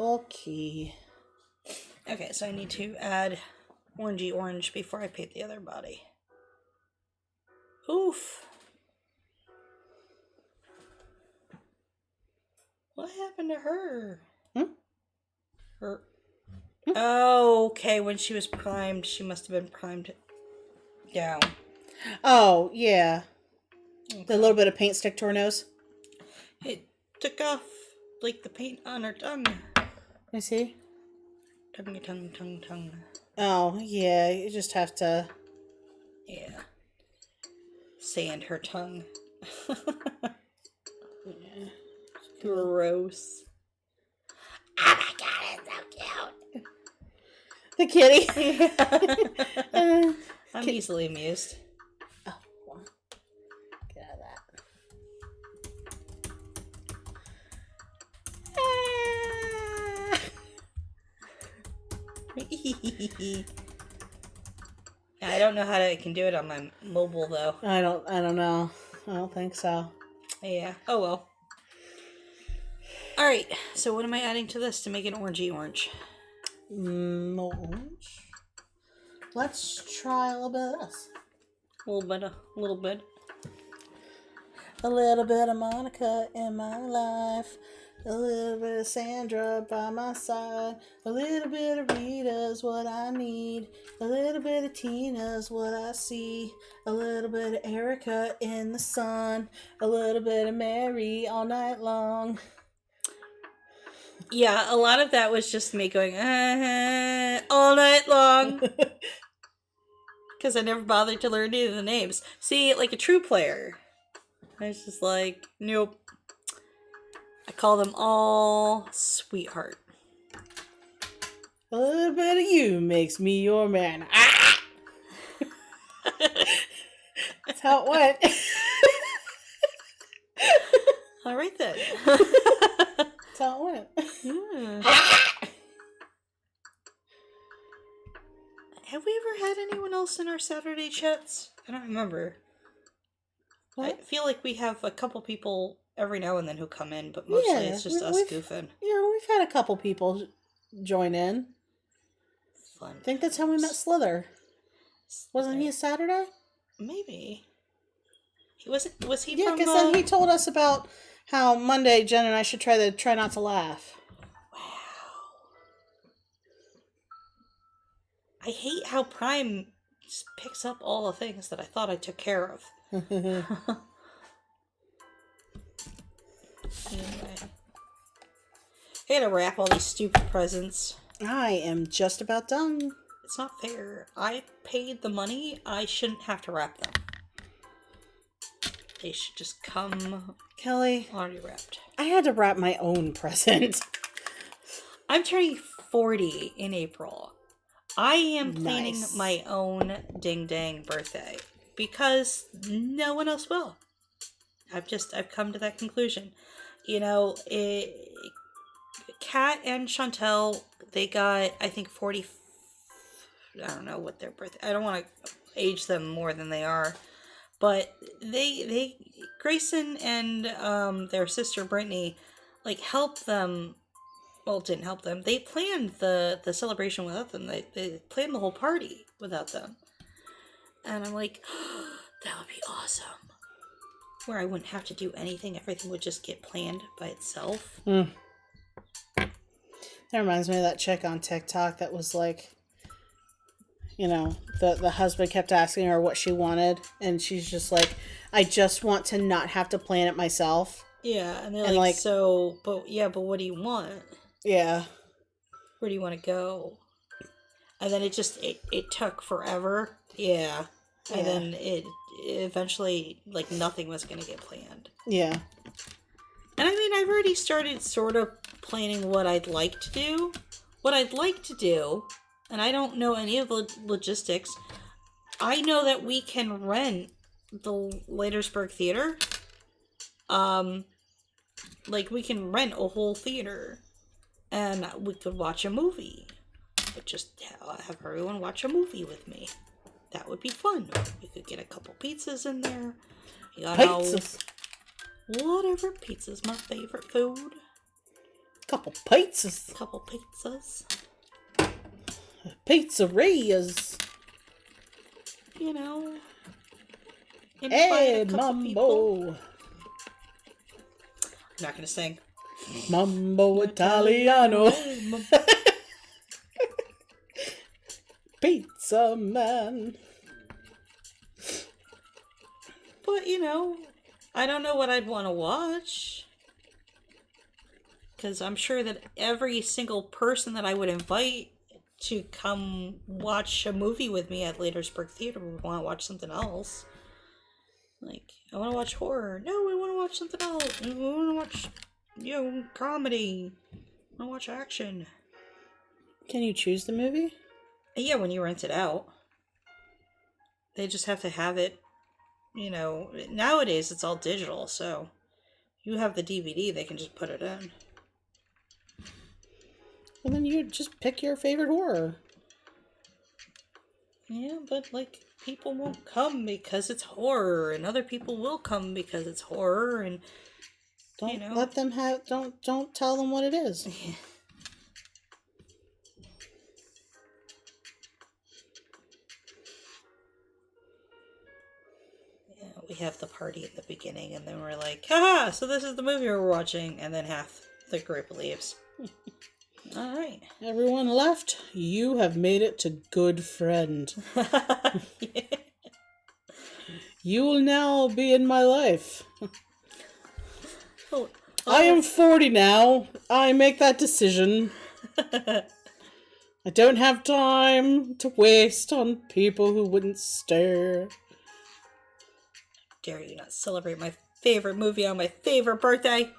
Okay. Okay, so I need to add orangey orange before I paint the other body. Oof. What happened to her? Her. Oh, okay. When she was primed, she must have been primed down. Oh, yeah. Okay. The little bit of paint stick to her nose. It took off, like, the paint on her tongue. Let me see. Tongue. Oh, yeah. You just have to... Yeah. Sand her tongue. Yeah. Gross. Oh my god, it's so cute. The kitty. I'm easily amused. Oh, well. Get out of that. I don't know how I can do it on my mobile though. I don't know. I don't think so. Yeah. Oh well. Alright, so what am I adding to this to make it orangey orange? Orange. Let's try a little bit of this. A little bit. A little bit of Monica in my life. A little bit of Sandra by my side. A little bit of Rita's what I need. A little bit of Tina's what I see. A little bit of Erica in the sun. A little bit of Mary all night long. Yeah, a lot of that was just me going, all night long. Because I never bothered to learn any of the names. See, like a true player, I was just like, nope. I call them all sweetheart. A little bit of you makes me your man. Ah! That's how it went. All right then. That's how it went. Have we ever had anyone else in our Saturday chats? I don't remember. What? I feel like we have a couple people every now and then who come in, but mostly it's just us goofing. Yeah, we've had a couple people join in. Fun. I think that's how we met Slither. Wasn't he a Saturday? Maybe. Was he? Yeah, because then he told us about how Monday Jen and I should try not to laugh. Wow. I hate how Prime just picks up all the things that I thought I took care of. Anyway. I gotta wrap all these stupid presents. I am just about done. It's not fair. I paid the money. I shouldn't have to wrap them. They should just come Kelly, already wrapped. I had to wrap my own present. I'm turning 40 in April. I am planning my own ding-dang birthday because no one else will. I've come to that conclusion. You know, Kat and Chantel, they got, I think, 40, I don't know what their birthday, I don't want to age them more than they are, but they Grayson and their sister Brittany, like, helped them, well, didn't help them, they planned the celebration without them, they planned the whole party without them, and I'm like, oh, that would be awesome. Where I wouldn't have to do anything. Everything would just get planned by itself. That reminds me of that chick on TikTok that was like, you know, the husband kept asking her what she wanted, and she's just like, I just want to not have to plan it myself. Yeah, and they're like, so, but what do you want? Yeah. Where do you want to go? And then it took forever. Yeah. And then it eventually, like, nothing was going to get planned. Yeah. And I mean, I've already started sort of planning what I'd like to do. What I'd like to do, and I don't know any of the logistics, I know that we can rent the Latersburg Theater. Like, we can rent a whole theater. And we could watch a movie. But just have everyone watch a movie with me. That would be fun. We could get a couple pizzas in there. You know, pizzas. Whatever. Pizza's my favorite food. Couple pizzas. Couple pizzas. Pizzerias. You know. Invite Hey, a couple people. Mambo. I'm not gonna sing. Mambo Italiano. Pizza man. But, you know, I don't know what I'd want to watch. Because I'm sure that every single person that I would invite to come watch a movie with me at Latersburg Theater would want to watch something else. Like, I want to watch horror. No, we want to watch something else. We want to watch, you know, comedy. I want to watch action. Can you choose the movie? Yeah, when you rent it out. They just have to have it. You know, nowadays it's all digital, so you have the DVD, they can just put it in. Well, then you just pick your favorite horror. Yeah, but, like, people won't come because it's horror, and other people will come because it's horror, and, Don't you know. let them have, don't tell them what it is. We have the party at the beginning, and then we're like, haha, so this is the movie we're watching, and then half the group leaves. Alright. Everyone left. You have made it to good friend. Yeah. You will now be in my life. Oh, I am 40 now. I make that decision. I don't have time to waste on people who wouldn't stare. Dare you not celebrate my favorite movie on my favorite birthday?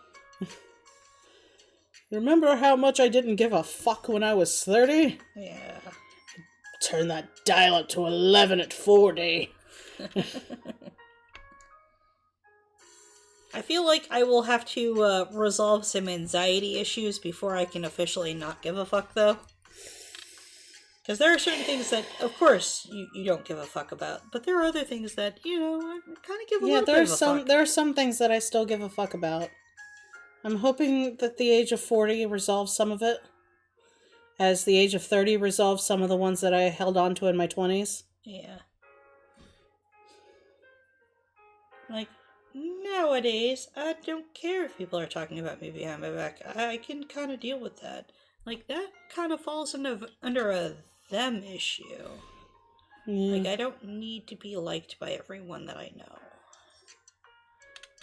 Remember how much I didn't give a fuck when I was 30? Yeah. Turn that dial up to 11 at 40. I feel like I will have to resolve some anxiety issues before I can officially not give a fuck, though. Because there are certain things that, of course, you don't give a fuck about. But there are other things that, you know, I kind of give a little bit of a fuck. There are some things that I still give a fuck about. I'm hoping that the age of 40 resolves some of it. As the age of 30 resolves some of the ones that I held on to in my 20s. Yeah. Like, nowadays, I don't care if people are talking about me behind my back. I can kind of deal with that. Like, that kind of falls under a them issue. Yeah. Like, I don't need to be liked by everyone that I know.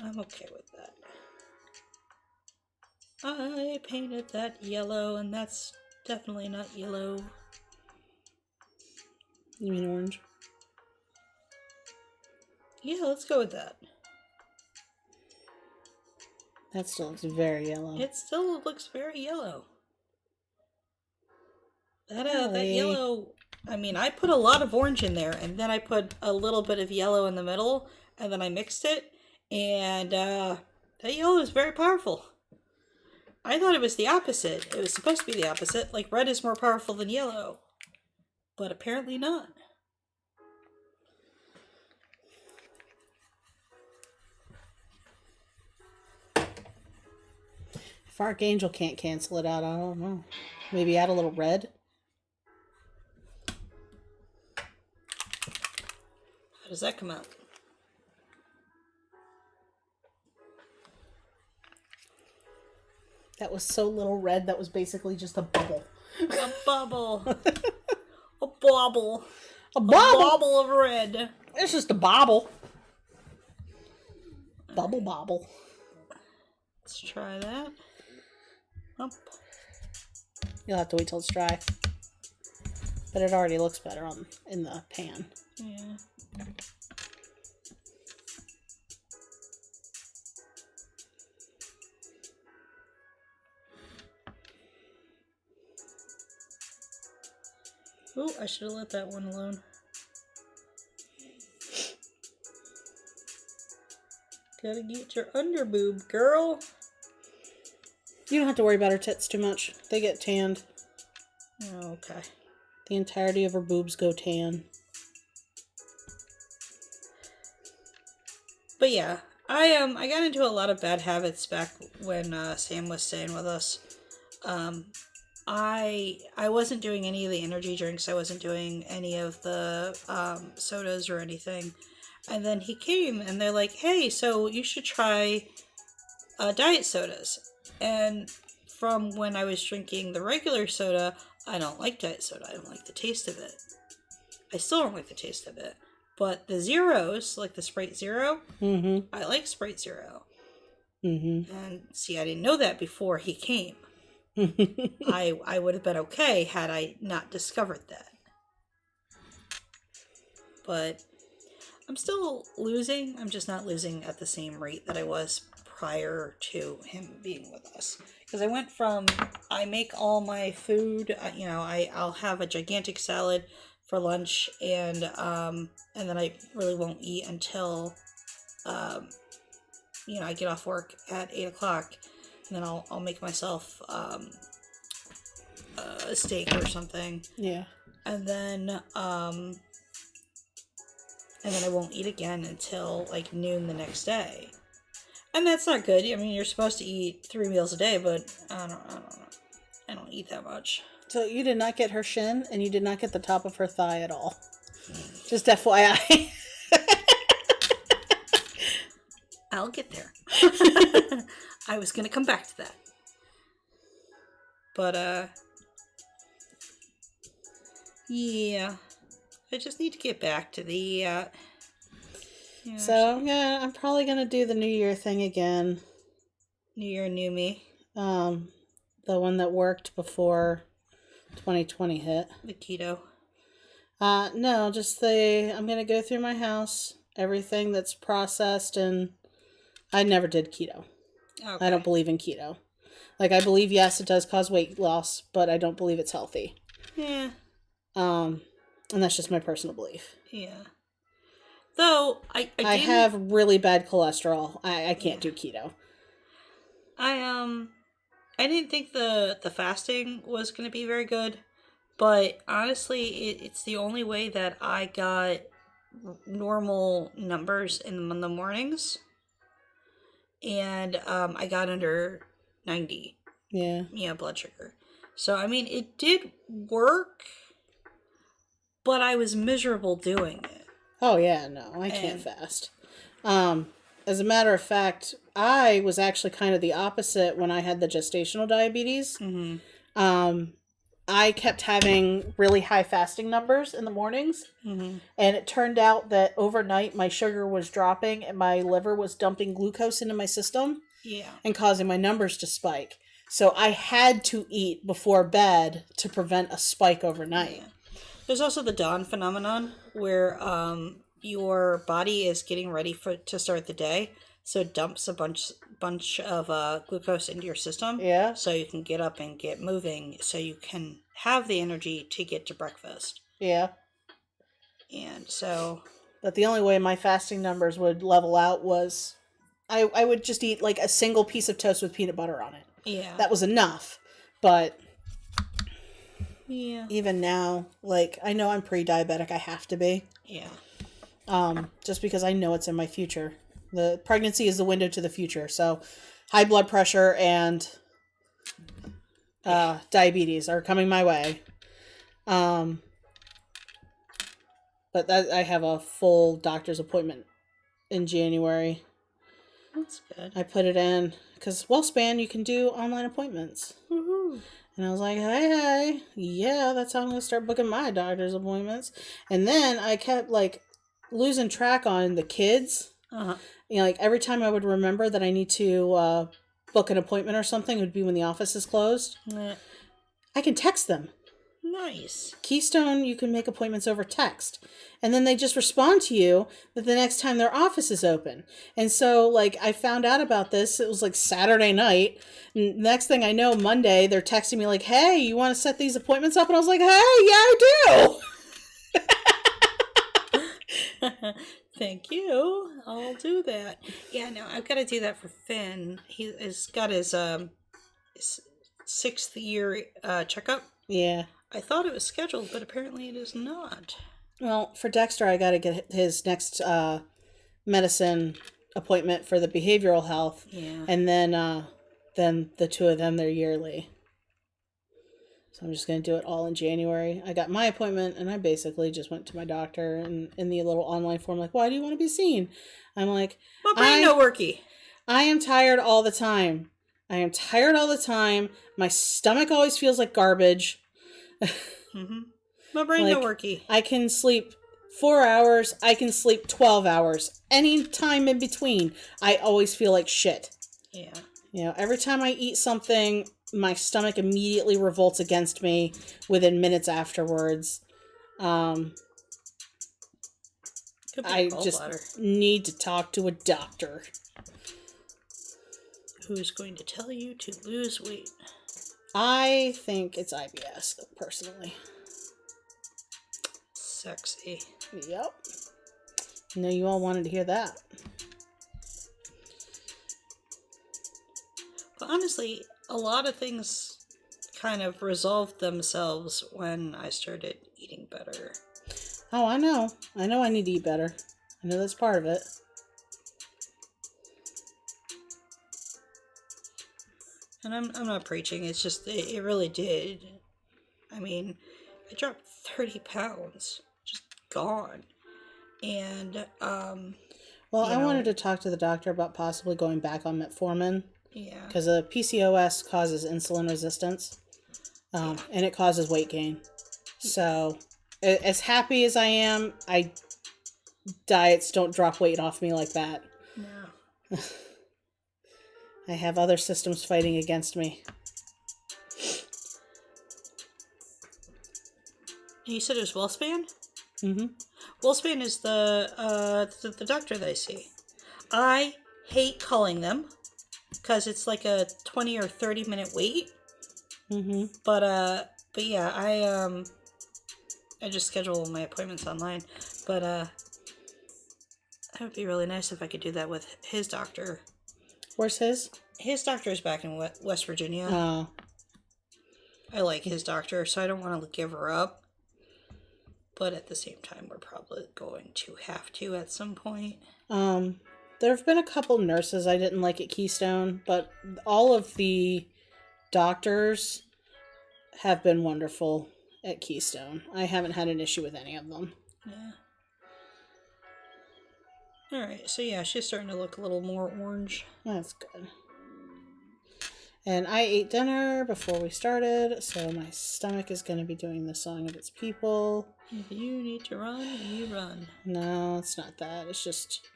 I'm okay with that. I painted that yellow, and that's definitely not yellow. You mean orange? Yeah, let's go with that. That still looks very yellow. It still looks very yellow. That Really? yellow... I mean, I put a lot of orange in there, and then I put a little bit of yellow in the middle, and then I mixed it, and that yellow is very powerful. I thought it was the opposite. It was supposed to be the opposite. Like, red is more powerful than yellow. But apparently not. If Archangel can't cancel it out, I don't know. Maybe add a little red? How does that come out? That was so little red, that was basically just a bubble. A bubble. A bobble. A A bubble? bobble of red. It's just a bobble. Bubble bobble. Let's try that. Up. You'll have to wait till it's dry. But it already looks better in the pan. Yeah. Ooh, I should have let that one alone. Gotta get your underboob, girl. You don't have to worry about her tits too much. They get tanned. Okay. The entirety of her boobs go tan. But yeah, I got into a lot of bad habits back when Sam was staying with us. I wasn't doing any of the energy drinks. I wasn't doing any of the sodas or anything. And then he came and they're like, "Hey, so you should try diet sodas." And from when I was drinking the regular soda, I don't like diet soda. I don't like the taste of it. I still don't like the taste of it. But the zeros, like the Sprite Zero, I like Sprite Zero. And see, I didn't know that before he came. I would have been okay had I not discovered that. But I'm still losing. I'm just not losing at the same rate that I was prior to him being with us. Because I went from, I make all my food, I'll have a gigantic salad for lunch, and then I really won't eat until, I get off work at 8 o'clock, and then I'll make myself a steak or something. Yeah. And then I won't eat again until like noon the next day. And that's not good. I mean, you're supposed to eat 3 meals a day, but I don't eat that much. So you did not get her shin, and you did not get the top of her thigh at all. Just FYI. I'll get there. I was gonna come back to that. But, yeah. I just need to get back to the, So I'm probably gonna do the New Year thing again. New Year, New Me. The one that worked before 2020 hit. The keto. No, just I'm gonna go through my house, everything that's processed, and I never did keto. Okay. I don't believe in keto. Like, I believe, yes, it does cause weight loss, but I don't believe it's healthy. Yeah. And that's just my personal belief. Yeah. Though, I have really bad cholesterol. I can't do keto. I didn't think the fasting was going to be very good, but honestly, it's the only way that I got normal numbers in the mornings, and I got under 90. Yeah, blood sugar. So, I mean, it did work, but I was miserable doing it. Oh, yeah, no, I can't fast. As a matter of fact, I was actually kind of the opposite when I had the gestational diabetes. I kept having really high fasting numbers in the mornings, and it turned out that overnight my sugar was dropping and my liver was dumping glucose into my system, and causing my numbers to spike. So I had to eat before bed to prevent a spike overnight. Yeah. There's also the dawn phenomenon where your body is getting ready to start the day, so it dumps a bunch of glucose into your system. Yeah. So you can get up and get moving, so you can have the energy to get to breakfast. Yeah. And so, but the only way my fasting numbers would level out was I would just eat like a single piece of toast with peanut butter on it. Yeah. That was enough. But yeah, even now, like, I know I'm pre-diabetic. I have to be. Yeah. Just because I know it's in my future. The pregnancy is the window to the future. So high blood pressure and diabetes are coming my way. But I have a full doctor's appointment in January. That's good. I put it in because WellSpan, you can do online appointments. Woohoo. And I was like, hey, yeah, that's how I'm going to start booking my doctor's appointments. And then I kept, like, losing track on the kids. Uh-huh. You know, like, every time I would remember that I need to book an appointment or something, it would be when the office is closed. Yeah. I can text them. Nice. Keystone, you can make appointments over text. And then they just respond to you that the next time their office is open. And so, like, I found out about this. It was, like, Saturday night. And next thing I know, Monday, they're texting me, like, hey, you want to set these appointments up? And I was like, hey, yeah, I do. Thank you. I'll do that. Yeah, no, I've got to do that for Finn. He's got his 6th year checkup. Yeah. I thought it was scheduled, but apparently it is not. Well, for Dexter, I got to get his next medicine appointment for the behavioral health. Yeah. And then the two of them, they're yearly. So I'm just going to do it all in January. I got my appointment and I basically just went to my doctor and in the little online form, like, why do you want to be seen? I'm like, My brain no worky. I am tired all the time. I am tired all the time. My stomach always feels like garbage. Mm-hmm. My brain no worky. I can sleep 4 hours. I can sleep 12 hours. Any time in between, I always feel like shit. Yeah. You know, every time I eat something, my stomach immediately revolts against me within minutes afterwards. I just need to talk to a doctor. Who's going to tell you to lose weight? I think it's IBS, personally. Sexy. Yep. I know you all wanted to hear that. But honestly, a lot of things kind of resolved themselves when I started eating better. Oh, I know. I know I need to eat better. I know that's part of it. And I'm not preaching. It's just, it really did. I mean, I dropped 30 pounds. Just gone. And, well, I wanted to talk to the doctor about possibly going back on metformin. Yeah. Because a PCOS causes insulin resistance. And it causes weight gain. So, as happy as I am, diets don't drop weight off me like that. No. I have other systems fighting against me. You said it was WellSpan? Mm-hmm. WellSpan is the doctor that I see. I hate calling them because it's like a 20 or 30 minute wait. Mm-hmm. But yeah, I just schedule my appointments online. But that would be really nice if I could do that with his doctor. Where's his? His doctor is back in West Virginia. Oh. I like his doctor, so I don't want to give her up. But at the same time, we're probably going to have to at some point. There have been a couple nurses I didn't like at Keystone, but all of the doctors have been wonderful at Keystone. I haven't had an issue with any of them. Yeah. Alright, so yeah, she's starting to look a little more orange. That's good. And I ate dinner before we started, so my stomach is going to be doing the song of its people. If you need to run, you run. No, it's not that. It's just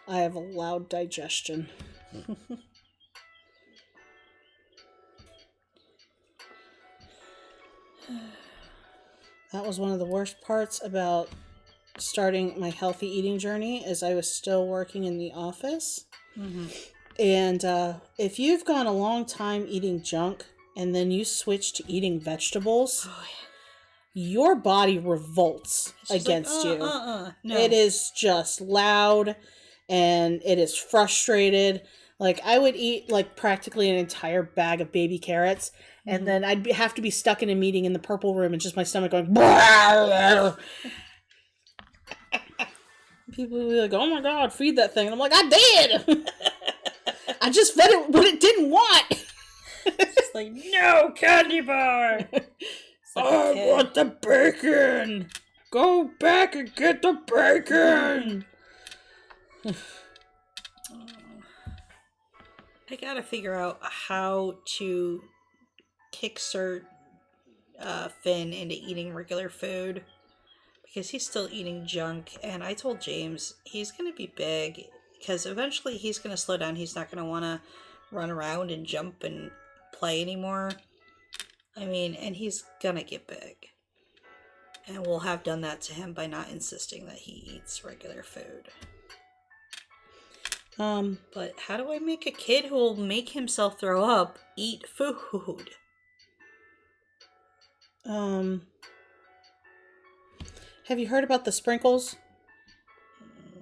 I have a loud digestion. That was one of the worst parts about starting my healthy eating journey is I was still working in the office. Mm-hmm. And if you've gone a long time eating junk and then you switch to eating vegetables, your body revolts against you. No. It is just loud and it is frustrated. Like, I would eat like practically an entire bag of baby carrots, and then I'd have to be stuck in a meeting in the purple room and just my stomach going. People would be like, "Oh my God, feed that thing!" And I'm like, "I did. I just fed it what it didn't want." It's like, no candy bar. I want the bacon. Go back and get the bacon. I gotta figure out how to kickstart Finn into eating regular food, because he's still eating junk. And I told James he's gonna be big because eventually he's gonna slow down. He's not gonna want to run around and jump and play anymore. I mean, and he's gonna get big. And we'll have done that to him by not insisting that he eats regular food. But how do I make a kid who will make himself throw up eat food? Have you heard about the sprinkles?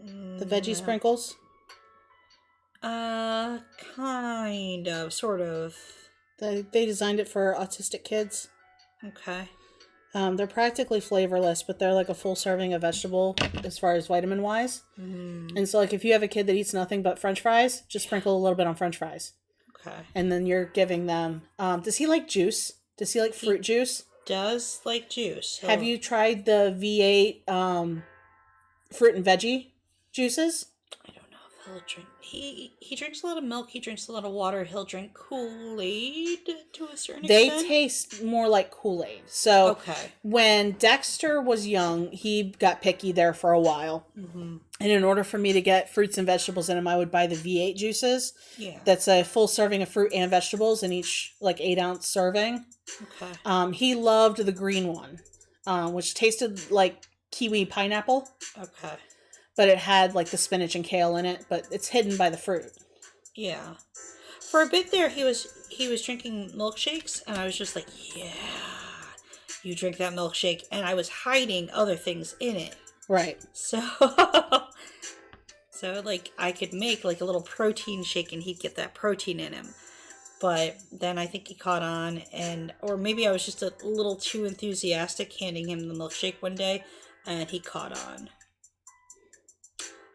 The veggie sprinkles? Kind of, sort of. They designed it for autistic kids. Okay. They're practically flavorless, but they're like a full serving of vegetable as far as vitamin wise. And so, like, if you have a kid that eats nothing but French fries, just sprinkle a little bit on French fries. Okay. And then you're giving them. Does he like juice? Does he like fruit juice? Does like juice. So Have you tried the V8 fruit and veggie juices? I don't know if he'll drink. He drinks a lot of milk. He drinks a lot of water. He'll drink Kool-Aid to a certain They extent. taste more like Kool-Aid. So Okay. when Dexter was young, he got picky there for a while. Mm-hmm. And in order for me to get fruits and vegetables in him, I would buy the V8 juices. Yeah. That's a full serving of fruit and vegetables in each like 8-ounce serving. Okay. He loved the green one, which tasted like kiwi pineapple, Okay. but it had like the spinach and kale in it, but it's hidden by the fruit. Yeah. For a bit there, he was drinking milkshakes, and I was just like, yeah, you drink that milkshake, and I was hiding other things in it. Right. So, like, I could make like a little protein shake, and he'd get that protein in him. But then I think he caught on, or maybe I was just a little too enthusiastic handing him the milkshake one day, and he caught on.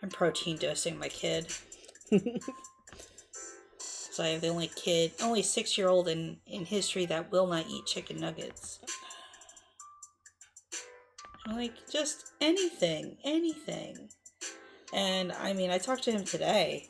I'm protein dosing my kid. So I have the only 6-year-old in history that will not eat chicken nuggets. Like, just anything. And, I mean, I talked to him today.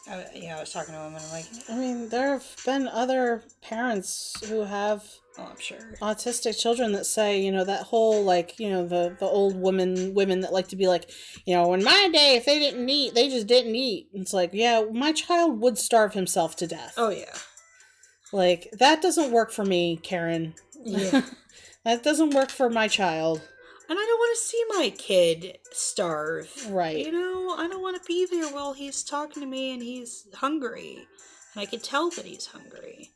I was talking to him, and I'm like... I mean, there have been other parents who have I'm sure. autistic children that say, that whole, like, the old women that like to be like, in my day, if they didn't eat, they just didn't eat. It's like, yeah, my child would starve himself to death. Oh, yeah. Like, that doesn't work for me, Karen. Yeah. That doesn't work for my child. And I don't want to see my kid starve. Right. I don't want to be there while he's talking to me and he's hungry. And I can tell that he's hungry.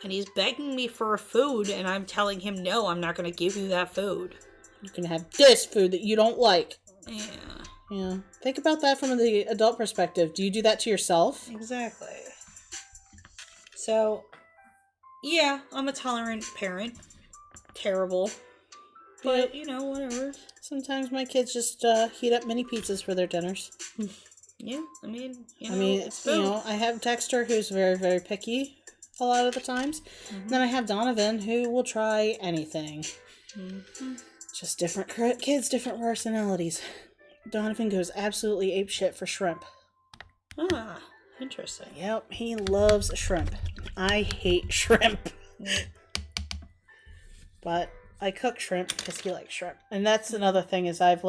And he's begging me for food, and I'm telling him, no, I'm not going to give you that food. You can have this food that you don't like. Yeah. Yeah. Think about that from the adult perspective. Do you do that to yourself? Exactly. So, yeah, I'm a tolerant parent. Terrible. But, whatever. Sometimes my kids just heat up mini pizzas for their dinners. Yeah, I mean, it's food. I have Dexter, who's very, very picky a lot of the times. Mm-hmm. And then I have Donovan, who will try anything. Mm-hmm. Just different kids, different personalities. Donovan goes absolutely apeshit for shrimp. Ah, interesting. Yep, he loves shrimp. I hate shrimp. But I cook shrimp because he likes shrimp. And that's another thing is I've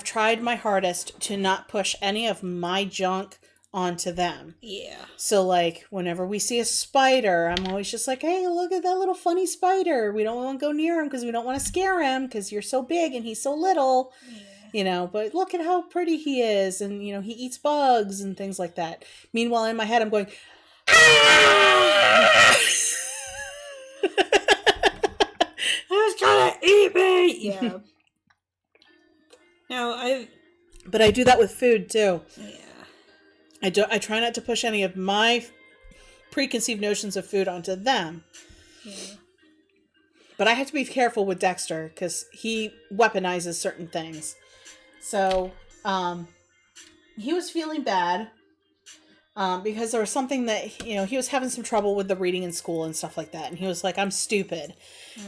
tried my hardest to not push any of my junk onto them. Yeah. So, like, whenever we see a spider, I'm always just like, hey, look at that little funny spider. We don't want to go near him because we don't want to scare him because you're so big and he's so little. Yeah. But look at how pretty he is. And, he eats bugs and things like that. Meanwhile, in my head, I'm going, ah! Who's gonna eat me? Yeah. But I do that with food, too. Yeah. I try not to push any of my preconceived notions of food onto them. Yeah. But I have to be careful with Dexter because he weaponizes certain things. So, he was feeling bad because there was something that, he was having some trouble with the reading in school and stuff like that. And he was like, I'm stupid.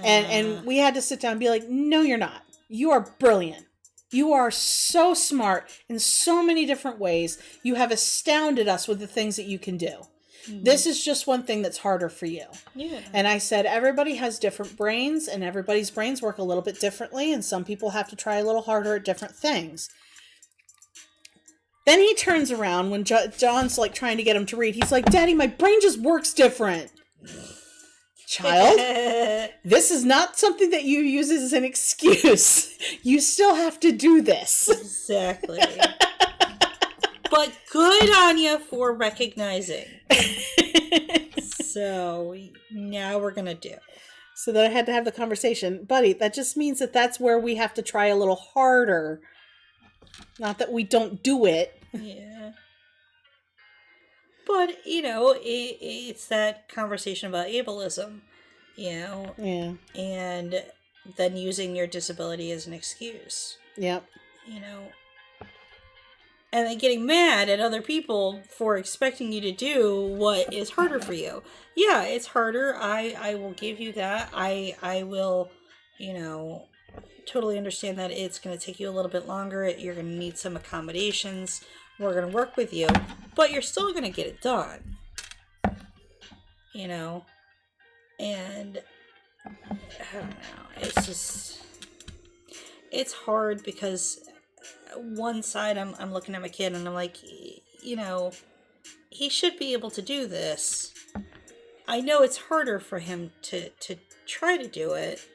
And we had to sit down and be like, no, you're not. You are brilliant. You are so smart in so many different ways. You have astounded us with the things that you can do. Mm-hmm. This is just one thing that's harder for you. Yeah. And I said, everybody has different brains and everybody's brains work a little bit differently. And some people have to try a little harder at different things. Then he turns around when John's like trying to get him to read. He's like, Daddy, my brain just works different. Child, this is not something that you use as an excuse. You still have to do this. Exactly. But good on you for recognizing. So now we're going to do. So then I had to have the conversation. Buddy, that just means that that's where we have to try a little harder. Not that we don't do it. Yeah. But, it's that conversation about ableism, Yeah. And then using your disability as an excuse. Yep. and then getting mad at other people for expecting you to do what is harder for you. Yeah, it's harder. I will give you that. I will, you know, totally understand that it's going to take you a little bit longer. You're going to need some accommodations. We're going to work with you, but you're still going to get it done. You know, and I don't know. It's just, it's hard because one side I'm looking at my kid and I'm like, you know, he should be able to do this. I know it's harder for him to try to do it,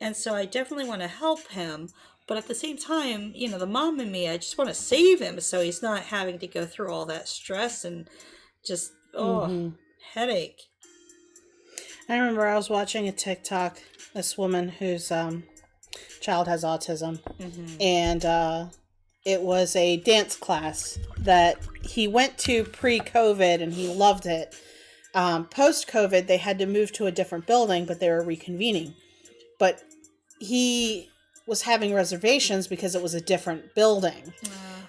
and so I definitely want to help him. But at the same time, you know, the mom in me, I just want to save him so he's not having to go through all that stress and just headache. I remember I was watching a TikTok. This woman whose child has autism, and it was a dance class that he went to pre-COVID, and he loved it. Post-COVID, they had to move to a different building, but they were reconvening. But he was having reservations because it was a different building.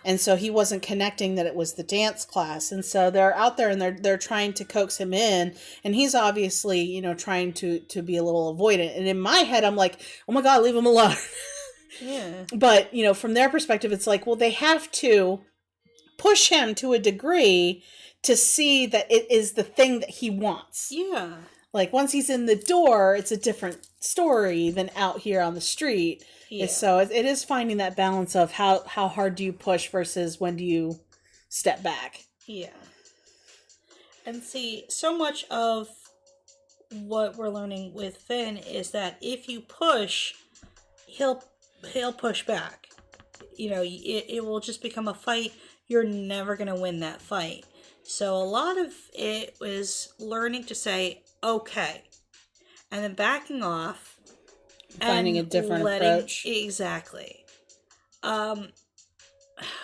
And so he wasn't connecting that it was the dance class. And so they're out there and they're trying to coax him in. And he's obviously, you know, trying to be a little avoidant. And in my head, I'm like, oh my God, leave him alone. Yeah. But, you know, from their perspective, it's like, well, they have to push him to a degree to see that it is the thing that he wants. Yeah. Like, once he's in the door, it's a different story than out here on the street. Yeah. So it is finding that balance of how hard do you push versus when do you step back. Yeah. And see, so much of what we're learning with Finn is that if you push, he'll push back. You know, it will just become a fight. You're never going to win that fight. So a lot of it was learning to say, okay, and then backing off. Finding a different approach. Exactly. What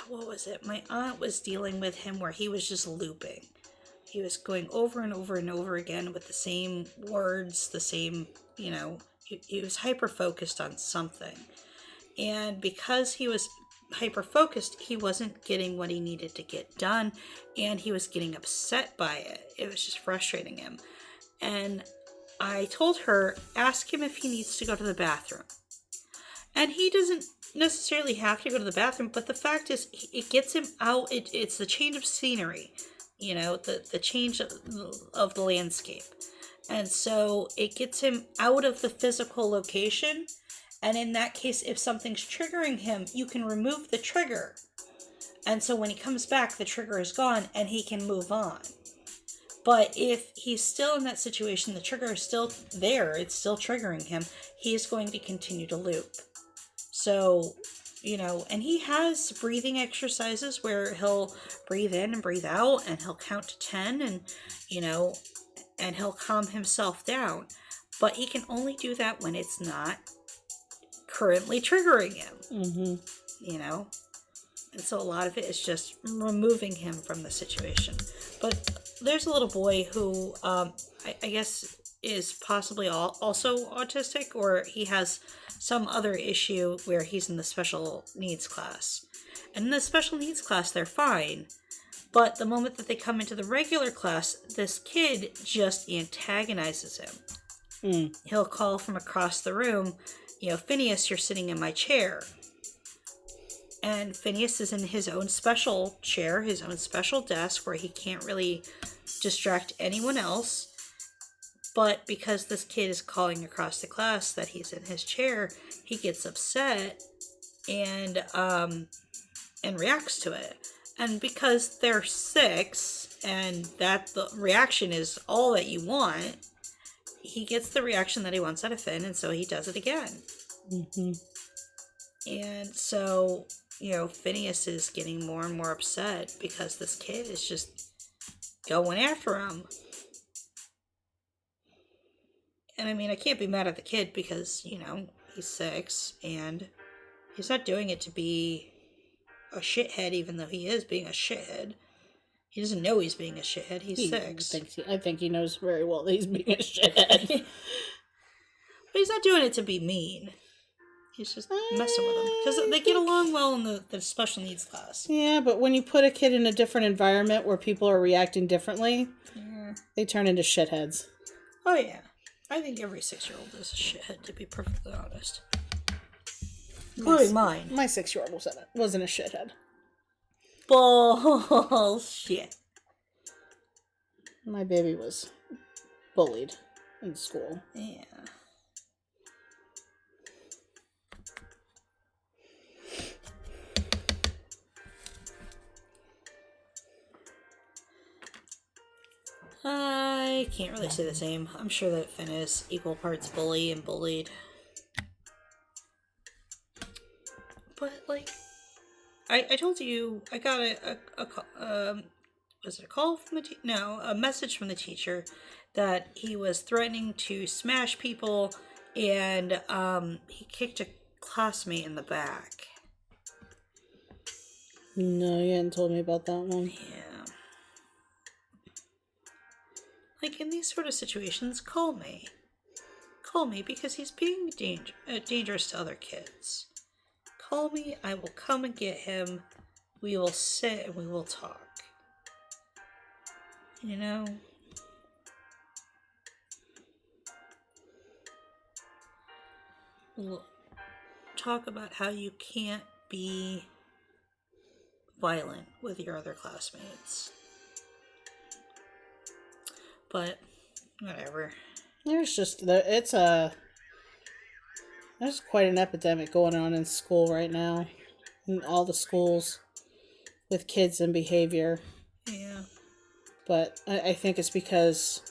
was it? My aunt was dealing with him where he was just looping. He was going over and over and over again with the same words, the same, you know, he was hyper-focused on something. And because he was hyper-focused, he wasn't getting what he needed to get done, and he was getting upset by it. It was just frustrating him. And I told her, ask him if he needs to go to the bathroom. And he doesn't necessarily have to go to the bathroom, but the fact is, it gets him out. It's the change of scenery, you know, the change of the landscape. And so it gets him out of the physical location. And in that case, if something's triggering him, you can remove the trigger. And so when he comes back, the trigger is gone and he can move on. But if he's still in that situation, the trigger is still there, it's still triggering him, he is going to continue to loop. So, you know, and he has breathing exercises where he'll breathe in and breathe out, and he'll count to 10, and, you know, and he'll calm himself down. But he can only do that when it's not currently triggering him, you know? And so a lot of it is just removing him from the situation. But there's a little boy who I guess is possibly also autistic, or he has some other issue where he's in the special needs class. And in the special needs class, they're fine. But the moment that they come into the regular class, this kid just antagonizes him. He'll call from across the room, you know, Phineas, you're sitting in my chair. And Phineas is in his own special chair, his own special desk, where he can't really distract anyone else. But because this kid is calling across the class that he's in his chair, he gets upset and reacts to it. And because they're 6, and that the reaction is all that you want, he gets the reaction that he wants out of Finn, and so he does it again. And so, you know, Phineas is getting more and more upset because this kid is just going after him. And I mean, I can't be mad at the kid because, you know, he's 6 and he's not doing it to be a shithead, even though he is being a shithead. He doesn't know he's being a shithead. He's 6. I think he knows very well that he's being a shithead. But he's not doing it to be mean. He's just messing with them. Because they get along well in the special needs class. Yeah, but when you put a kid in a different environment where people are reacting differently, they turn into shitheads. Oh, yeah. I think every 6-year-old is a shithead, to be perfectly honest. Including mine. My 6-year-old wasn't a shithead. Bullshit. My baby was bullied in school. Yeah. I can't really say the same. I'm sure that Finn is equal parts bully and bullied. But, like, I told you, I got was it a call from the no, a message from the teacher that he was threatening to smash people, and he kicked a classmate in the back. No, you hadn't told me about that one. Yeah. Like, in these sort of situations, call me. Call me, because he's being dangerous to other kids. Call me, I will come and get him. We will sit and we will talk. You know? We'll talk about how you can't be violent with your other classmates. But, whatever. There's quite an epidemic going on in school right now. In all the schools with kids and behavior. Yeah. But I think it's because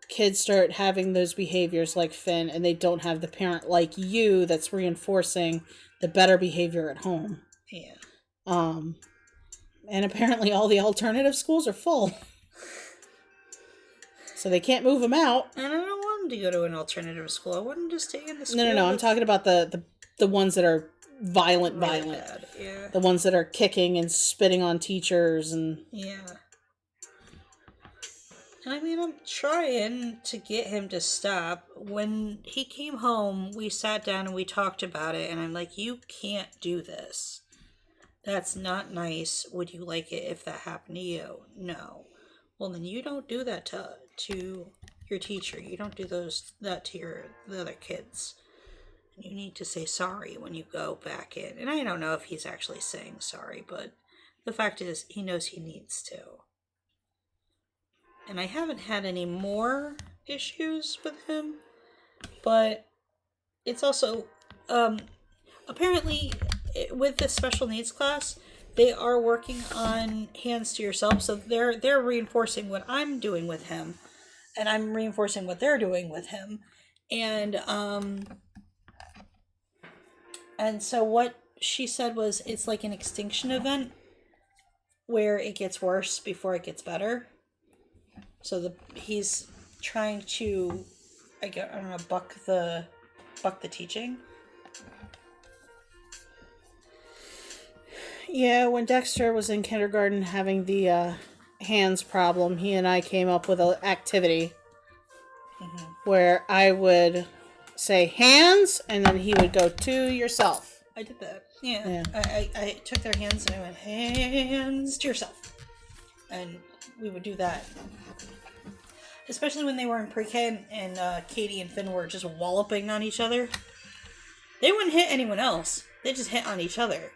kids start having those behaviors like Finn, and they don't have the parent like you that's reinforcing the better behavior at home. Yeah. And apparently all the alternative schools are full. So they can't move them out. And I don't want him to go to an alternative school. I want him to stay in the school. No. I'm talking about the ones that are violent. Bad. Yeah. The ones that are kicking and spitting on teachers and... Yeah. And I mean, I'm trying to get him to stop. When he came home, we sat down and we talked about it, and I'm like, you can't do this. That's not nice. Would you like it if that happened to you? No. Well, then you don't do that to your teacher. You don't do that to the other kids. You need to say sorry when you go back in. And I don't know if he's actually saying sorry, but the fact is, he knows he needs to. And I haven't had any more issues with him, but it's also, apparently, with the special needs class, they are working on hands to yourself, so they're reinforcing what I'm doing with him, and I'm reinforcing what they're doing with him, and so what she said was, it's like an extinction event, where it gets worse before it gets better. So he's trying to, I don't know, buck the teaching. Yeah, when Dexter was in kindergarten having the hands problem, he and I came up with an activity where I would say hands, and then he would go to yourself. I did that. Yeah. I took their hands and I went, hands to yourself. And we would do that. Especially when they were in pre-K and Katie and Finn were just walloping on each other. They wouldn't hit anyone else. They just hit on each other.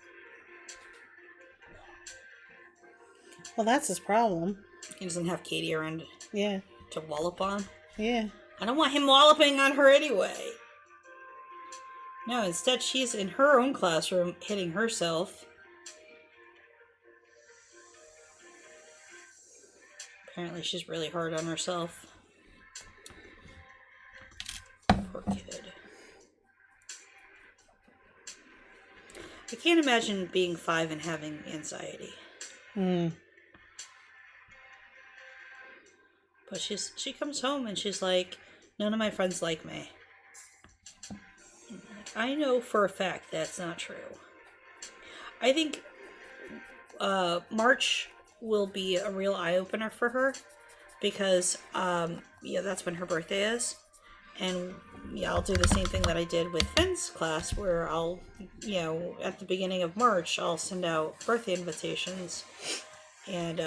Well, that's his problem. He doesn't have Katie around to wallop on. Yeah. I don't want him walloping on her anyway. No, instead she's in her own classroom hitting herself. Apparently she's really hard on herself. Poor kid. I can't imagine being 5 and having anxiety. But she comes home and she's like, none of my friends like me. I know for a fact that's not true. I think March will be a real eye-opener for her because that's when her birthday is, and yeah, I'll do the same thing that I did with Finn's class, where I'll, at the beginning of March, I'll send out birthday invitations, and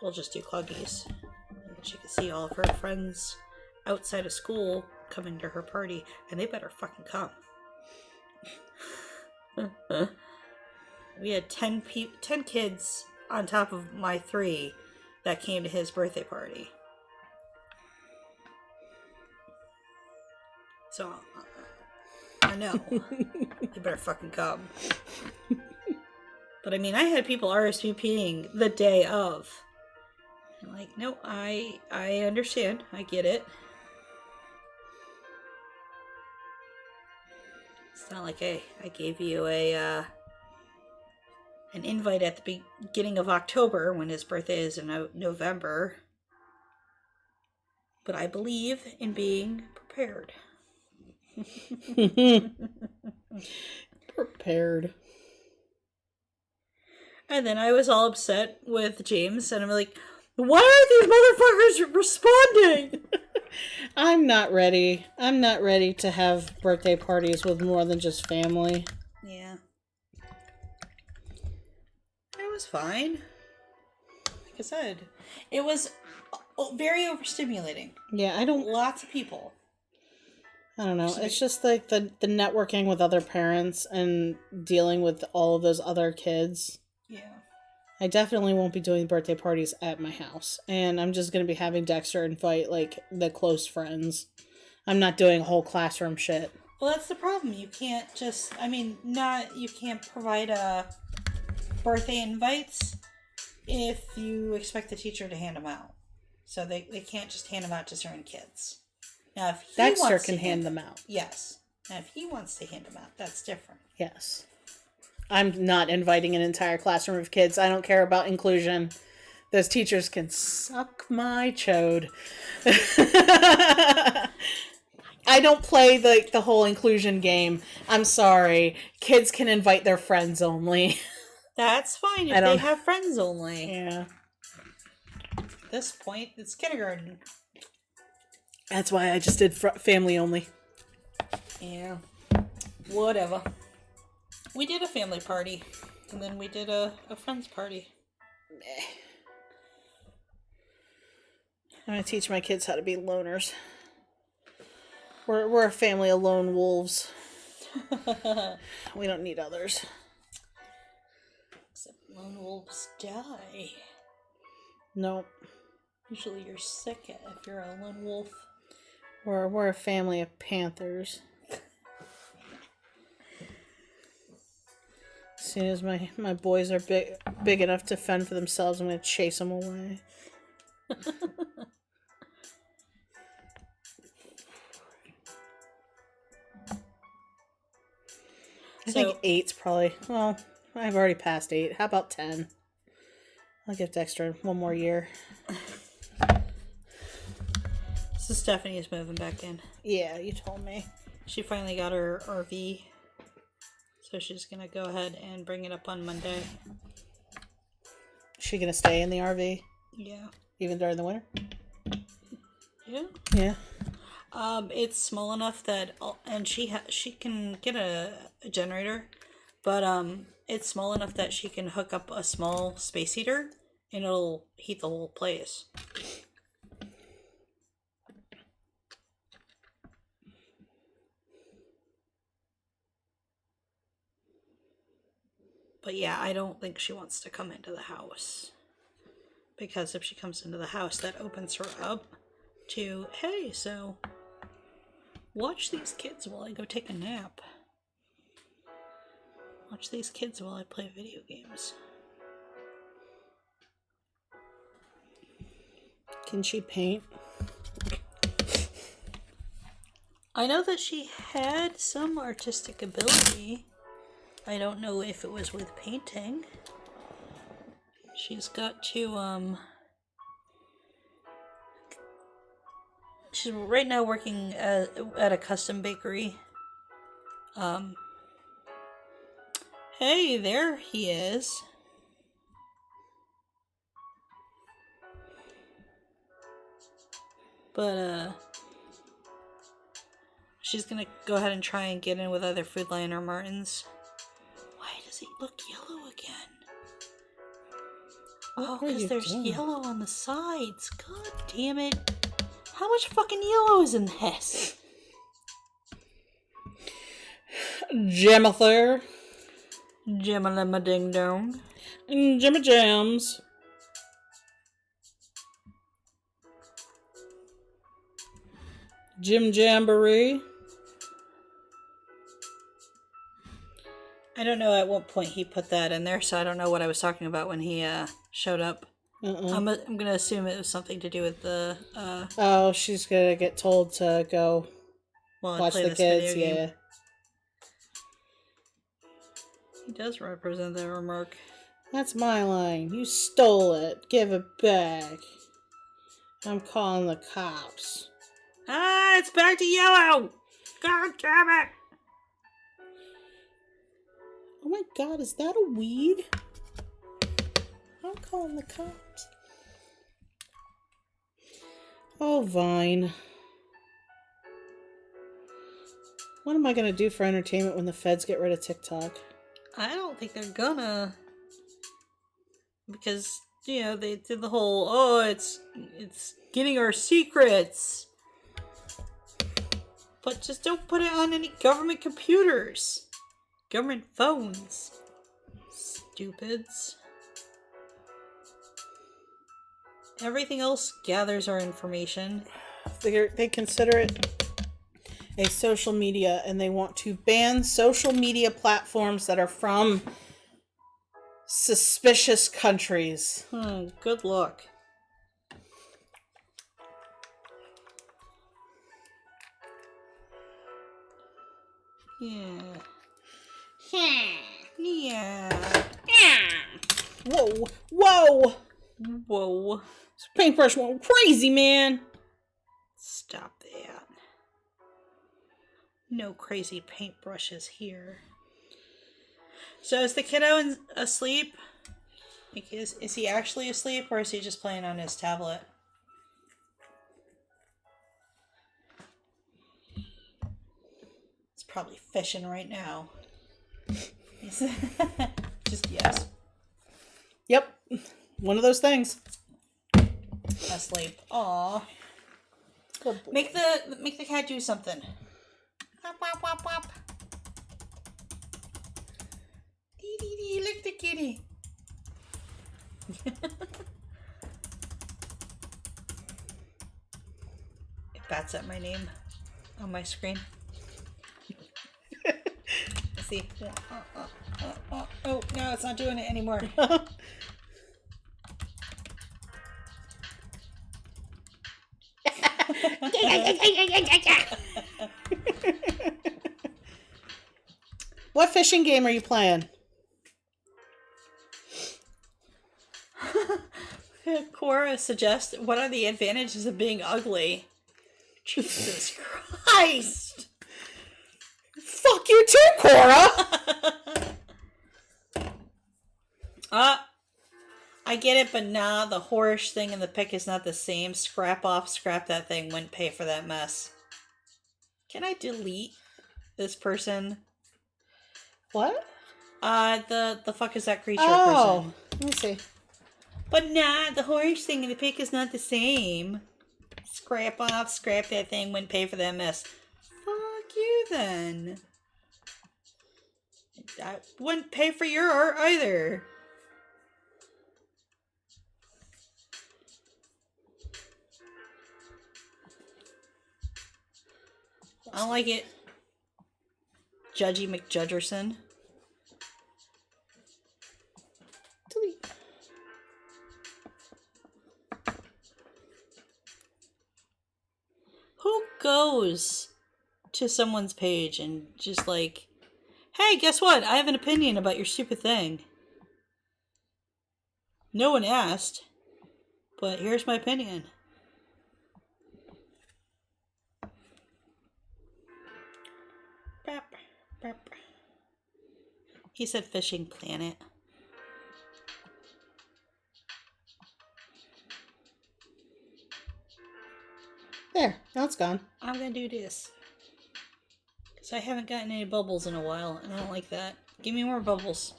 we'll just do Cluggies. And she can see all of her friends outside of school coming to her party, and they better fucking come. We had 10 kids on top of my 3 that came to his birthday party. So, I know. They better fucking come. But I mean, I had people RSVPing the day of. I'm like, no, I understand. I get it. It's not like I gave you an invite at the beginning of October when his birthday is in November. But I believe in being prepared. Prepared. And then I was all upset with James, and I'm like, why aren't these motherfuckers responding? I'm not ready. I'm not ready to have birthday parties with more than just family. Yeah. It was fine. Like I said, it was very overstimulating. Yeah, I don't... Lots of people. I don't know. It's just like the networking with other parents and dealing with all of those other kids. Yeah. I definitely won't be doing birthday parties at my house. And I'm just going to be having Dexter invite, like, the close friends. I'm not doing whole classroom shit. Well, that's the problem. You can't just... you can't provide birthday invites if you expect the teacher to hand them out. So they can't just hand them out to certain kids. Now, if Dexter can hand them out. Yes. Now, if he wants to hand them out, that's different. Yes. I'm not inviting an entire classroom of kids. I don't care about inclusion. Those teachers can suck my chode. I don't play the whole inclusion game. I'm sorry. Kids can invite their friends only. That's fine if they have friends only. Yeah. At this point, it's kindergarten. That's why I just did family only. Yeah. Whatever. We did a family party. And then we did a friend's party. I'm going to teach my kids how to be loners. We're a family of lone wolves. We don't need others. Except lone wolves die. Nope. Usually you're sick if you're a lone wolf. We're a family of panthers. As soon as my boys are big enough to fend for themselves, I'm going to chase them away. I think 8's probably... Well, I've already passed 8. How about 10? I'll give Dexter one more year. So Stephanie is moving back in. Yeah, you told me. She finally got her RV. So she's going to go ahead and bring it up on Monday. Is she going to stay in the RV? Yeah. Even during the winter? Yeah. Yeah. It's small enough that... And she can get a generator. But it's small enough that she can hook up a small space heater. And it'll heat the whole place. But yeah, I don't think she wants to come into the house. Because if she comes into the house, that opens her up to, hey, so watch these kids while I go take a nap. Watch these kids while I play video games. Can she paint? I know that she had some artistic ability. I don't know if it was with painting. She's got to, she's right now working at a custom bakery. Hey, there he is. But, She's gonna go ahead and try and get in with either Food Lion or Martin's. Why does he look yellow again? Oh, because there's yellow on the sides. God damn it. How much fucking yellow is in this? Jamather. Jamalama ding dong. Jimmy Jams. Jim Jamboree. I don't know at what point he put that in there, so I don't know what I was talking about when he showed up. I'm gonna assume it was something to do with the Oh, she's gonna get told to go watch the kids. Yeah, he does represent that remark. That's my line. You stole it. Give it back. I'm calling the cops. Ah, it's back to yellow. God damn it! Oh my god, is that a weed? I'm calling the cops. Oh, Vine. What am I going to do for entertainment when the feds get rid of TikTok? I don't think they're gonna. Because, you know, they did the whole, oh, it's getting our secrets. But just don't put it on any government computers. Government phones. Stupids. Everything else gathers our information. They consider it a social media, and they want to ban social media platforms that are from suspicious countries. Good luck. Yeah. Yeah. Whoa. Whoa. Whoa. This paintbrush went crazy, man. Stop that. No crazy paintbrushes here. So is the kiddo asleep? Like, is he actually asleep, or is he just playing on his tablet? He's probably fishing right now. Just yes. Yep. One of those things. Asleep. Aw. Make the cat do something. Wop wop wop wop. Dee dee dee, lick the kitty. That's at my name on my screen. Let's see. Oh, no, it's not doing it anymore. What fishing game are you playing? Cora suggests, what are the advantages of being ugly? Jesus Christ! Fuck you too, Cora! I get it, but nah, the whorish thing and the pick is not the same. Scrap that thing, wouldn't pay for that mess. Can I delete this person? What? The fuck is that creature person? Let me see. But nah, the whorish thing and the pick is not the same. Scrap that thing, wouldn't pay for that mess. Fuck you then. I wouldn't pay for your art either. I don't like it. Judgy McJudgerson. Delete. Who goes to someone's page and just like, hey, guess what? I have an opinion about your stupid thing. No one asked, but here's my opinion. He said Fishing Planet. There, now it's gone. I'm gonna do this. So I haven't gotten any bubbles in a while, and I don't like that. Give me more bubbles.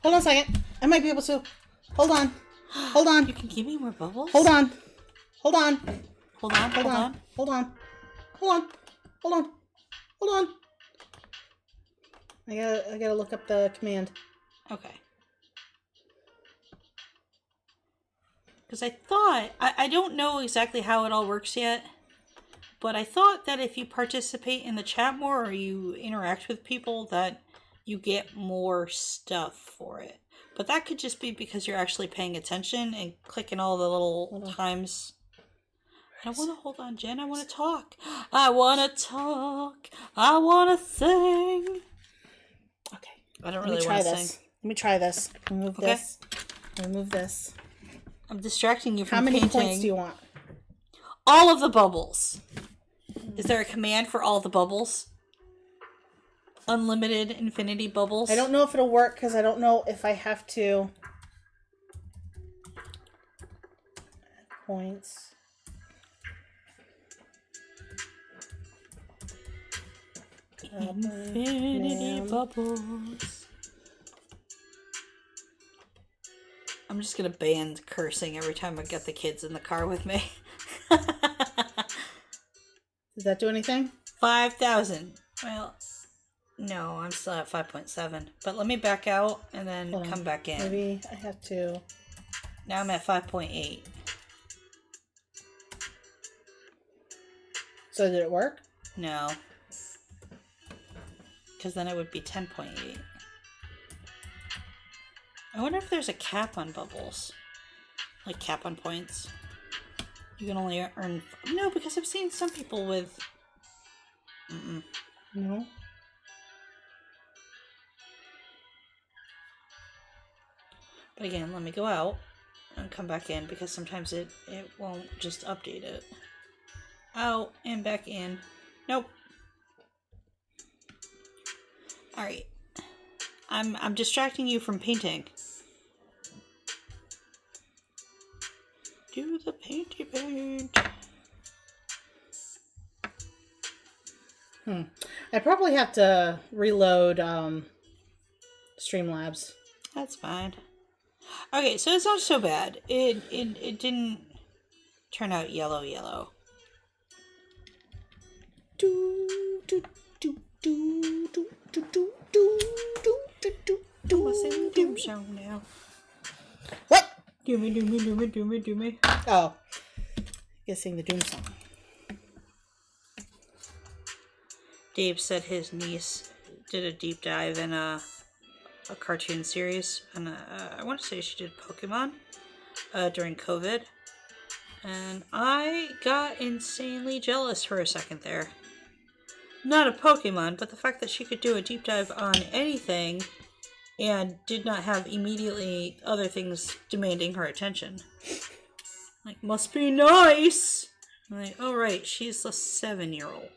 Hold on a second. I might be able to. Hold on. Hold on. You can give me more bubbles? Hold on. Hold on. Hold on, hold on. Hold on. Hold on. Hold on. Hold on. I gotta look up the command. Okay. Because I thought, I don't know exactly how it all works yet, but I thought that if you participate in the chat more or you interact with people that you get more stuff for it. But that could just be because you're actually paying attention and clicking all the little times. I don't want to hold on, Jen. I want to talk. I want to talk. I want to sing. Okay. I don't really want to sing. Let me try this. Remove this. Remove this. I'm distracting you from How many painting. points do you want? All of the bubbles. Is there a command for all the bubbles? Unlimited infinity bubbles? I don't know if it'll work because I don't know if I have to. Points. Infinity bubbles. I'm just gonna ban cursing every time I get the kids in the car with me. Does that do anything? 5,000. Well, no, I'm still at 5.7. But let me back out and then come back in. Maybe I have to. Now I'm at 5.8. So did it work? No. Because then it would be 10.8. I wonder if there's a cap on bubbles. Like cap on points. You can only earn... No, because I've seen some people with... No. But again, let me go out and come back in because sometimes it won't just update it. Out and back in. Nope. Alright. I'm distracting you from painting. Do the painty paint. I probably have to reload Streamlabs. That's fine. Okay, so it's not so bad. It didn't turn out yellow. Do do do do do do do do do do do. I'm sing the doom song now. What? Do me. Oh, you sing the doom song. Dave said his niece did a deep dive in a cartoon series, and I want to say she did Pokemon during COVID, and I got insanely jealous for a second there. Not a Pokemon, but the fact that she could do a deep dive on anything and did not have immediately other things demanding her attention. Like, must be nice! I'm like, oh right, she's a 7-year-old.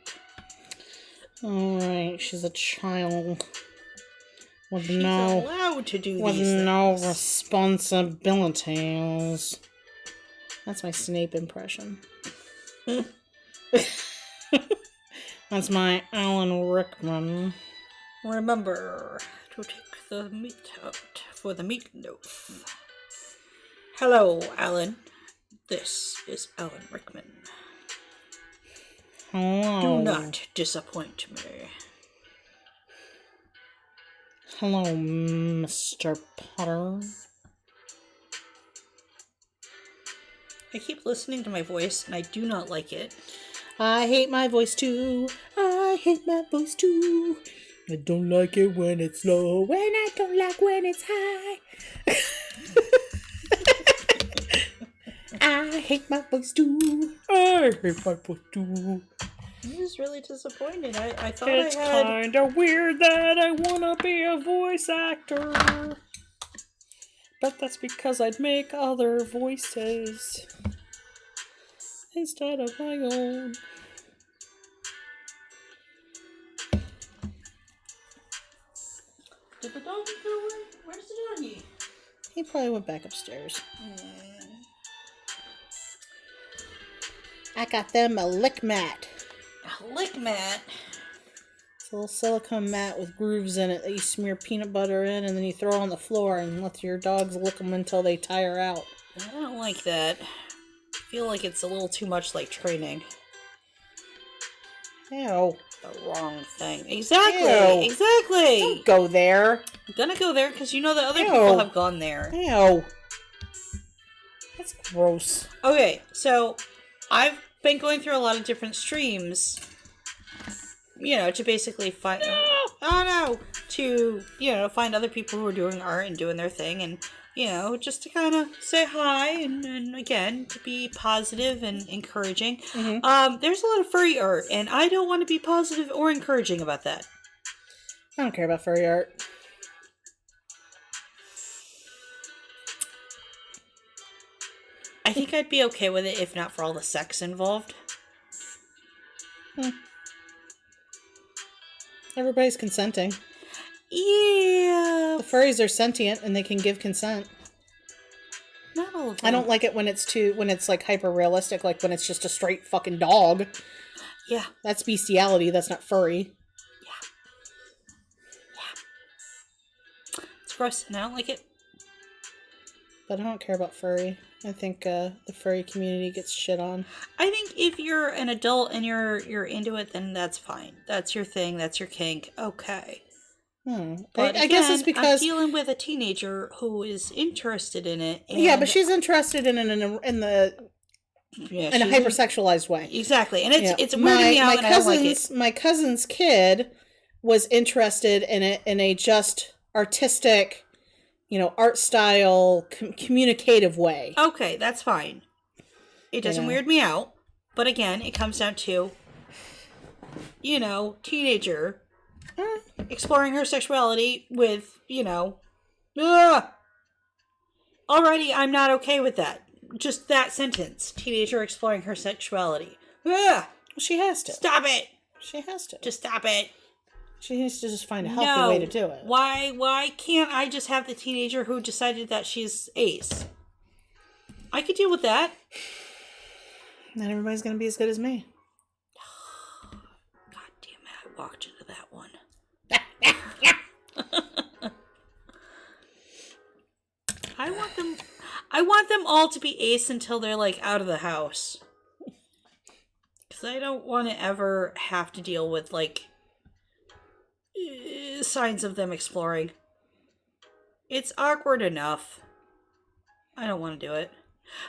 Alright, she's a child. With She's allowed to do with these things. no responsibilities. That's my Snape impression. That's my Alan Rickman. Remember to take the meat out for the meatloaf. Hello, Alan. This is Alan Rickman. Hello. Do not disappoint me. Hello, Mr. Potter. I keep listening to my voice and I do not like it. I hate my voice too. I hate my voice too. I don't like it when it's low, and I don't like when it's high. I hate my voice too. I hate my voice too. I'm just really disappointed. I thought It's I had... kinda weird that I wanna be a voice actor. But that's because I'd make other voices instead of my own. Did the doggy go away? Where's the doggy? He probably went back upstairs. I got them a lick mat. Lick mat. a little silicone mat with grooves in it that you smear peanut butter in, and then you throw on the floor and let your dogs lick them until they tire out. I don't like that. I feel like it's a little too much like training. Ew. The wrong thing. Exactly. Ew. Exactly. Don't go there. I'm gonna go there because you know that other Ew. people have gone there. Ew. That's gross. Okay, so I've been going through a lot of different streams, you know, to basically find find other people who are doing art and doing their thing, and you know, just to kind of say hi and again to be positive and encouraging. Mm-hmm. There's a lot of furry art, and I don't want to be positive or encouraging about that. I don't care about furry art. I think I'd be okay with it if not for all the sex involved. Everybody's consenting. Yeah. The furries are sentient and they can give consent. Not all of them. I don't like it when it's like hyper realistic, like when it's just a straight fucking dog. Yeah. That's bestiality, that's not furry. Yeah. It's gross and I don't like it. But I don't care about furry. I think the furry community gets shit on. I think if you're an adult and you're into it, then that's fine. That's your thing. That's your kink. Okay. But I guess it's because I'm dealing with a teenager who is interested in it. And yeah, but she's interested in it in a hypersexualized way. Exactly, and it's weirding me out, and I don't like it. My cousin's kid was interested in it in a just artistic, you know, art style, communicative way. Okay, that's fine. It doesn't weird me out, but again, it comes down to, you know, teenager exploring her sexuality with, you know, already I'm not okay with that. Just that sentence, teenager exploring her sexuality. She has to. Stop it. She has to. Just stop it. She needs to just find a healthy way to do it. Why can't I just have the teenager who decided that she's ace? I could deal with that. Not everybody's going to be as good as me. God damn it, I walked into that one. I want them all to be ace until they're like out of the house. Because I don't want to ever have to deal with like signs of them exploring. It's awkward enough. I don't want to do it.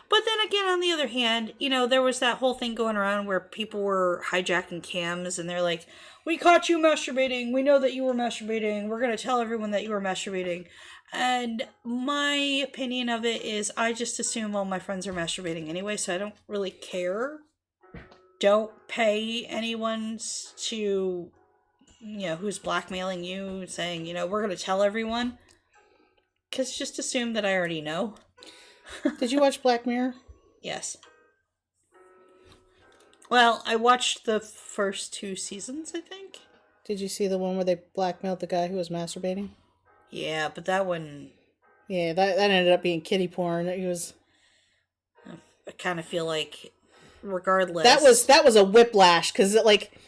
But then again, on the other hand, you know, there was that whole thing going around where people were hijacking cams and they're like, we caught you masturbating. We know that you were masturbating. We're going to tell everyone that you were masturbating. And my opinion of it is I just assume all my friends are masturbating anyway, so I don't really care. Don't pay anyone to, you know, who's blackmailing you, saying, you know, we're going to tell everyone. Because just assume that I already know. Did you watch Black Mirror? Yes. Well, I watched the first 2 seasons, I think. Did you see the one where they blackmailed the guy who was masturbating? Yeah, but that one... Yeah, that ended up being kiddie porn. It was... I kind of feel like, regardless... That was a whiplash, because like...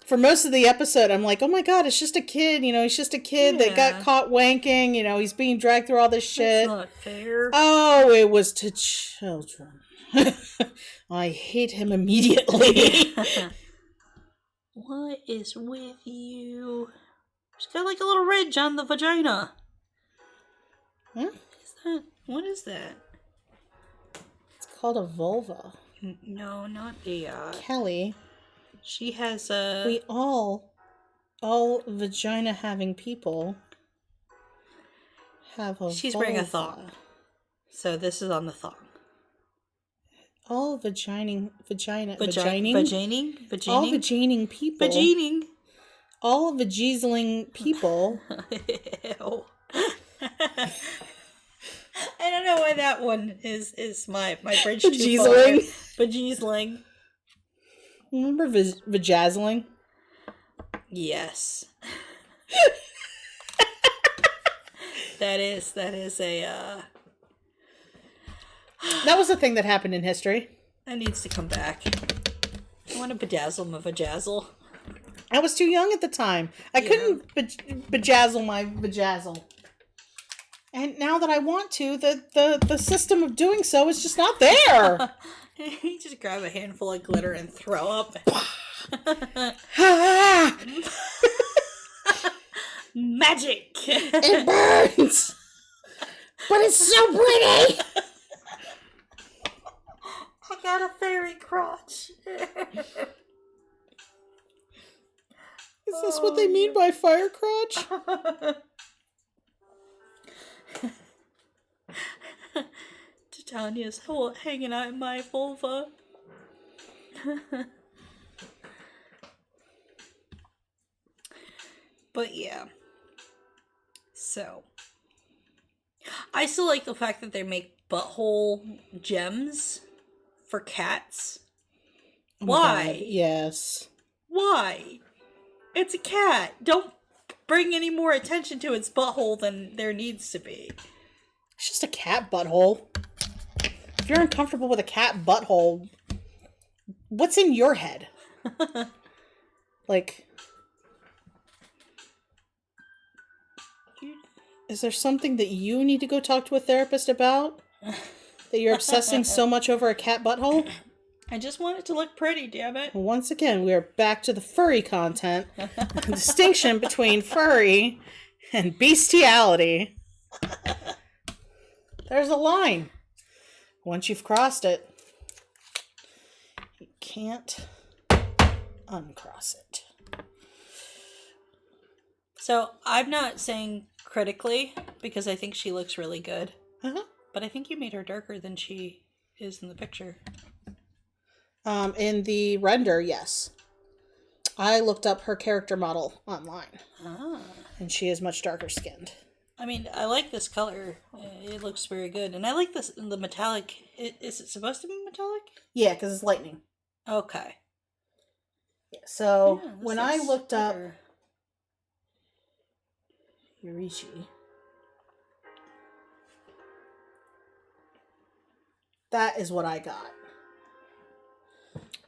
For most of the episode, I'm like, oh my god, it's just a kid, you know, he's just a kid that got caught wanking, you know, he's being dragged through all this shit. That's not fair. Oh, it was to children. I hate him immediately. What is with you? She's got like a little ridge on the vagina. Huh? What is that? It's called a vulva. No, not the, Kelly. She has a... We all vagina-having people have a She's vulva. wearing a thong. So this is on the thong. All vagining people. Vagining. All vagizzling people. Ew. I don't know why that one is my bridge too far. Vagizzling. Remember vajazzling? Yes. That is a That was a thing that happened in history. that needs to come back. I want to bedazzle my vajazzle. I was too young at the time. I couldn't bejazzle my vajazzle. And now that I want to, the system of doing so is just not there. You just grab a handful of glitter and throw up. Magic! It burns! But it's so pretty! I got a fairy crotch. Is this what they mean by fire crotch? Titania's hanging out in my vulva. But yeah. So. I still like the fact that they make butthole gems for cats. Oh Why? God, yes. Why? It's a cat. Don't bring any more attention to its butthole than there needs to be. It's just a cat butthole. If you're uncomfortable with a cat butthole, what's in your head? Like, is there something that you need to go talk to a therapist about? That you're obsessing so much over a cat butthole? I just want it to look pretty, damn it. Once again, we are back to the furry content. The distinction between furry and bestiality. There's a line. Once you've crossed it, you can't uncross it. So, I'm not saying critically, because I think she looks really good. Uh-huh. But I think you made her darker than she is in the picture. In the render, yes. I looked up her character model online. Ah. And she is much darker skinned. I mean, I like this color. It looks very good. And I like the metallic. Is it supposed to be metallic? Yeah, because it's lightning. Okay. Yeah, so, Yeah, when I looked up better. Yurichi, that is what I got.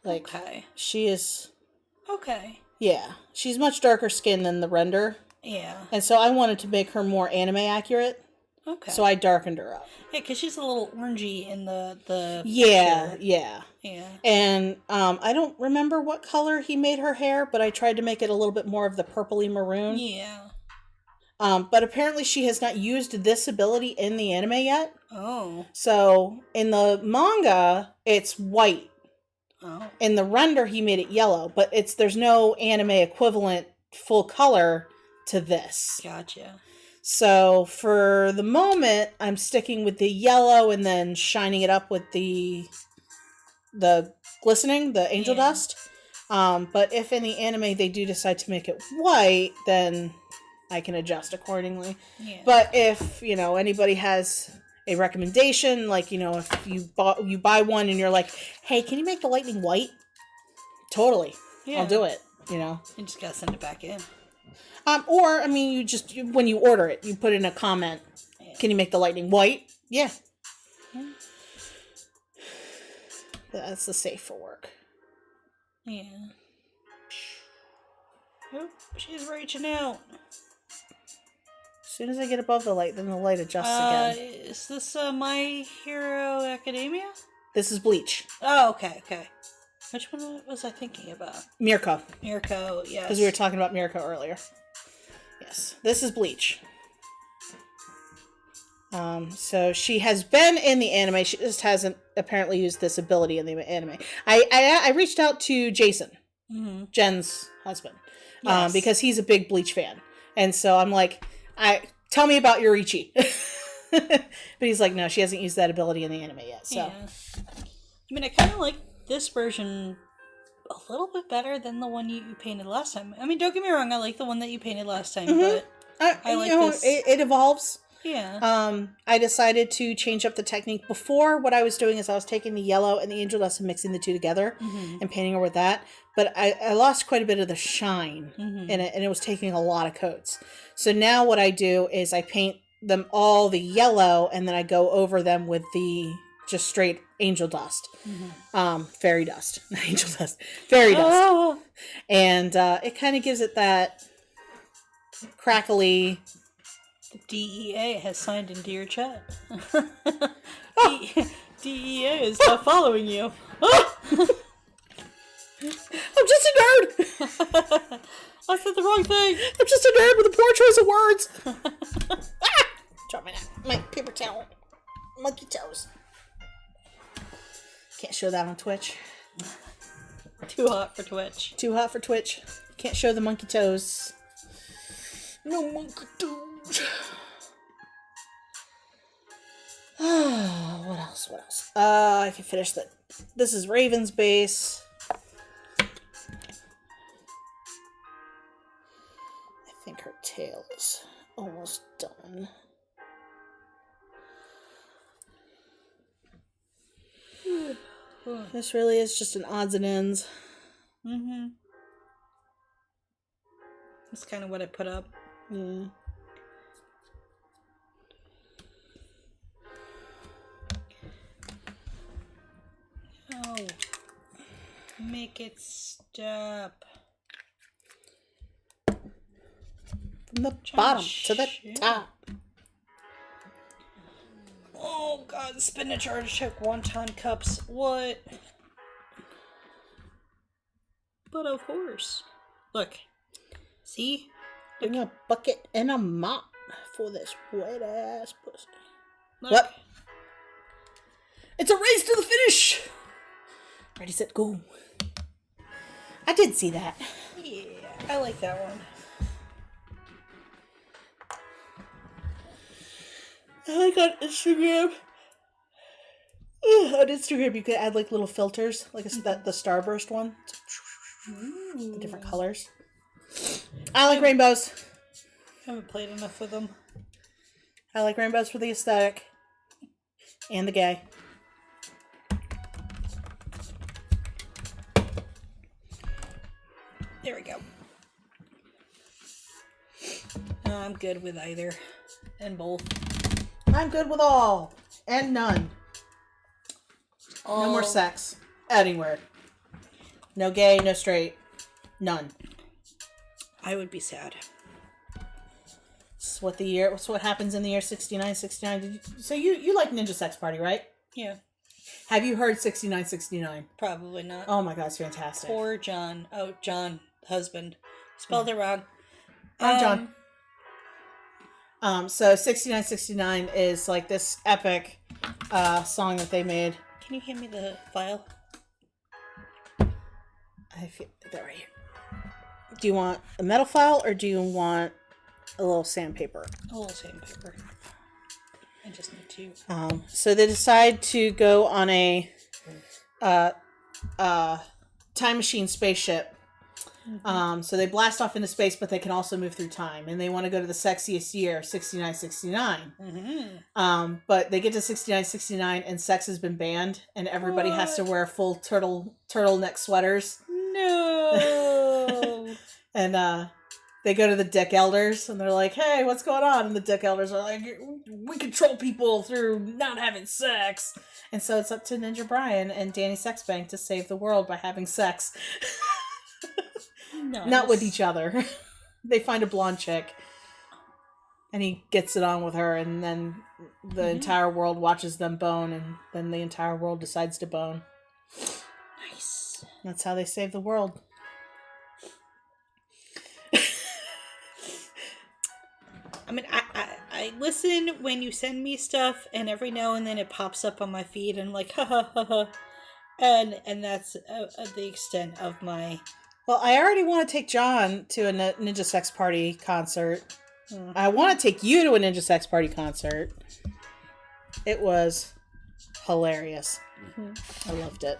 Like, Okay. she is... Okay. Yeah, she's much darker skinned than the render. Yeah. And so I wanted to make her more anime accurate. Okay. So I darkened her up. Yeah, because she's a little orangey in the Yeah, picture. yeah. Yeah. And I don't remember what color he made her hair, but I tried to make it a little bit more of the purpley maroon. Yeah. But apparently she has not used this ability in the anime yet. Oh. So in the manga, it's white. Oh. In the render, he made it yellow, but there's no anime equivalent full color to this. Gotcha. So for the moment, I'm sticking with the yellow and then shining it up with the glistening, the angel dust. But if in the anime they do decide to make it white, then I can adjust accordingly. Yeah. But if, anybody has a recommendation, like, if you buy one and you're like, hey, can you make the lightning white? Totally. Yeah. I'll do it, You just gotta send it back in. Or, I mean, when you order it, you put in a comment, can you make the lightning white? Yeah. That's the safe for work. Yeah. Oh, she's reaching out. As soon as I get above the light, then the light adjusts again. Is this My Hero Academia? This is Bleach. Oh, okay. Which one was I thinking about? Mirko. Mirko, yes. Because we were talking about Mirko earlier. Yes. This is Bleach. So she has been in the anime. She just hasn't apparently used this ability in the anime. I reached out to Jason, Jen's husband, Yes. because he's a big Bleach fan. And so I'm like, tell me about Yurichi. But he's like, no, she hasn't used that ability in the anime yet. So Yeah. I mean, I kind of like this version a little bit better than the one you painted last time. I mean, don't get me wrong, I like the one that you painted last time, but I like this. It evolves. Yeah. I decided to change up the technique. Before, what I was doing is I was taking the yellow and the angel dust and mixing the two together and painting her with that. But I lost quite a bit of the shine in it, and it was taking a lot of coats. So now what I do is I paint them all the yellow, and then I go over them with the just straight angel dust. Fairy dust. Not angel dust. Fairy dust. Oh. And it kind of gives it that crackly... The DEA has signed into your chat. DEA is now following you. I'm just a nerd! I said the wrong thing. I'm just a nerd with a poor choice of words. Drop my paper towel. Monkey toes. Can't show that on Twitch. Too hot for Twitch. Too hot for Twitch. Can't show the monkey toes. No monkey toes. What else? What else? I can finish that. This is Raven's base. I think her tail is almost done. This really is just an odds and ends. Mm-hmm. That's kind of what I put up. Yeah. Oh. Make it stop. From the bottom to the top. Oh god, spinach artichoke wonton cups. What? But of course. Look. See? Bring a bucket and a mop for this wet ass pussy. Look. What? It's a race to the finish! Ready, set, go. I did see that. Yeah, I like that one. I like on Instagram. On Instagram, you could add like little filters, like the starburst one. The different colors. I like rainbows. Haven't played enough with them. I like rainbows for the aesthetic and the gay. There we go. I'm good with either. And both. I'm good with all and none. No more sex anywhere. No gay, no straight, none. I would be sad. It's what happens in the year 6969. So you like Ninja Sex Party, right? Yeah. Have you heard 6969? Probably not. Oh my god, it's fantastic. Poor John. Oh, John, husband. Spelled it wrong. I'm John. So 6969 is like this epic song that they made. Can you hand me the file? I feel that right here. Do you want a metal file or do you want a little sandpaper? A little sandpaper. I just need to. So they decide to go on a time machine spaceship. So they blast off into space, but they can also move through time, and they want to go to the sexiest year, 6969. But they get to 6969, and sex has been banned, and everybody has to wear full turtleneck sweaters. No. And they go to the Dick Elders, and they're like, "Hey, what's going on?" And the Dick Elders are like, "We control people through not having sex." And so it's up to Ninja Brian and Danny Sexbank to save the world by having sex. Nice. Not with each other. They find a blonde chick, and he gets it on with her, and then the entire world watches them bone, and then the entire world decides to bone. Nice. That's how they save the world. I mean, I listen when you send me stuff, and every now and then it pops up on my feed, and I'm like, ha ha ha ha. And that's the extent of my... Well, I already want to take John to a Ninja Sex Party concert. I want to take you to a Ninja Sex Party concert. It was hilarious. I loved it.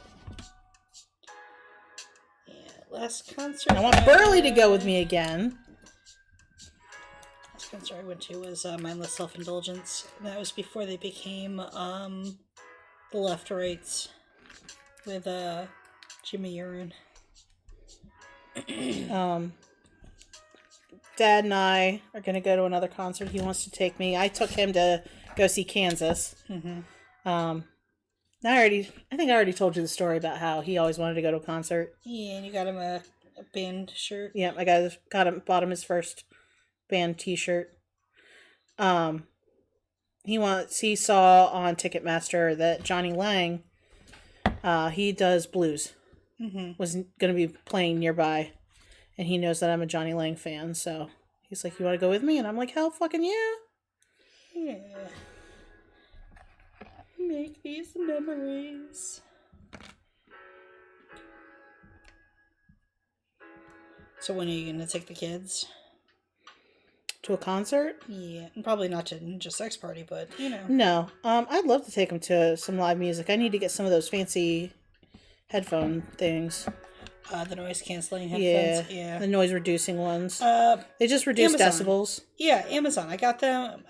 Yeah, last concert... I want Burley to go with me again. Last concert I went to was Mindless Self-Indulgence. That was before they became the Left-Rights with Jimmy Urine. Dad and I are going to go to another concert. He wants to take me. I took him to go see Kansas. I think I already told you the story about how he always wanted to go to a concert. Yeah, and you got him a band shirt. Yeah, I bought him his first band T-shirt. Um, he saw on Ticketmaster that Johnny Lang, he does blues, Mm-hmm. was going to be playing nearby, and he knows that I'm a Johnny Lang fan, so he's like, "You want to go with me?" And I'm like, "Hell, fucking yeah!" Yeah. Make these memories. So when are you gonna take the kids? To a concert? Yeah, and probably not to Ninja Sex Party, but you know. No. I'd love to take him to some live music. I need to get some of those fancy headphone things. The noise canceling Yeah, headphones. Yeah. the noise reducing ones. Uh, They just reduce Amazon. decibels. Yeah, Amazon. I got them.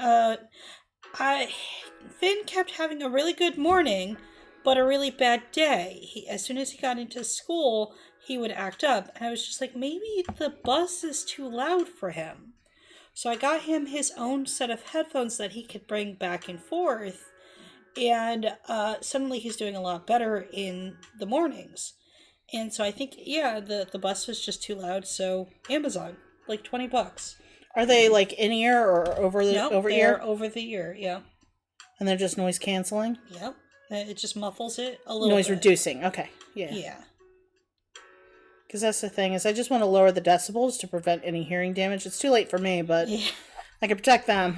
Finn kept having a really good morning, but a really bad day. As soon as he got into school, he would act up, and I was just like, maybe the bus is too loud for him. So I got him his own set of headphones that he could bring back and forth, and suddenly he's doing a lot better in the mornings. And so I think, yeah, the bus was just too loud. So Amazon, like $20. Are they like in ear or over the No, over they're ear? over the ear. Yeah. And they're just noise canceling? Yep. It just muffles it a little Noise bit. reducing. Okay. Yeah. Yeah. Because that's the thing is I just want to lower the decibels to prevent any hearing damage. It's too late for me, but Yeah. I can protect them.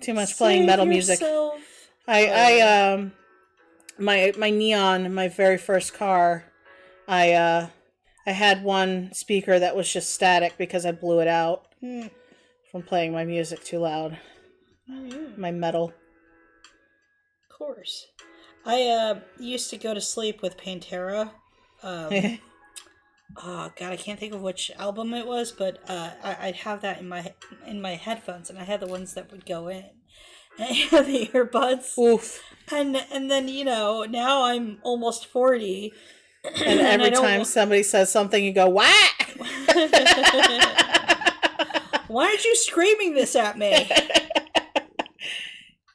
Too much playing metal music. My Neon, my very first car, I had one speaker that was just static because I blew it out from playing my music too loud. Oh, yeah. My metal. Of course. I used to go to sleep with Pantera. Oh God, I can't think of which album it was, but I'd have that in my headphones, and I had the ones that would go in. And I had the earbuds. Oof. And then now I'm almost 40, And every time somebody says something, you go, "What?" Why aren't you screaming this at me?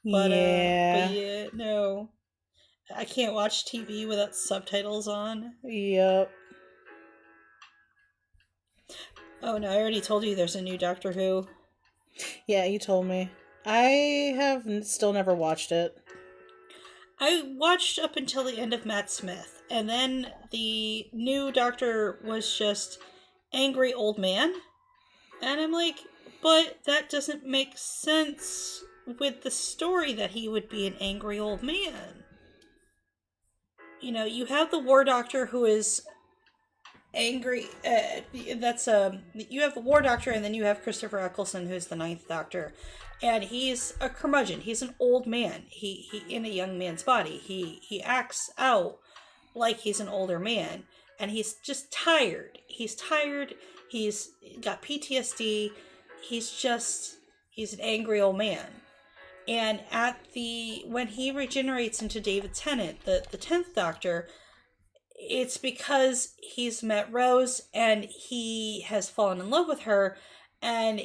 But yeah. no. I can't watch TV without subtitles on. Yep. Oh no, I already told you there's a new Doctor Who. Yeah, you told me. I have still never watched it. I watched up until the end of Matt Smith, and then the new Doctor was just angry old man. And I'm like, but that doesn't make sense with the story that he would be an angry old man. You have the War Doctor who is angry. You have the War Doctor, and then you have Christopher Eccleston, who's the Ninth Doctor, and he's a curmudgeon. He's an old man. He in a young man's body. He acts out like he's an older man, and he's just tired. He's tired. He's got PTSD. He's an angry old man. And when he regenerates into David Tennant, the 10th Doctor, it's because he's met Rose and he has fallen in love with her and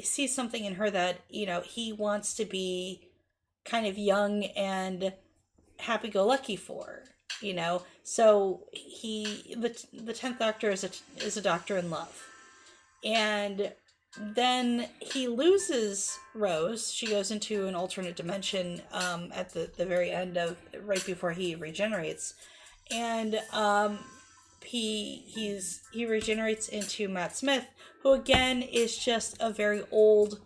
sees something in her that, he wants to be kind of young and happy-go-lucky for, So the 10th Doctor is a doctor in love. And then he loses Rose. She goes into an alternate dimension at the very end right before he regenerates. And he regenerates into Matt Smith, who again is just a very old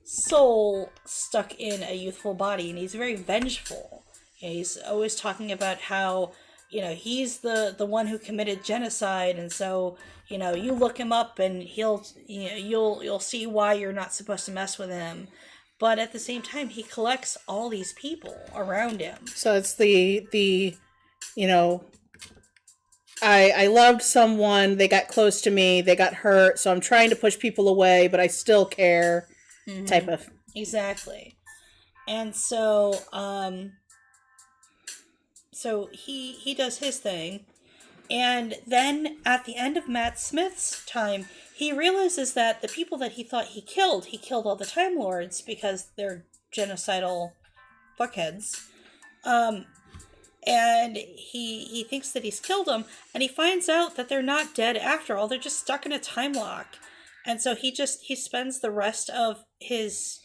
soul stuck in a youthful body, and he's very vengeful. He's always talking about how he's the one who committed genocide, and so you look him up and you'll see why you're not supposed to mess with him. But at the same time, he collects all these people around him. So it's the I loved someone, they got close to me, they got hurt, so I'm trying to push people away, but I still care type of. Exactly. And so he does his thing. And then at the end of Matt Smith's time, he realizes that the people that he thought he killed all the Time Lords because they're genocidal fuckheads. And he thinks that he's killed them, and he finds out that they're not dead after all. They're just stuck in a time lock. And so he spends the rest of his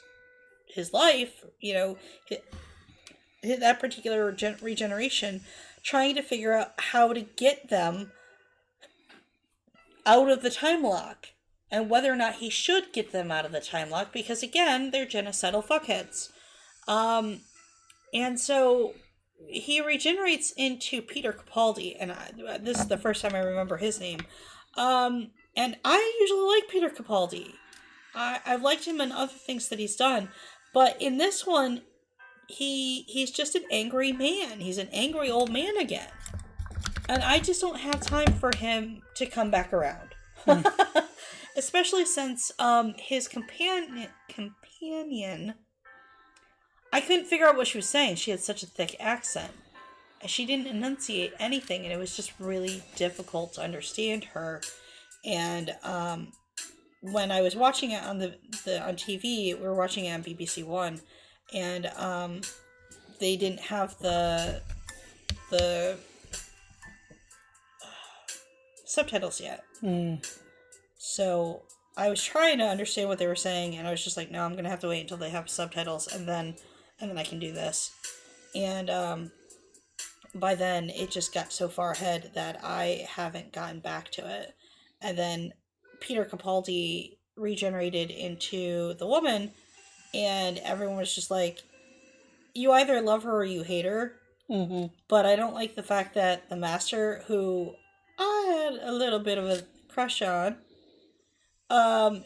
life, that particular regeneration, trying to figure out how to get them out of the time lock, and whether or not he should get them out of the time lock, because again, they're genocidal fuckheads. And so he regenerates into Peter Capaldi, and this is the first time I remember his name. And I usually like Peter Capaldi. I've liked him in other things that he's done, but in this one, he's just an angry man. He's an angry old man again. And I just don't have time for him to come back around. Especially since his companion, I couldn't figure out what she was saying. She had such a thick accent. She didn't enunciate anything, and it was just really difficult to understand her. And when I was watching it on on TV, we were watching it on BBC One, and they didn't have the subtitles yet. So I was trying to understand what they were saying, and I was just like, no, I'm gonna have to wait until they have subtitles, and then I can do this. And by then it just got so far ahead that I haven't gotten back to it. And then Peter Capaldi regenerated into the woman, and everyone was just like, you either love her or you hate her. But I don't like the fact that the Master, who I had a little bit of a crush on,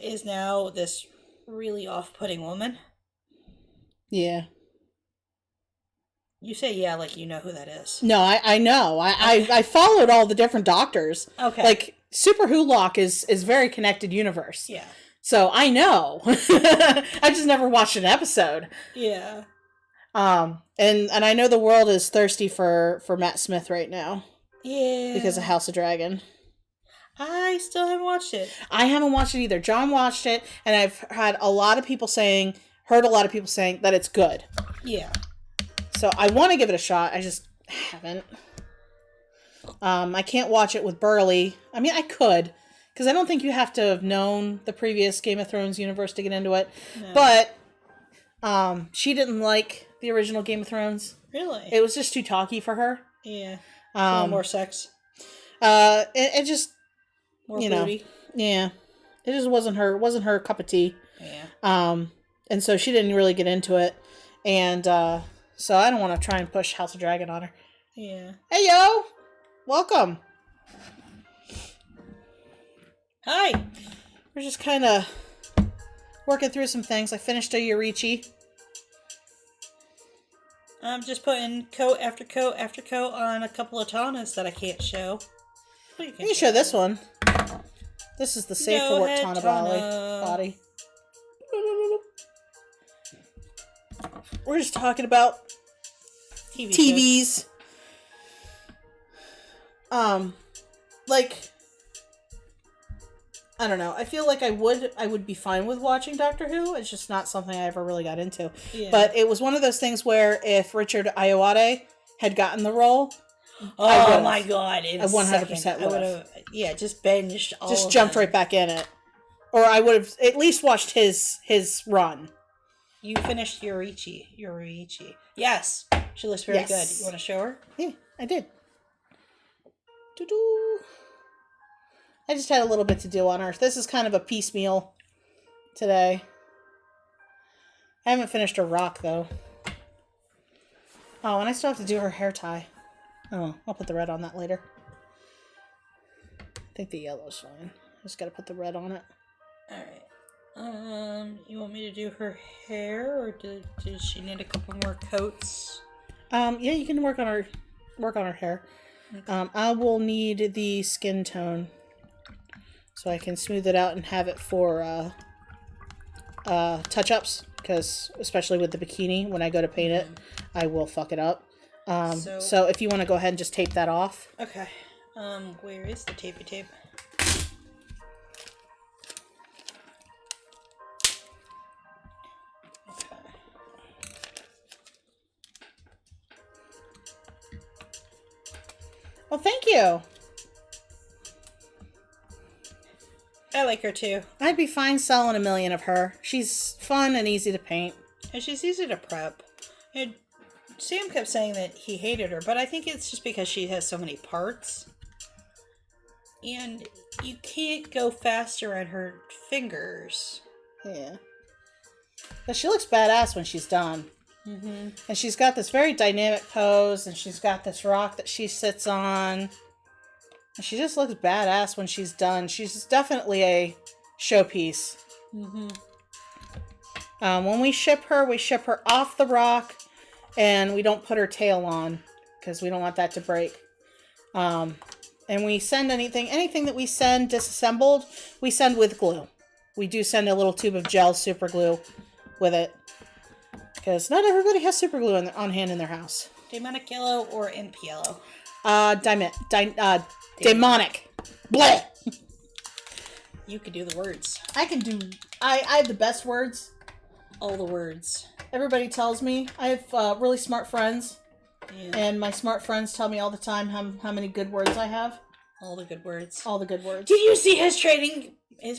is now this really off-putting woman. Yeah. You say yeah like you know who that is. No, I know. I followed all the different doctors. Okay. Like, Super Wholock is very connected universe. Yeah. So I know. I just never watched an episode. Yeah. And I know the world is thirsty for Matt Smith right now. Yeah. Because of House of Dragon. I still haven't watched it. I haven't watched it either. John watched it, and I've heard a lot of people saying that it's good. Yeah. So I want to give it a shot. I just haven't. I can't watch it with Burley. I mean, I could, because I don't think you have to have known the previous Game of Thrones universe to get into it. No. But she didn't like the original Game of Thrones. Really? It was just too talky for her. Yeah. More sex. It just, more booty. Yeah. It just wasn't her cup of tea. Yeah. And so she didn't really get into it. And so I don't want to try and push House of Dragon on her. Yeah. Hey, yo! Welcome! Hi! We're just kind of working through some things. I finished a Yorichi. I'm just putting coat after coat after coat on a couple of Tanas that I can't show. Well, you can show this one. This is the safe for work Tana body. We're just talking about TVs. Like, I don't know. I feel like I would be fine with watching Doctor Who. It's just not something I ever really got into. Yeah. But it was one of those things where if Richard Ayoade had gotten the role, oh my god, I 100% would have. Yeah, just binged all. Just jumped right back in it, or I would have at least watched his run. You finished Yorichi. Yes, she looks very good. You want to show her? Yeah, I did. Doo-doo. I just had a little bit to do on her. This is kind of a piecemeal today. I haven't finished her rock, though. Oh, and I still have to do her hair tie. Oh, I'll put the red on that later. I think the yellow's fine. Just gotta put the red on it. Alright. You want me to do her hair, or does she need a couple more coats? Yeah, you can work on her hair. Okay. I will need the skin tone, so I can smooth it out and have it for touch-ups, because especially with the bikini, when I go to paint it, I will fuck it up. So if you want to go ahead and just tape that off. Okay. Where is the tapey tape? Well, thank you. I like her too. I'd be fine selling 1,000,000 of her. She's fun and easy to paint. And she's easy to prep. And Sam kept saying that he hated her, but I think it's just because she has so many parts. And you can't go faster on her fingers. Yeah. But she looks badass when she's done. Mm-hmm. And she's got this very dynamic pose, and she's got this rock that she sits on. And she just looks badass when she's done. She's definitely a showpiece. Mm-hmm. When we ship her off the rock, and we don't put her tail on because we don't want that to break. And we send anything that we send disassembled, we send with glue. We do send a little tube of gel super glue with it because not everybody has super glue on hand in their house. Demonic yellow or imp yellow? Demonic. Blech. You could do the words. I can do. I have the best words. All the words. Everybody tells me I have really smart friends, Yeah. and my smart friends tell me all the time how many good words I have. All the good words. All the good words. Did you see his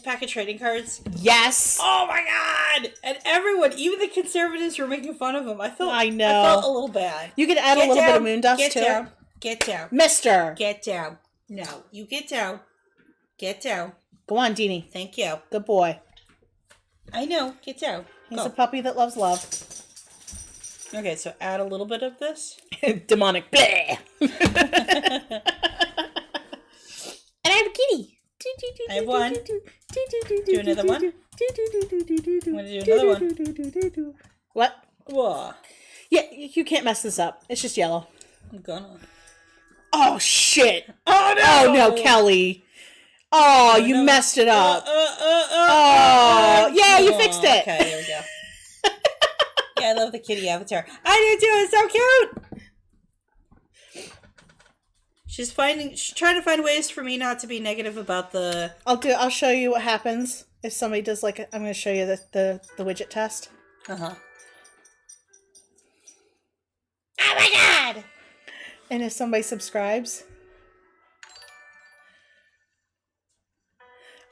pack of trading cards? Yes. Oh my god! And everyone, even the conservatives, were making fun of him. I know. I felt a little bad. You could add a little bit of moon dust Get to down. it. Get down. Mister. Get down. No, you get down. Get down. Go on, Deanie. Thank you. Good boy. I know. Get down. He's Go. a puppy that loves love. Okay, so add a little bit of this. Demonic. Bleh. And I have a kitty. I have one. Do another one. I'm gonna do another one. What? Whoa. Yeah, you can't mess this up. It's just yellow. I'm gonna. Oh, shit. Oh no! Oh, no, Kelly. Oh, you no. messed it up. Oh, yeah, you fixed it. Okay, there we go. Yeah, I love the kitty avatar. I do too. It's so cute. She's trying to find ways for me not to be negative about the. I'll show you what happens if somebody does I'm going to show you the widget test. Oh my god! And if somebody subscribes.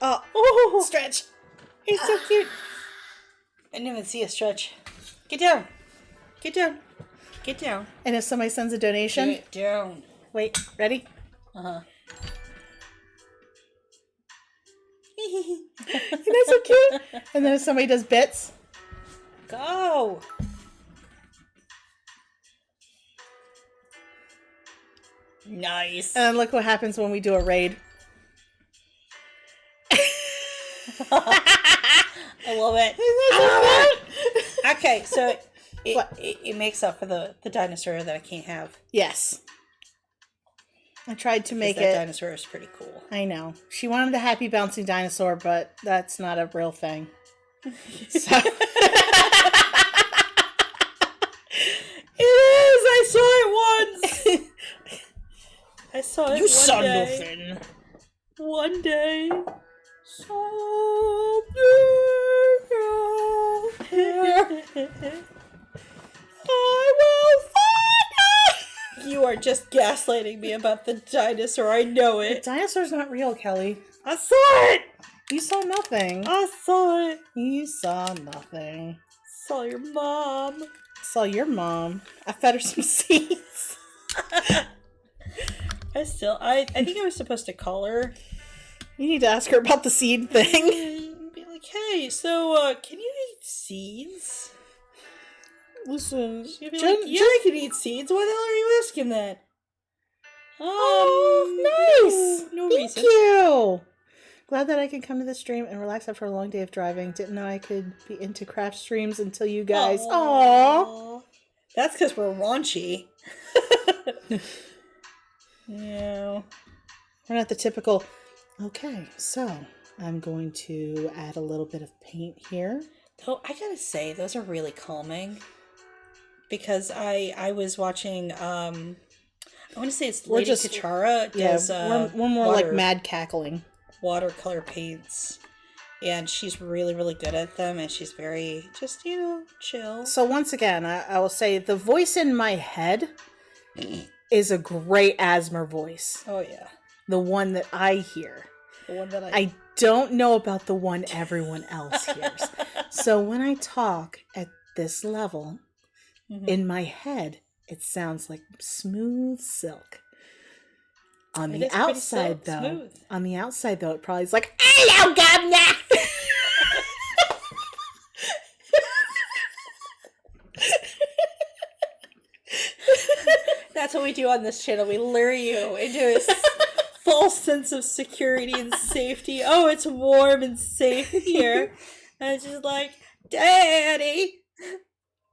Oh, stretch. He's so cute. I didn't even see a stretch. Get down. Get down. Get down. And if somebody sends a donation. Get down. Wait, ready? Uh-huh. Isn't that so cute? And then if somebody does bits. Go. Nice. And look what happens when we do a raid. I love it. Okay, so it makes up for the dinosaur that I can't have. Yes. I tried to make that it. Dinosaur is pretty cool. I know. She wanted the happy bouncing dinosaur, but that's not a real thing. So. It is! I saw it once! I saw it You one saw day. nothing. One day. I will find You are just gaslighting me about the dinosaur. I know The it. dinosaur's not real, Kelly. I saw it! You saw nothing. I saw it. You saw nothing. Saw your mom. Saw your mom. I fed her some seeds. I think I was supposed to call her. You need to ask her about the seed thing. Be like, hey, so, can you eat seeds? Listen, She'd be like, yeah, I can eat seeds. Why the hell are you asking that? Oh, nice. No Thank reason. you. Glad that I can come to the stream and relax after a long day of driving. Didn't know I could be into craft streams until you guys. Aww. That's because we're raunchy. Yeah. We're not the typical. Okay, so I'm going to add a little bit of paint here. Though I gotta say, those are really calming. Because I was watching, I want to say it's Lady Kachara does we're more like mad cackling. Watercolor paints. And she's really, really good at them. And she's very, just, chill. So once again, I will say the voice in my head is a great asthma voice. Oh, yeah. The one that I hear. The one that I don't know about the one everyone else hears. So when I talk at this level, in my head, it sounds like smooth silk. On the outside, though, it probably is like, "Hello, governor." That's what we do on this channel. We lure you into a false sense of security and safety. Oh, it's warm and safe here. And it's just like, Daddy.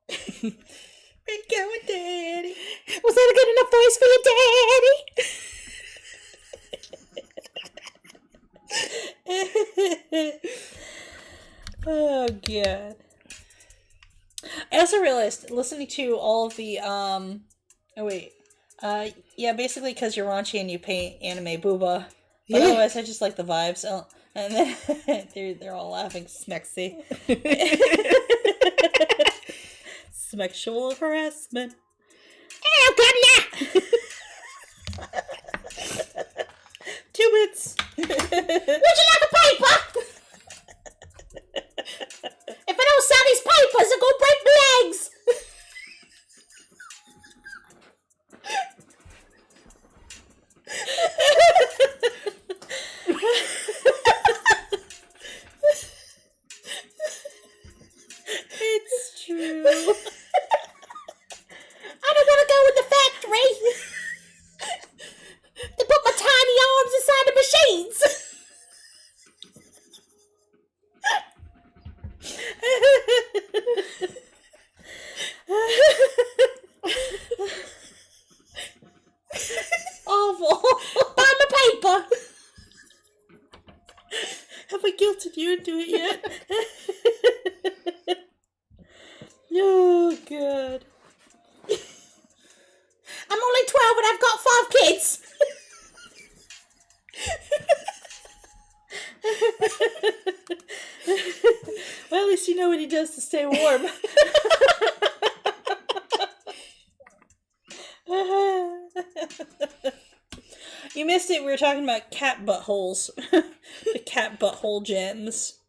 We're going, Daddy. Was that a good enough voice for you, Daddy? Oh, God. I also realized, listening to all of the, yeah, basically because you're raunchy and you paint anime booba. But otherwise, I just like the vibes. Oh, and then they're all laughing smexy. Sexual harassment. Oh, governor! 2 bits. Would you like a paper? If I don't sell these papers, I'm gonna break my legs. It's true. I don't want to go in the factory. They put my tiny arms inside the machines. Awful. Buy my paper. Have I guilted you into it yet? Oh, God. I'm only 12 and I've got 5 kids. Well, at least you know what he does to stay warm. You missed it. We were talking about cat buttholes. The cat butthole gems.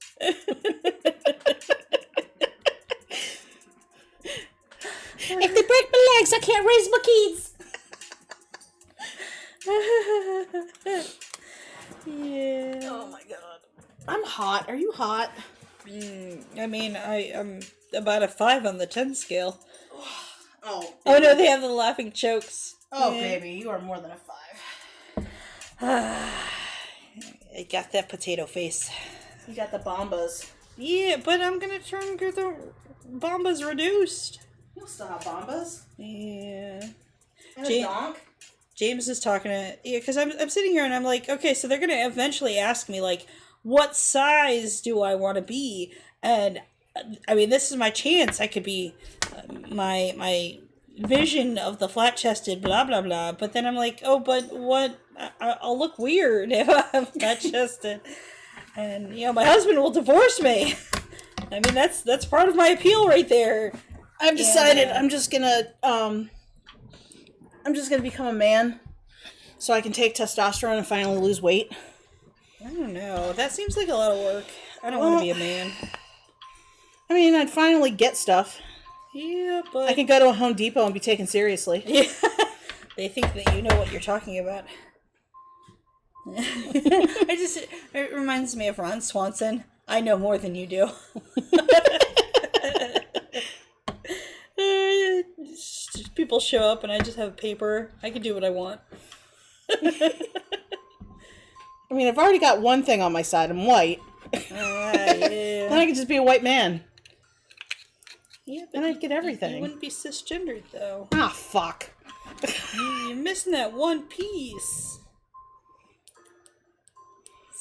If they break my legs, I can't raise my kids. Yeah. Oh my God. I'm hot. Are you hot? I mean, I'm about a 5 on the 10 scale. Oh. Oh no, they have the laughing chokes. Oh, baby, you are more than a 5. I got that potato face. You got the bombas. Yeah, but I'm gonna try and get the bombas reduced. You'll still have bombas. Yeah. And a donk. James is talking to because I'm sitting here and I'm like, okay, so they're gonna eventually ask me like, what size do I want to be? And I mean, this is my chance. I could be my vision of the flat chested, blah blah blah. But then I'm like, oh, but what? I'll look weird if I'm flat chested, and my husband will divorce me. I mean, that's part of my appeal right there. I've decided I'm just gonna become a man, so I can take testosterone and finally lose weight. I don't know. That seems like a lot of work. I don't want to be a man. I mean, I'd finally get stuff. Yeah, but I can go to a Home Depot and be taken seriously. Yeah. They think that you know what you're talking about. It reminds me of Ron Swanson. I know more than you do. People show up and I just have paper. I can do what I want. I mean, I've already got one thing on my side. I'm white. Yeah. Then I can just be a white man. Yeah, but then I'd get everything. You wouldn't be cisgendered, though. Ah, fuck. You're missing that one piece.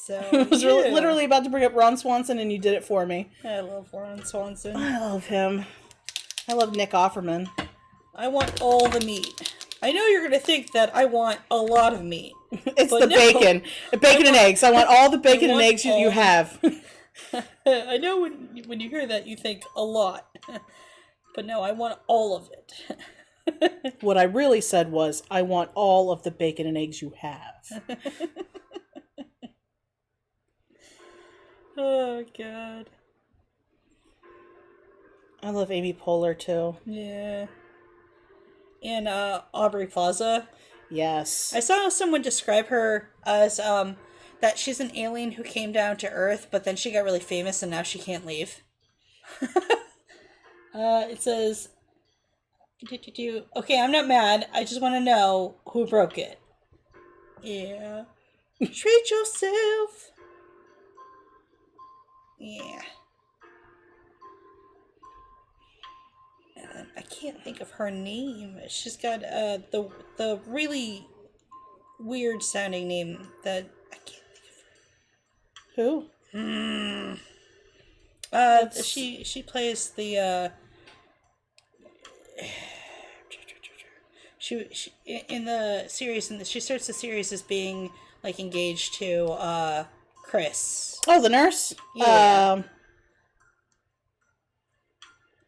So, I was literally about to bring up Ron Swanson, and you did it for me. I love Ron Swanson. I love him. I love Nick Offerman. I want all the meat. I know you're going to think that I want a lot of meat. It's the bacon. Bacon and eggs. I want all the bacon and eggs you have. I know when you hear that, you think a lot. But no, I want all of it. What I really said was, I want all of the bacon and eggs you have. Oh, God. I love Amy Poehler, too. Yeah. And Aubrey Plaza. Yes. I saw someone describe her as that she's an alien who came down to Earth, but then she got really famous and now she can't leave. It says, okay, I'm not mad. I just want to know who broke it. Yeah. Treat yourself. Yeah. I can't think of her name. She's got the really weird sounding name that I can't Who? think of. She plays the she in the series, and she starts the series as being like engaged to Chris. Oh, the nurse? Yeah.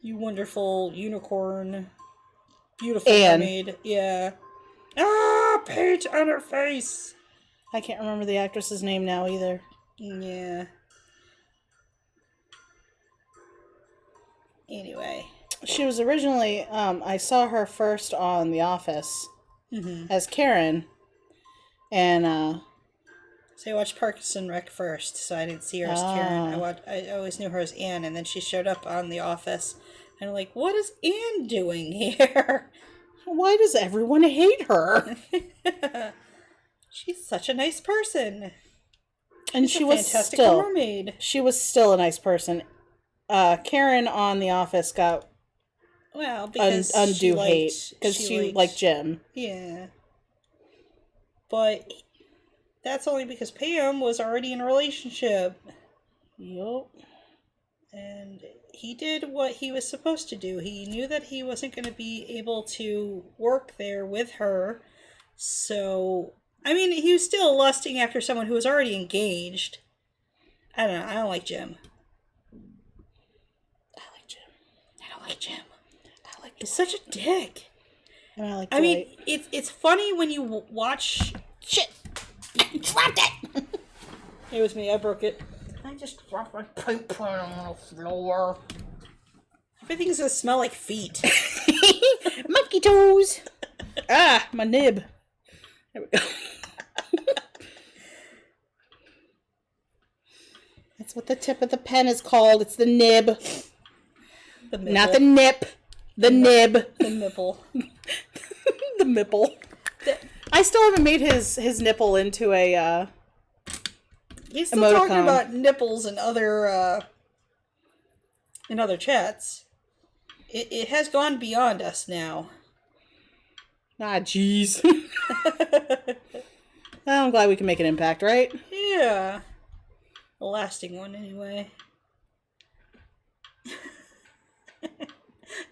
You wonderful unicorn, beautiful Anne. mermaid. Yeah. Ah, paint on her face. I can't remember the actress's name now either. Yeah. Anyway. She was originally, I saw her first on The Office as Karen. And, So I watched Parks and Rec first, so I didn't see her as Karen. I always knew her as Anne, and then she showed up on The Office. And I'm like, what is Anne doing here? why does everyone hate her? She's such a nice person. And She's she a was fantastic still, mermaid. she was still a nice person. Karen on The Office got Well, because undue hate because she liked Jim. Yeah. But that's only because Pam was already in a relationship. Yup. And he did what he was supposed to do. He knew that he wasn't going to be able to work there with her. So, I mean, he was still lusting after someone who was already engaged. I don't know. I don't like Jim. I like Jim. I don't like Jim. I like He's such a dick. And I like I mean, it's funny when you watch... Shit! Dropped it! It was me. I broke it. I just dropped my paper on the floor. Everything's gonna smell like feet. Monkey toes! Ah, my nib. There we go. That's what the tip of the pen is called. It's the nib. The nipple. Not the nip. The nib. The nipple. The nipple. I still haven't made his nipple into a He's still emoticon. talking about nipples and other chats. It has gone beyond us now. Ah, jeez. I'm glad we can make an impact, right? Yeah. A lasting one, anyway.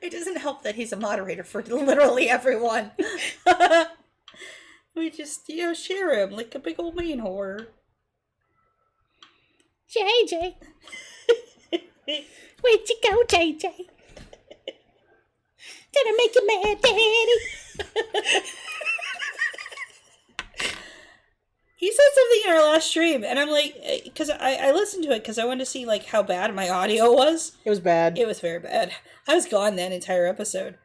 It doesn't help that he's a moderator for literally everyone. We just, share him like a big old main whore. JJ. Where'd you go, JJ? Did I make you mad, Daddy? He said something in our last stream, and I'm like, because I listened to it because I wanted to see like how bad my audio was. It was bad. It was very bad. I was gone that entire episode.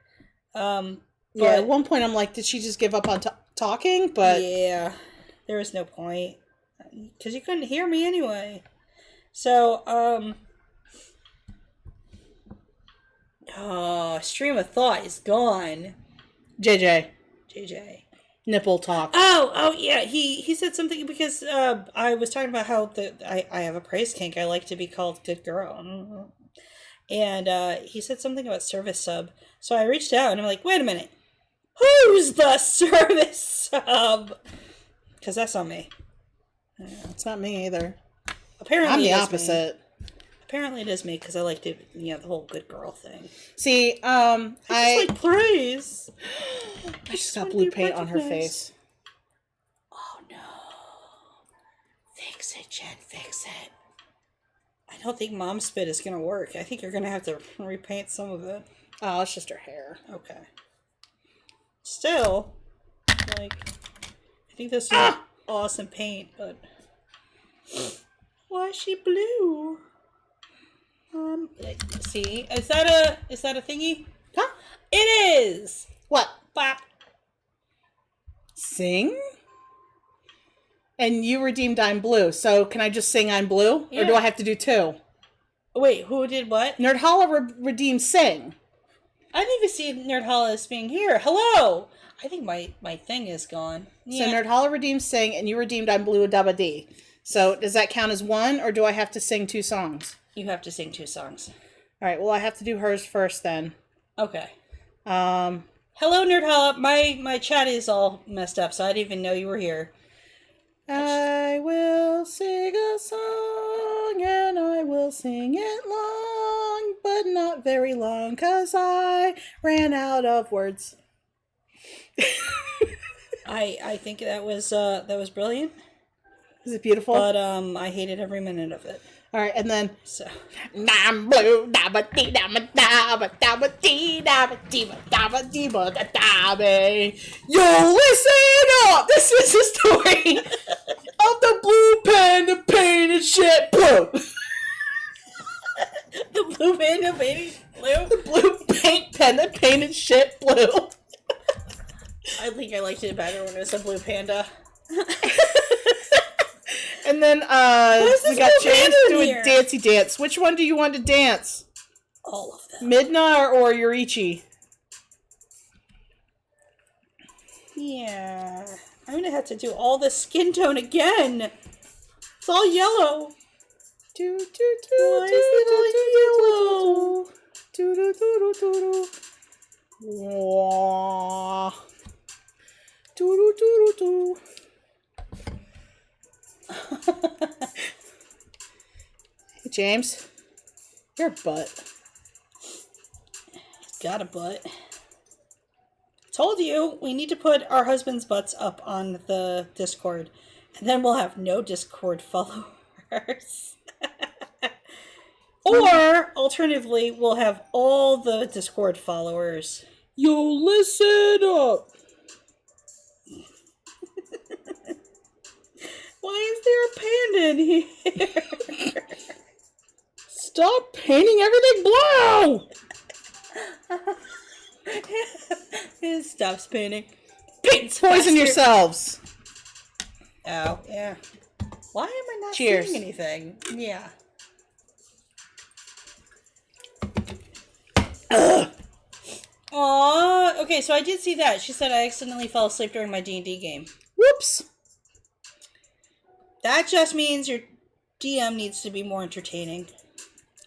Yeah, at one point I'm like, did she just give up on talking? But yeah, there was no point because you couldn't hear me anyway. So, stream of thought is gone. JJ. Nipple talk. Oh yeah. He said something because I was talking about how I have a praise kink. I like to be called good girl, and he said something about service sub. So I reached out and I'm like, wait a minute, who's the service sub? Because that's not me. It's not me either. Apparently, I'm the opposite. Apparently, it is me because I like to, the whole good girl thing. See, I just like praise. I just got blue paint on her face. Oh no! Fix it, Jen. Fix it. I don't think mom spit is gonna work. I think you're gonna have to repaint some of it. Oh, it's just her hair. Okay. Still, like, I think this is awesome paint, but why is she blue? See, is that a thingy? Huh? It is. What? Bop. Sing? And you redeemed I'm blue, so can I just sing I'm blue? Yeah. Or do I have to do two? Wait, who did what? Nerdhalla redeemed sing. I didn't even see Nerdhalla being here. Hello. I think my thing is gone. So Nerdhalla redeemed sing, and you redeemed I'm blue Dabba Dee. So does that count as one, or do I have to sing two songs? You have to sing two songs. All right. Well, I have to do hers first then. Okay. Hello, Nerdhalla. My chat is all messed up, so I didn't even know you were here. I will sing a song, and I will sing it long, but not very long, 'cause I ran out of words. I think that was brilliant. Is it beautiful? But I hated every minute of it. All right, and then So I'm blue, dabba dee dabba dabba dabba dee dabba dee dabba dee dabba dabba. Yo, listen up! This is the story of the blue pen, the painted shit blue. the blue panda baby blue. The blue paint pen that painted shit blue. I think I liked it better when it was a blue panda. And then we got James doing here? Dancey Dance. Which one do you want to dance? All of them. Midna or Yorichi? Yeah. I'm gonna have to do all the skin tone again. It's all yellow. Do, do, do, Why is it all yellow? Do, do, do, do, do, do. Wah. Do, do, do, do, do. Hey, James. Your butt. Got a butt. Told you, we need to put our husbands' butts up on the Discord. And then we'll have no Discord followers. Or, alternatively, we'll have all the Discord followers. Yo, listen up. Why is there a panda in here? Stop painting everything blue. It stops painting. Paint Poison faster. yourselves. Oh, yeah. Why am I not Cheers. seeing anything? Yeah. Aww. Okay, so I did see that. She said I accidentally fell asleep during my D&D game. Whoops. That just means your DM needs to be more entertaining.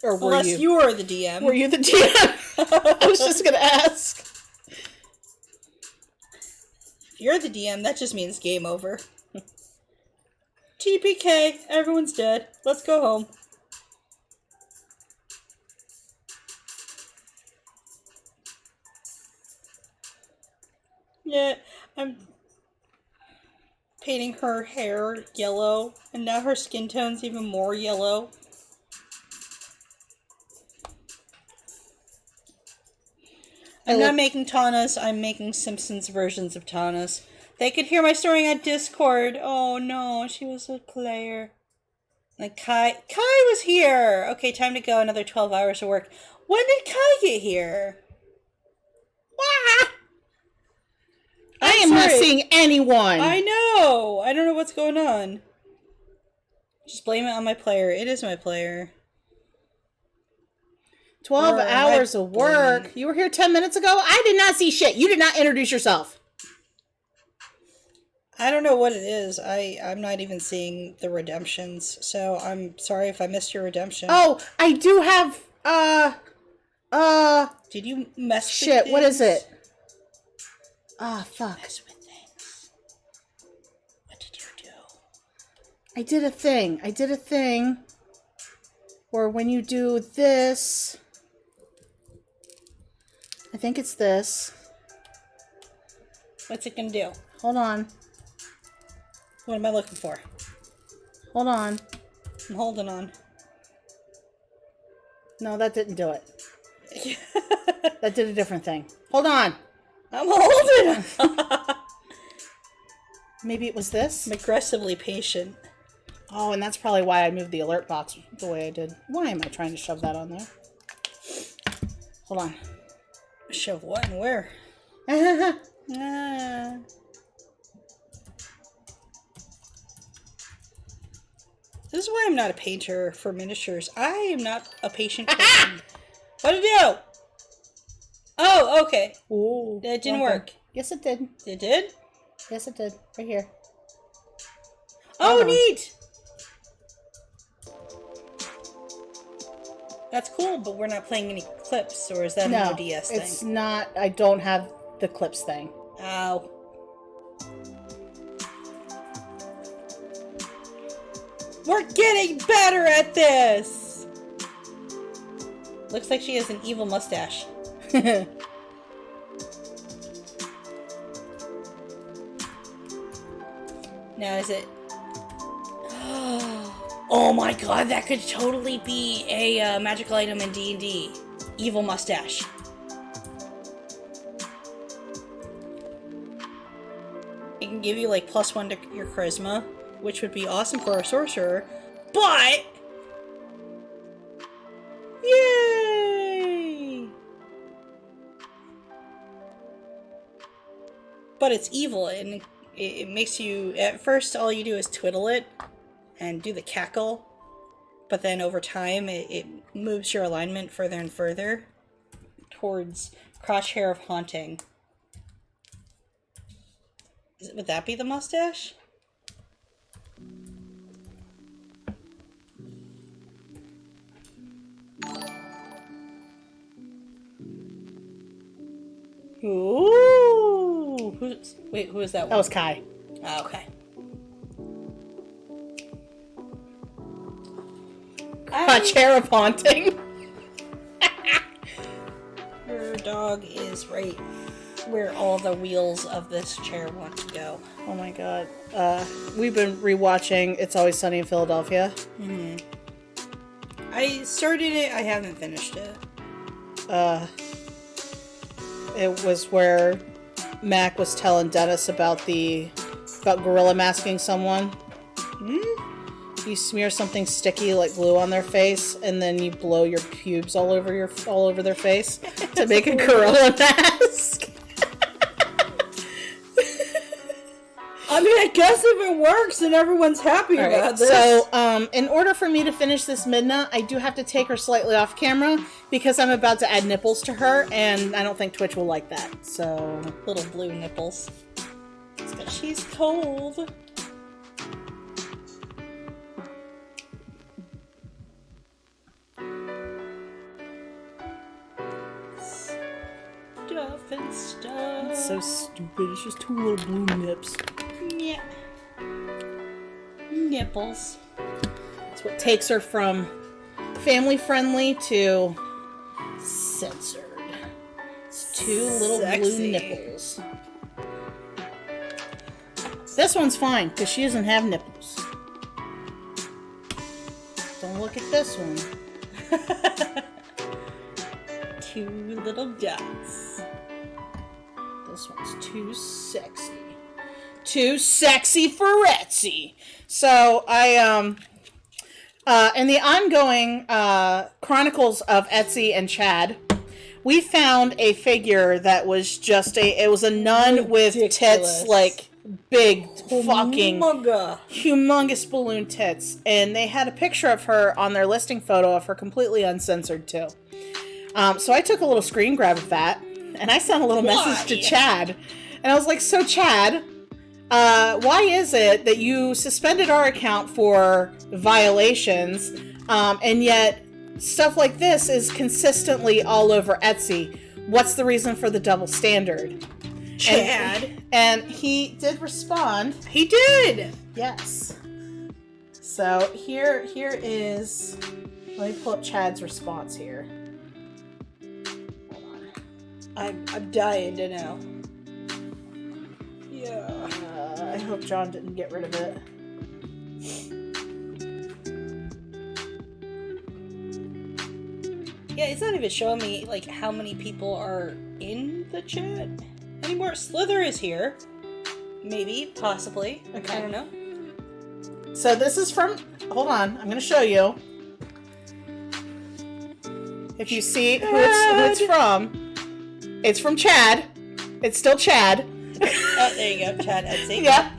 Or were Unless you? you are the DM. Were you the DM? I was just gonna ask. If you're the DM, that just means game over. TPK, everyone's dead. Let's go home. Yeah, I'm painting her hair yellow, and now her skin tone's even more yellow. I'm not making Tana's, I'm making Simpsons versions of Tana's. They could hear my story on Discord. Oh no, she was a player. Like Kai was here! Okay, time to go, another 12 hours of work. When did Kai get here? Wah! I am not sorry. seeing anyone. I know! I don't know what's going on. Just blame it on my player. It is my player. 12 Or am hours I of work. blaming- You were here 10 minutes ago? I did not see shit. You did not introduce yourself. I don't know what it is. I'm not even seeing the redemptions, so I'm sorry if I missed your redemption. Oh, I do have, Did you mess shit, with what is things? it? Ah, fuck. Mess with things. What did you do? I did a thing. Where when you do this, I think it's this. What's it gonna do? Hold on. What am I looking for? Hold on. I'm holding on. No, that didn't do it. That did a different thing. Hold on. I'm holding. Maybe it was this? I'm aggressively patient. Oh, and that's probably why I moved the alert box the way I did. Why am I trying to shove that on there? Hold on. Shove what and where? Ah. This is why I'm not a painter for miniatures. I am not a patient person. What'd it do? Oh, okay. Ooh, That didn't wrong work. thing. Yes, it did. It did? Yes, it did. Right here. Oh, Uh-huh. neat! That's cool, but we're not playing any clips, or is that an ODS thing? it's not. I don't have the clips thing. Ow. We're getting better at this! Looks like she has an evil mustache. Now is it... Oh my god, that could totally be a magical item in D&D. Evil mustache. It can give you like +1 to your charisma, which would be awesome for a sorcerer, but... Yay! But it's evil, and it makes you... At first, all you do is twiddle it and do the cackle, but then over time, it moves your alignment further and further towards Crosshair of Haunting. Would that be the mustache? Ooh! Wait, who is that one? That was Kai. Oh, okay. A chair of haunting. Your dog is right where all the wheels of this chair want to go. Oh my god. We've been rewatching It's Always Sunny in Philadelphia. Mm-hmm. I started it, I haven't finished it. It was where Mac was telling Dennis about gorilla masking someone. You smear something sticky like glue on their face, and then you blow your pubes all over their face to make a gorilla mask. I mean, I guess if it works and everyone's happy about this. So, in order for me to finish this Midna, I do have to take her slightly off camera because I'm about to add nipples to her, and I don't think Twitch will like that. So, Little blue nipples. She's cold. Stuff and stuff. it's so stupid. It's just two little blue nips. Yeah. Nipples. That's what takes her from family friendly to censored. It's two little blue Sexy. nipples. This one's fine because she doesn't have nipples. Don't look at this one. Two little dots. This one's too sexy. Too sexy for Etsy. So in the ongoing Chronicles of Etsy and Chad, we found a figure that was just it was a nun with Ridiculous. tits like big fucking Mugga. humongous balloon tits, and they had a picture of her on their listing photo of her completely uncensored too. So I took a little screen grab of that, and I sent a little message to Chad, and I was like, so Chad, why is it that you suspended our account for violations, and yet stuff like this is consistently all over Etsy? What's the reason for the double standard? Chad. And he did respond. He did! Yes. So here is, let me pull up Chad's response here. Hold on. I'm dying to know. Yeah. I hope John didn't get rid of it. Yeah, it's not even showing me like how many people are in the chat anymore. Slither is here. Maybe, possibly. Okay. I don't know. So this is from, hold on, I'm going to show you. If you see who it's from, it's from Chad. It's still Chad. Oh, there you go, Chad Etsy. Yeah.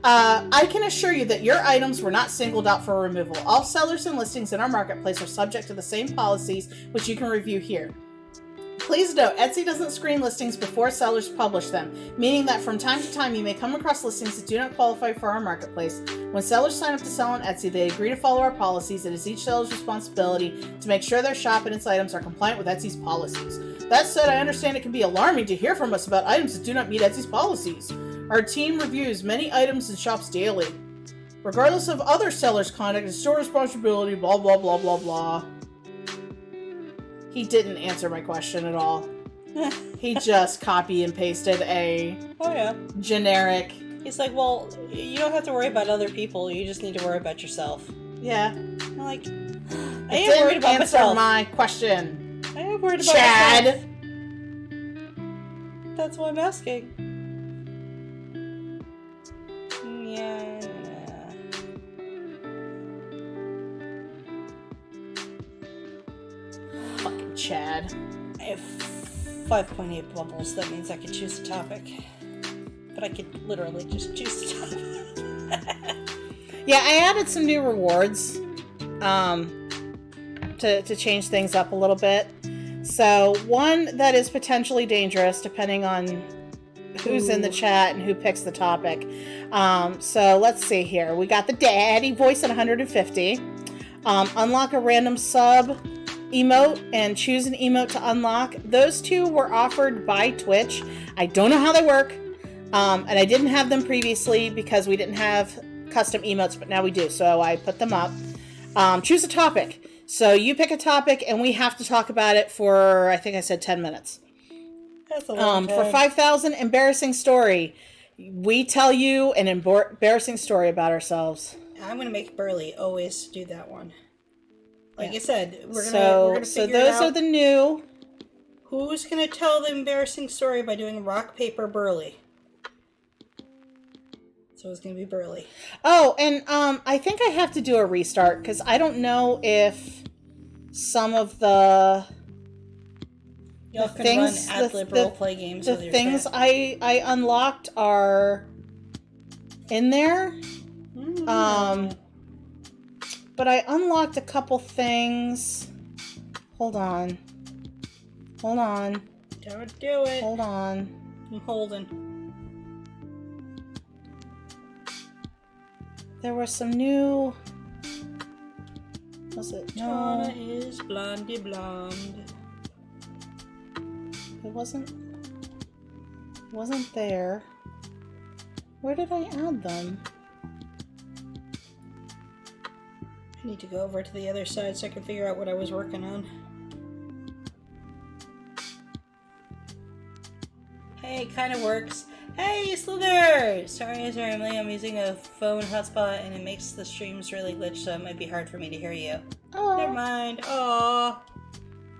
I can assure you that your items were not singled out for removal. All sellers and listings in our marketplace are subject to the same policies, which you can review here. Please note, Etsy doesn't screen listings before sellers publish them, meaning that from time to time you may come across listings that do not qualify for our marketplace. When sellers sign up to sell on Etsy, they agree to follow our policies. It is each seller's responsibility to make sure their shop and its items are compliant with Etsy's policies. That said, I understand it can be alarming to hear from us about items that do not meet Etsy's policies. Our team reviews many items in shops daily. Regardless of other sellers' conduct, it's your responsibility, blah, blah, blah, blah, blah. He didn't answer my question at all. He just copy and pasted a generic. He's like, well, you don't have to worry about other people. You just need to worry about yourself. Yeah. I'm like, I It ain't worried didn't about answer myself. my question. I ain't worried about Chad. myself. That's why I'm asking. Yeah. Fucking Chad. I have 5.8 bubbles. That means I could choose a topic. But I could literally just choose a topic. Yeah, I added some new rewards to change things up a little bit. So one that is potentially dangerous depending on who's in the chat and who picks the topic. So let's see here. We got the daddy voice at 150. Unlock a random sub emote and choose an emote to unlock. Those two were offered by Twitch. I don't know how they work. And I didn't have them previously because we didn't have custom emotes, but now we do. So I put them up. Choose a topic. So you pick a topic and we have to talk about it for, I think I said 10 minutes. That's a long time. For 5,000 embarrassing story, we tell you an embarrassing story about ourselves. I'm gonna make Burley always do that one. Like I said, we're gonna figure so it those out. are the new. Who's gonna tell the embarrassing story by doing rock, paper, Burley? So it's gonna be Burley. Oh, and I think I have to do a restart because I don't know if some of the Y'all can things, run ad-lib the role-play games with the your things chat. I unlocked are in there. But I unlocked a couple things. Hold on. Don't do it. Hold on. I'm holding. There was some new. Was it? Donna No, is blondie blonde. it wasn't. Wasn't there. Where did I add them? I need to go over to the other side so I can figure out what I was working on. Hey, kind of works. Hey, Slither! Sorry, Emily. I'm using a phone hotspot and it makes the streams really glitch, so it might be hard for me to hear you. Oh, Never mind. Aww.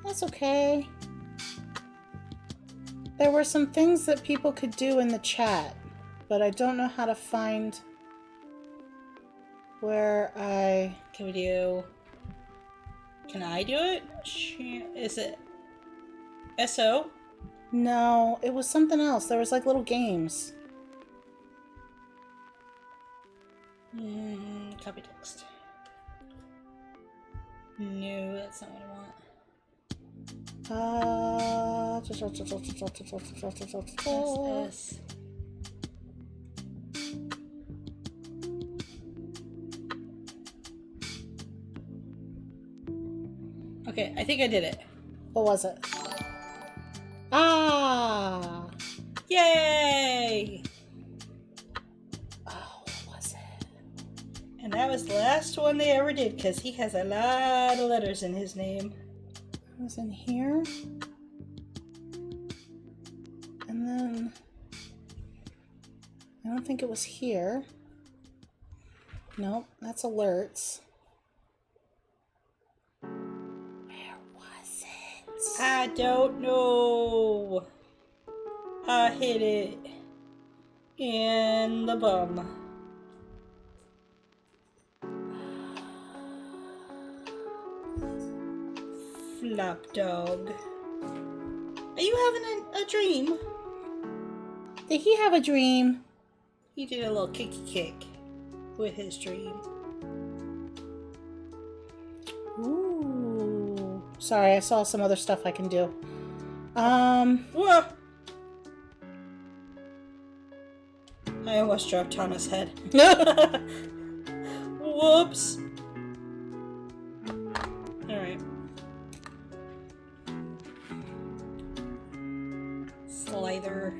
that's okay. There were some things that people could do in the chat, but I don't know how to find where I... Can we do... Can I do it? Is it... SO? No, it was something else. There was like little games. Copy text. No, that's not what I want. SS. Okay, I think I did it. What was it? Ah! Yay! Oh, what was it? And that was the last one they ever did, because he has a lot of letters in his name. It was in here. And then... I don't think it was here. Nope, that's alerts. Where was it? I don't know. I hit it in the bum. Flapdog. Are you having a dream? Did he have a dream? He did a little kicky kick with his dream. Ooh. Sorry, I saw some other stuff I can do. Whoa! I almost dropped Tana's head. Whoops! Alright. Slither.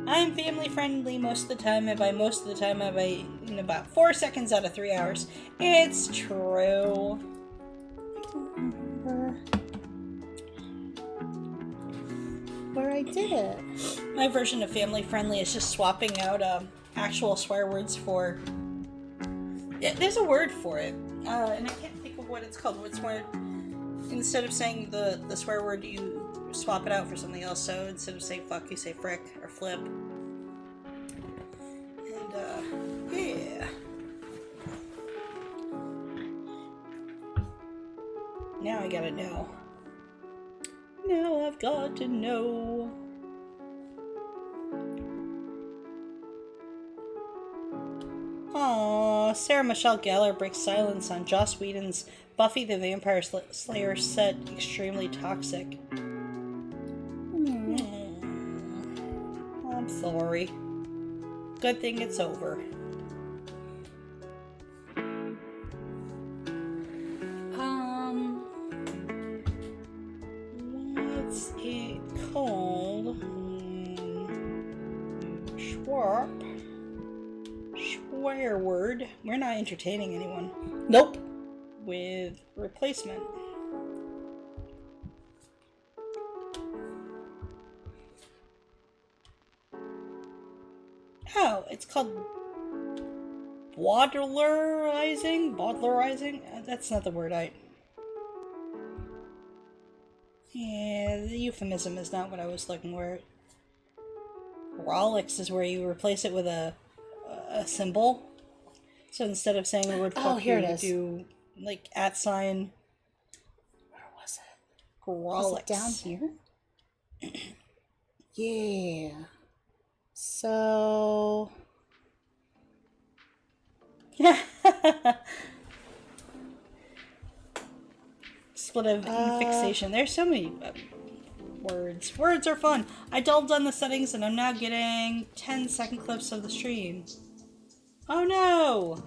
I'm family friendly most of the time, and by most of the time I buy in about 4 seconds out of 3 hours. It's true. Where I did it. My version of family friendly is just swapping out actual swear words for. Yeah, there's a word for it, and I can't think of what it's called. What's where instead of saying the swear word, you swap it out for something else. So instead of saying fuck, you say frick or flip. And yeah. Now I gotta know. Now I've got to know. Aww, Sarah Michelle Gellar breaks silence on Joss Whedon's Buffy the Vampire Slayer set extremely toxic. I'm sorry. Good thing it's over. What's it called? Schwarp. Swear word. We're not entertaining anyone. Nope. With replacement. Oh, it's called Bawdlerizing? That's not the word Yeah, the euphemism is not what I was looking for. Rolex is where you replace it with a symbol. So instead of saying the word fuck here you, it is. do like @ sign. Where was it? Rolex. Was it down here? Yeah. So. Split of fixation. There's so many words. Words are fun. I doubled on the settings and I'm now getting 10-second clips of the stream. Oh no!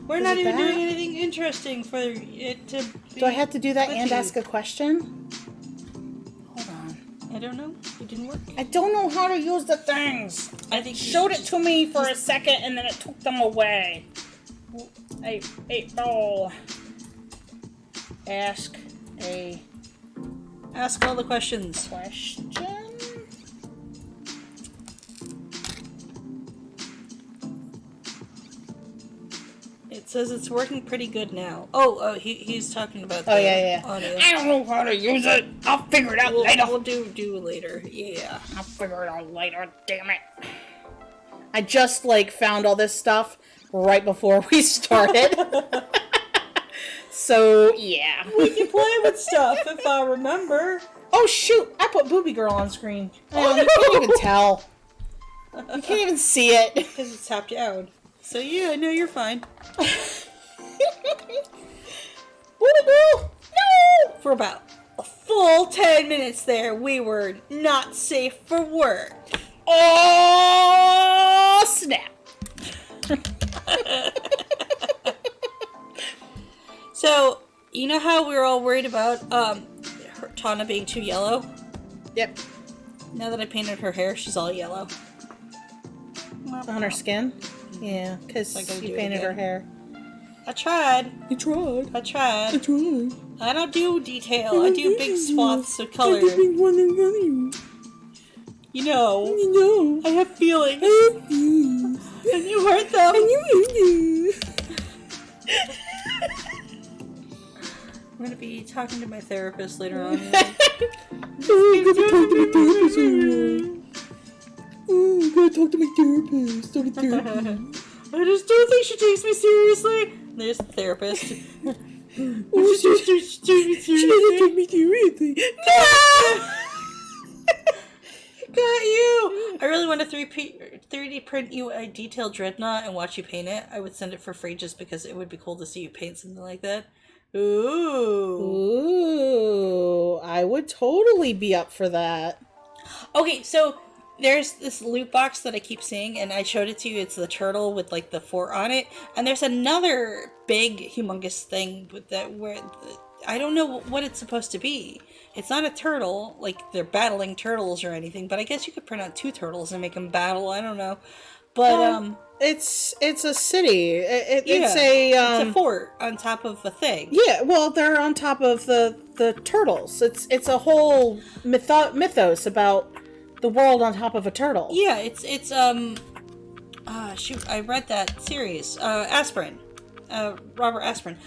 We're not even doing anything interesting for it to be. Do I have to do that and glitchy. ask a question? Hold on. I don't know. It didn't work. I don't know how to use the things. I think you Showed it just- to me for a second and then it took them away. Oh. Ask a Ask all the questions. question. It says it's working pretty good now. He's talking about the yeah. audio. I don't know how to use it. I'll figure it out later. We'll do later. Yeah. I'll figure it out later. Damn it. I just found all this stuff right before we started. So yeah. We can play with stuff if I remember. Oh shoot! I put Booby Girl on screen. Oh, you can't even tell. You can't even see it. Because it's tapped down. So yeah, no, you're fine. Booby Girl! No! For about a full 10 minutes there, we were not safe for work. Oh snap! So, you know how we were all worried about Tana being too yellow? Yep. Now that I painted her hair, she's all yellow. On her skin? Yeah, because I gotta do you it painted her again. hair. I tried. You tried. I tried. tried. I don't do detail. I do big swaths of color. You You know, know. I have feelings. And you hurt them. I'm gonna be talking to my therapist later on. Oh, I'm gonna talk to my therapist later on. Oh, I'm gonna talk to my therapist. I'm a therapist. I just don't think she takes me seriously. There's the therapist. Oh, she doesn't take me seriously. No! Got you! I really want to 3D print you a detailed dreadnought and watch you paint it. I would send it for free just because it would be cool to see you paint something like that. Ooh. Ooh, I would totally be up for that. Okay, so there's this loot box that I keep seeing, and I showed it to you. It's the turtle with like the fort on it, and there's another big, humongous thing with that where I don't know what it's supposed to be. It's not a turtle, like they're battling turtles or anything, but I guess you could print out two turtles and make them battle. I don't know, but it's a city. It's a fort on top of a thing. Yeah, well, they're on top of the turtles. It's a whole mythos about the world on top of a turtle. Yeah, it's shoot, I read that series. Aspirin. Robert Aspirin.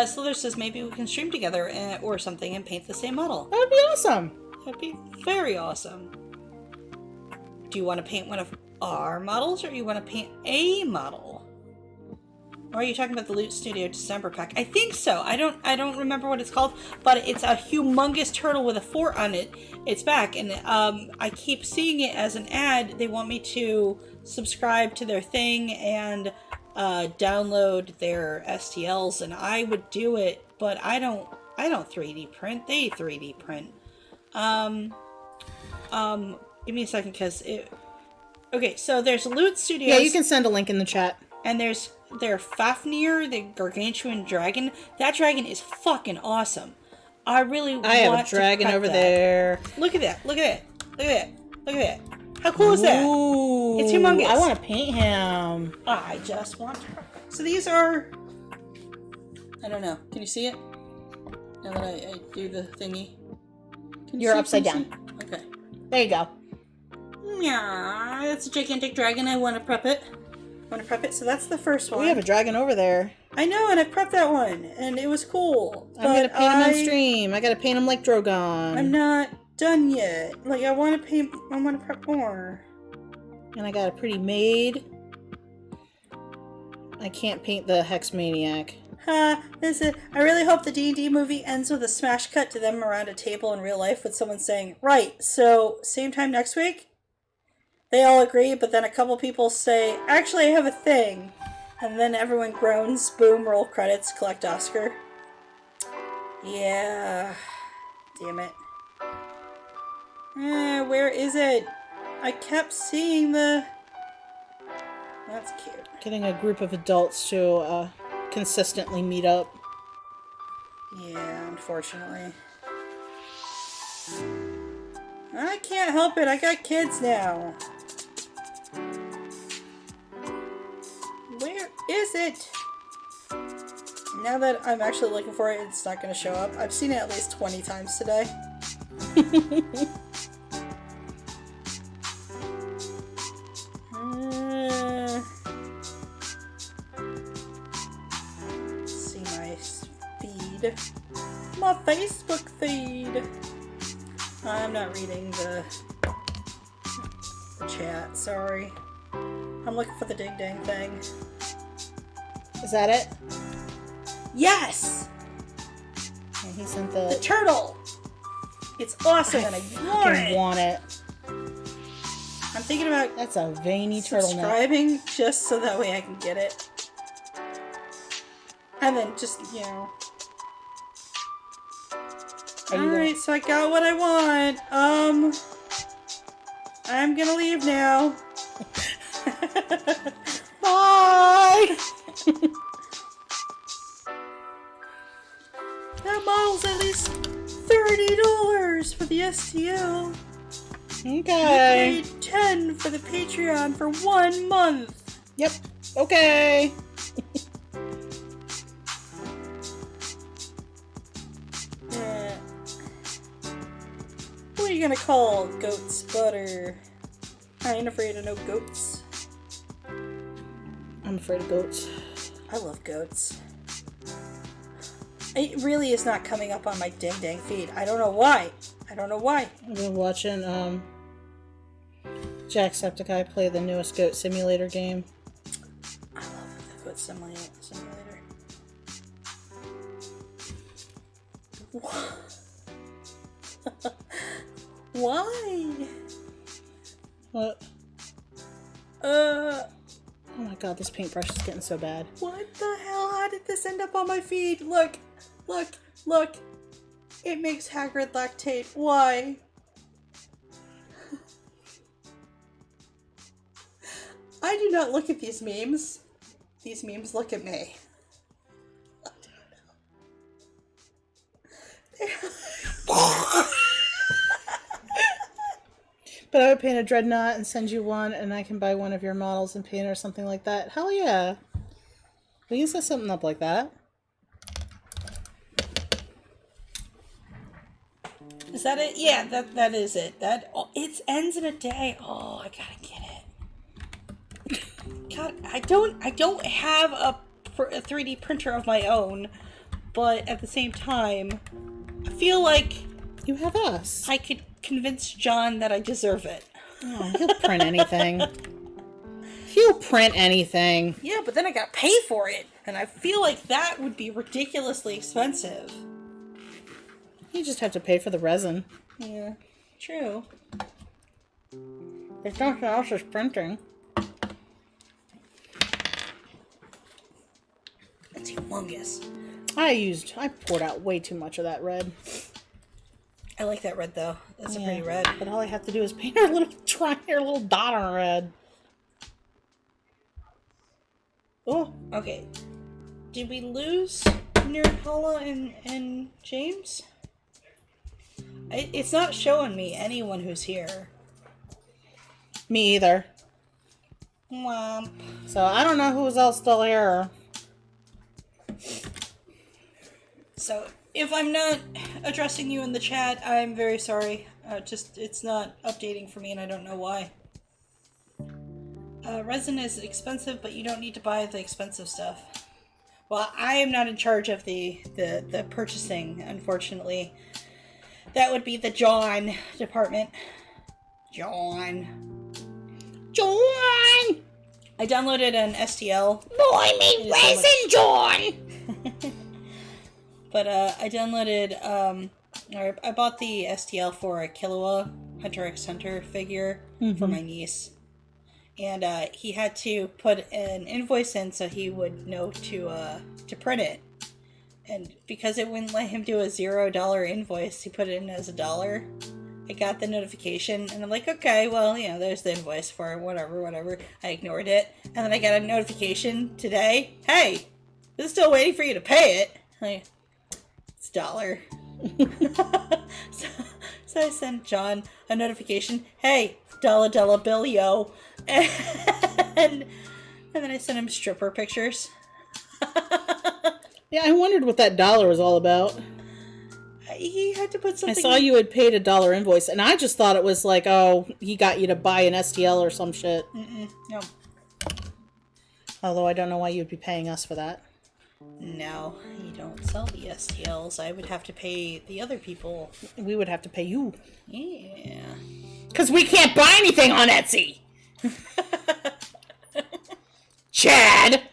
Slither says maybe we can stream together or something and paint the same model. That would be awesome. That'd be very awesome. Do you want to paint one of our models, or do you want to paint a model? Or are you talking about the Loot Studio December pack? I think so. I don't remember what it's called, but it's a humongous turtle with a fort on it. Its back, and I keep seeing it as an ad. They want me to subscribe to their thing and download their STLs, and I would do it, but I don't 3D print. They 3D print. Give me a second, because it... Okay, so there's Loot Studios. Yeah, you can send a link in the chat. And there's their Fafnir, the gargantuan dragon. That dragon is fucking awesome. I have a dragon over there. Look at that. Look at that. Look at that. Look at that. How cool is that? Ooh, it's humongous. I want to paint him. I just want to. So these are... I don't know. Can you see it? Now that I do the thingy. You're upside down. Okay. There you go. Yeah, that's a gigantic dragon. I want to prep it. So that's the first one. We have a dragon over there. I know, and I prepped that one, and it was cool. I'm gonna paint him on stream. I gotta paint him like Drogon. I'm not done yet. Like, I want to prep more. And I got a pretty maid. I can't paint the Hex Maniac. I really hope the D&D movie ends with a smash cut to them around a table in real life with someone saying, right, so same time next week? They all agree, but then a couple people say, actually I have a thing. And then everyone groans, boom, roll credits, collect Oscar. Yeah. Damn it. Where is it? I kept seeing the... That's cute. Getting a group of adults to consistently meet up. Yeah, unfortunately. I can't help it. I got kids now. Where is it? Now that I'm actually looking for it, it's not going to show up. I've seen it at least 20 times today. See my feed. My Facebook feed. I'm not reading the chat, sorry. I'm looking for the ding dang thing. Is that it? Yes! Yeah, he sent The turtle! It's awesome and I want it. I'm thinking about that's a veiny turtleneck. Subscribing just so that way I can get it. And then just, you know. Alright, so I got what I want. I'm gonna leave now. Bye! That model's at least $30 for the STL. Okay. I paid $10 for the Patreon for 1 month. Yep. Okay. What are you gonna call goat's butter? I ain't afraid of no goats. I'm afraid of goats. I love goats. It really is not coming up on my dang feed. I don't know why. I've been watching Jacksepticeye play the newest Goat Simulator game. I love the Goat Simulator. Why? What? Oh my god, this paintbrush is getting so bad. What the hell? How did this end up on my feed? Look. It makes Hagrid lactate. Why? I do not look at these memes. These memes look at me. But I would paint a Dreadnought and send you one, and I can buy one of your models and paint it or something like that. Hell yeah. We can set something up like that. Is that it? Yeah, that is it. It ends in a day. Oh, I gotta get it. God, I don't have a 3D printer of my own, but at the same time, I feel like You have us. I could convince John that I deserve it. Oh, he'll print anything. He'll print anything. Yeah, but then I gotta pay for it, and I feel like that would be ridiculously expensive. You just have to pay for the resin. Yeah, true. There's nothing else is printing. That's humongous. I poured out way too much of that red. I like that red though. That's a pretty red. But all I have to do is paint her little dot on red. Oh, Okay. Did we lose Nerdhalla and James? It's not showing me anyone who's here. me either. Womp. So I don't know who's else still here. So, if I'm not addressing you in the chat, I'm very sorry. It's not updating for me and I don't know why. Resin is expensive, but you don't need to buy the expensive stuff. Well, I am not in charge of the purchasing, unfortunately. That would be the John department. John. I downloaded an STL. Boy, me resin, John! But I downloaded, or I bought the STL for a Killua Hunter x Hunter figure for my niece. And he had to put an invoice in so he would know to print it. And because it wouldn't let him do a $0 invoice, he put it in as $1. I got the notification, and I'm like, okay, well, there's the invoice for whatever. I ignored it. And then I got a notification today. Hey, this is still waiting for you to pay it. Like, it's $1. so I sent John a notification. Hey, dollar bill, yo. And then I sent him stripper pictures. Yeah, I wondered what that $1 was all about. He had to put something... I saw you had paid a $1 invoice, and I just thought it was like, oh, he got you to buy an STL or some shit. No. Although I don't know why you'd be paying us for that. No, you don't sell the STLs. I would have to pay the other people. We would have to pay you. Yeah. Because we can't buy anything on Etsy! Chad!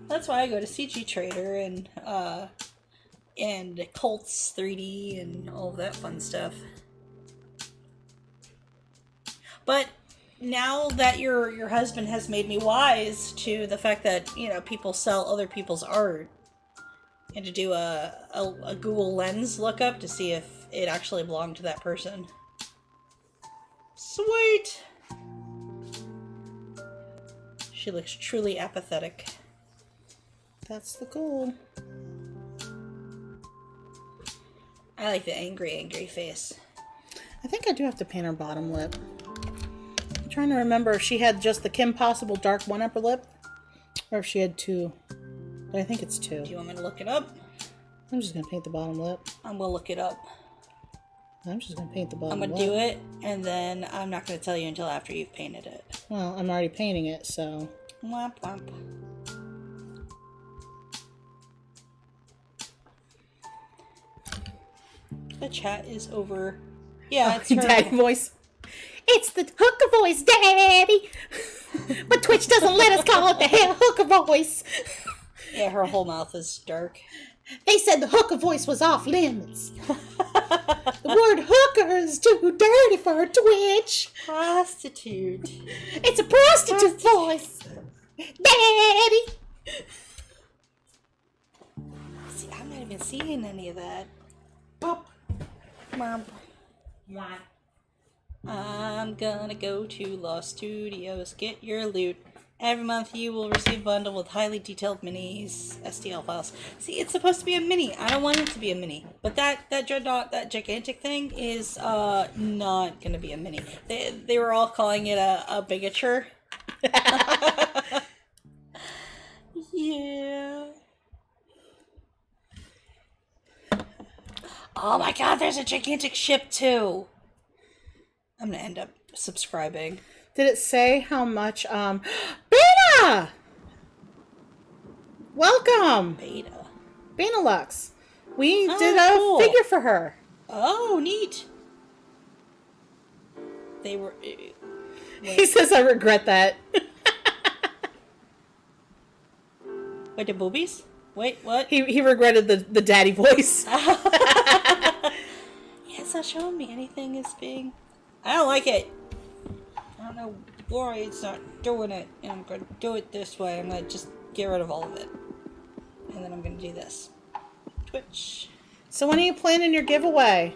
That's why I go to CG Trader and Colts 3D and all of that fun stuff. But now that your husband has made me wise to the fact that, people sell other people's art, and to do a Google Lens lookup to see if it actually belonged to that person. Sweet! She looks truly apathetic. That's the goal. I like the angry face. I think I do have to paint her bottom lip. I'm trying to remember if she had just the Kim Possible dark one upper lip, or if she had two. But I think it's two. Do you want me to look it up? I'm just going to paint the bottom lip. I'm gonna look it up. I'm just going to paint the bottom lip. I'm gonna do it, and then I'm not gonna tell you until after you've painted it. Well, I'm already painting it, so... Womp womp. the chat is over. Yeah, it's Oh, her. daddy voice. It's the hooker voice, Daddy. But Twitch doesn't let us call it the hell hooker voice. Yeah, her whole mouth is dark. They said the hooker voice was off limits. The word hooker is too dirty for Twitch. Prostitute. It's a prostitute voice. Daddy. See, I'm not even seeing any of that. Pop. Mom. I'm gonna go to Lost Studios. Get your loot. Every month you will receive a bundle with highly detailed minis, STL files. See, it's supposed to be a mini. I don't want it to be a mini. But that dreadnought, that gigantic thing is not gonna be a mini. They were all calling it a bigature. Yeah. Oh my god, there's a gigantic ship too. I'm gonna end up subscribing. Did it say how much? Beta! Welcome! Beta. Benelux. We Oh, did a cool. figure for her. Oh, neat. They were. He says, I regret that. Wait, the boobies? Wait, what? He regretted the daddy voice. Yeah, it's not showing me anything as being. I don't like it. I don't know why it's not doing it. And I'm going to do it this way. I'm going to just get rid of all of it. And then I'm going to do this. Twitch. So when are you planning your giveaway?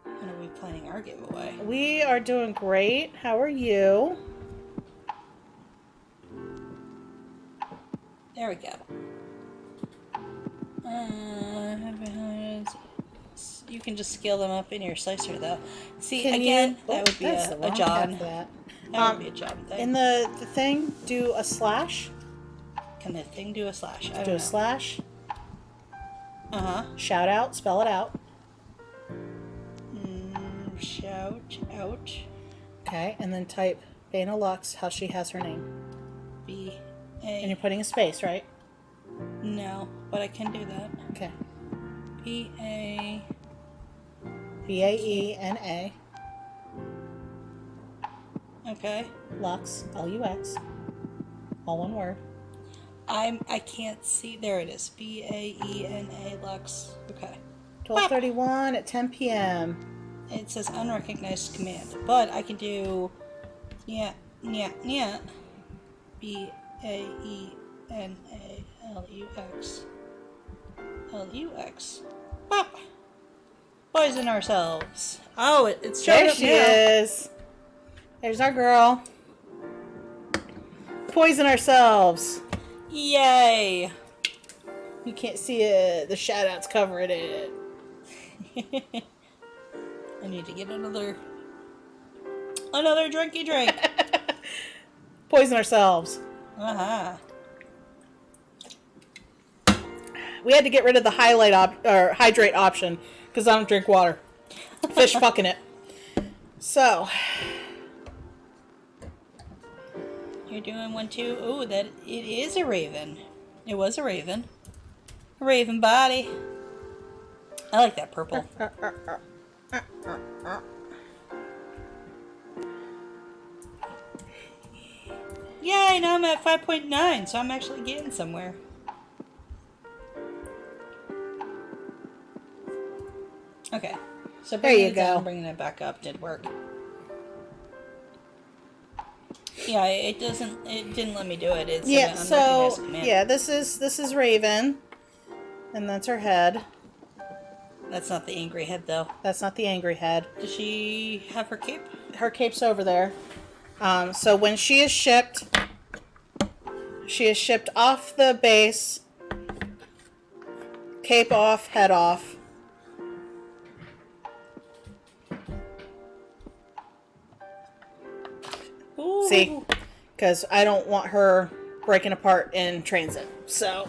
When are we planning our giveaway? We are doing great. How are you? There we go. You can just scale them up in your slicer, though. See, Can again, you- that would be that's the a wrong John. tab for that. That would be a John thing. In the thing, do a slash. Can the thing do a slash? I don't Do know. a slash. Uh-huh. Shout out. Spell it out. Shout out. Okay, and then type Bana Lux, how she has her name. B And A. you're putting a space, right? No, but I can do that. Okay. B A. Baena Okay. Lux, Lux. All one word. I can't see. There it is. Baena Lux. Okay. 12:31 at 10 p.m. It says unrecognized command, but I can do yeah. Baenalux. Pop. Poison ourselves. Oh, it's showing There up she now. is. There's our girl. Poison ourselves. Yay! You can't see it. The shout outs covering it. I need to get another drinky drink. Poison ourselves. Uh-huh. We had to get rid of the hydrate option because I don't drink water. Fish fucking it. So, You're doing one too. Oh, that it is a raven. It was a raven. A raven body. I like that purple. Yay, now I'm at 5.9, so I'm actually getting somewhere. Okay. So There you bringing it down, go. bringing it back up did work. Yeah, it didn't let me do it. It's yeah. an So unrecognized command. yeah, this is Raven, and that's her head. That's not the angry head though. That's not the angry head. Does she have her cape? Her cape's over there. So when she is shipped off the base. Cape off, head off. Ooh. See? Because I don't want her breaking apart in transit. So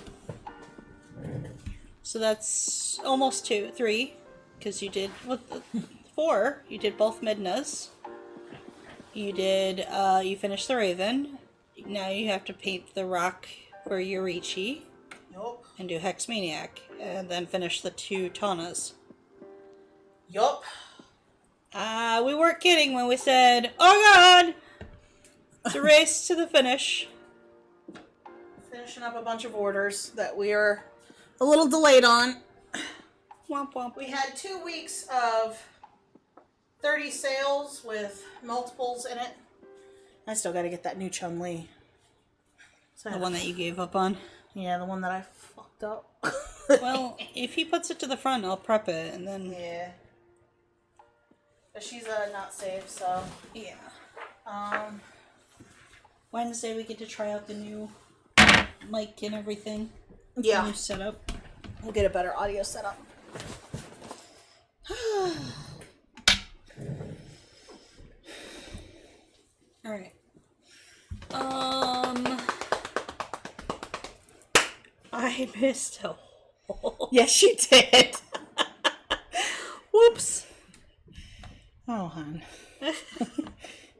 that's almost 3, because you did 4. You did both Midnas. You did. You finished the Raven. Now you have to paint the rock for Yorichi. nope. and do Hex Maniac, and then finish the 2 Tanas. Yup. We weren't kidding when we said, "Oh God, it's a race to the finish." Finishing up a bunch of orders that we are a little delayed on. Womp womp. We had 2 weeks of 30 sales with multiples in it. I still got to get that new Chun-Li. So The one that you gave up on. Yeah, the one that I fucked up. Well, if he puts it to the front, I'll prep it, and then... Yeah. But she's not safe, so... Yeah. Wednesday we get to try out the new mic and everything. Yeah. The new setup. We'll get a better audio setup. Alright. I missed a hole. Yes, you did. Whoops. Oh, hon.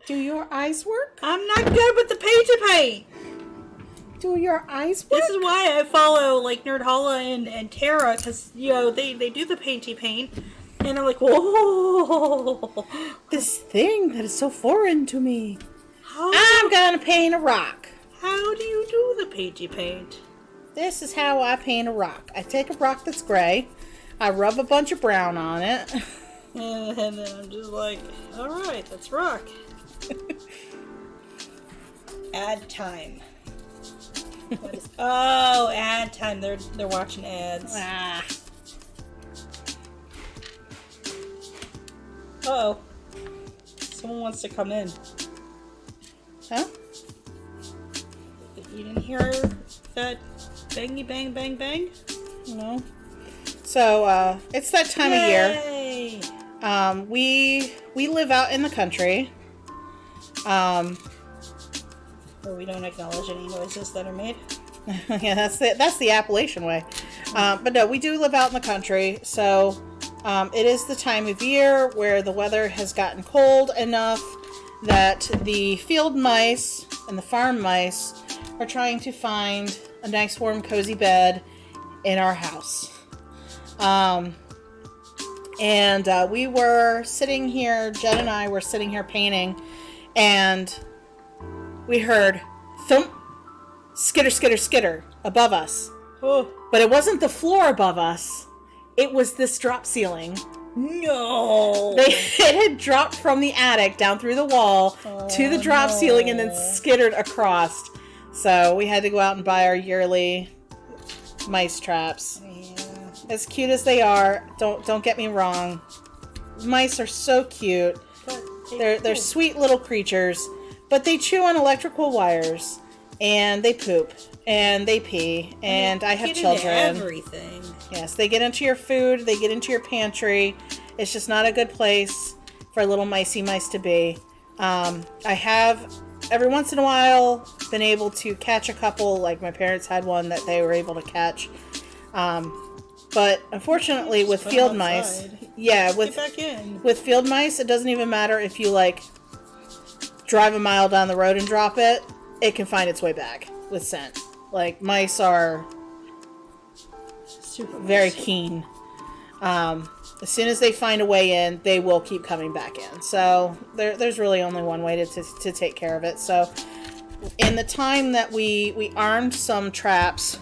Do your eyes work? I'm not good with the paint. Do your eyes work? This is why I follow, like, Nerdhalla and Tara, because, you know, they do the paint. And I'm like, whoa. This thing that is so foreign to me. How I'm gonna paint a rock. How do you do the paint? This is how I paint a rock. I take a rock that's gray, I rub a bunch of brown on it. And then I'm just like, alright, that's rock. Ad time. Oh, ad time. They're watching ads. Ah. Uh-oh. Someone wants to come in. Huh? You didn't hear that bangy bang bang bang? No. So, it's that time of year. Yay! We live out in the country. Where we don't acknowledge any noises that are made. Yeah, that's the Appalachian way. But no, we do live out in the country, so it is the time of year where the weather has gotten cold enough that the field mice and the farm mice are trying to find a nice warm cozy bed in our house. And we were sitting here, Jen and I were sitting here painting, and we heard thump, skitter, skitter, skitter above us. Oh. But it wasn't the floor above us. It was this drop ceiling. No! It had dropped from the attic down through the wall to the drop ceiling and then skittered across. So we had to go out and buy our yearly mice traps. Yeah. As cute as they are, don't get me wrong. Mice are so cute. They're sweet little creatures, but they chew on electrical wires, and they poop, and they pee, and I have children. Everything. Yes, they get into your food, they get into your pantry. It's just not a good place for little micey mice to be. I have, every once in a while, been able to catch a couple, like my parents had one that they were able to catch. But unfortunately with field mice, Get back in. with field mice, it doesn't even matter if you, like, drive a mile down the road and drop it, it can find its way back with scent. Like, mice are Super very keen. As soon as they find a way in, they will keep coming back in. So there's really only one way to take care of it. So in the time that we armed some traps,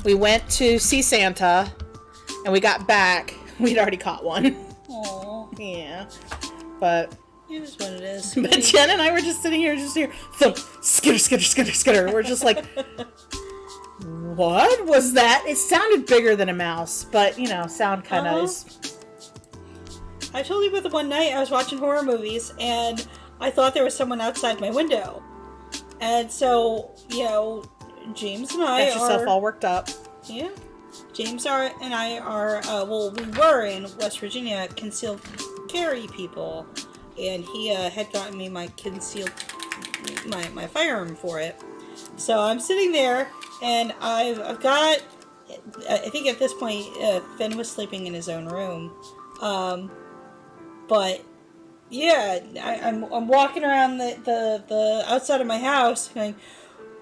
we went to see Santa, and we got back. We'd already caught one. Aww. Yeah. But It is what it is. But Jen and I were just sitting here, thump, skitter, skitter, skitter, skitter. We're just like, what was that? It sounded bigger than a mouse, but, you know, sound kind of is. I told you about the one night I was watching horror movies, and I thought there was someone outside my window. And so, you know, James and I Got yourself all worked up. Yeah. James and I are, we were in West Virginia concealed carry people. And he had gotten me my concealed, my firearm for it. So I'm sitting there, and I've got, I think at this point, Finn was sleeping in his own room. But yeah, I'm walking around the outside of my house, going,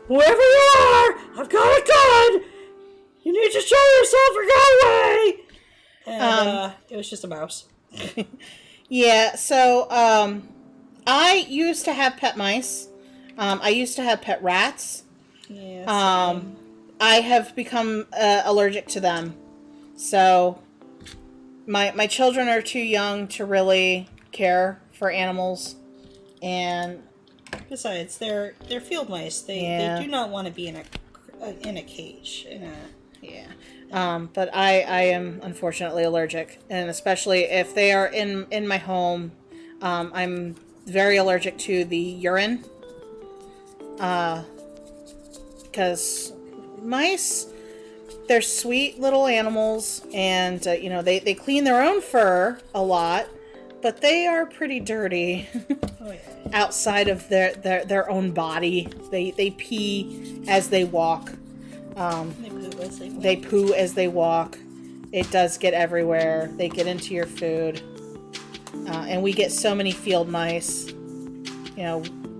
whoever you are, I've got a gun. You need to show yourself or go away! And it was just a mouse. Yeah, so I used to have pet mice. I used to have pet rats. Yeah, I have become allergic to them. So my children are too young to really care for animals, and besides, they're field mice. They do not want to be in a cage. yeah. But I am unfortunately allergic, and especially if they are in my home, I'm very allergic to the urine. Because mice, they're sweet little animals, and they clean their own fur a lot, but they are pretty dirty. Oh yeah. Outside of their own body. They pee as they walk. They poo as they walk. It does get everywhere. They get into your food. And we get so many field mice.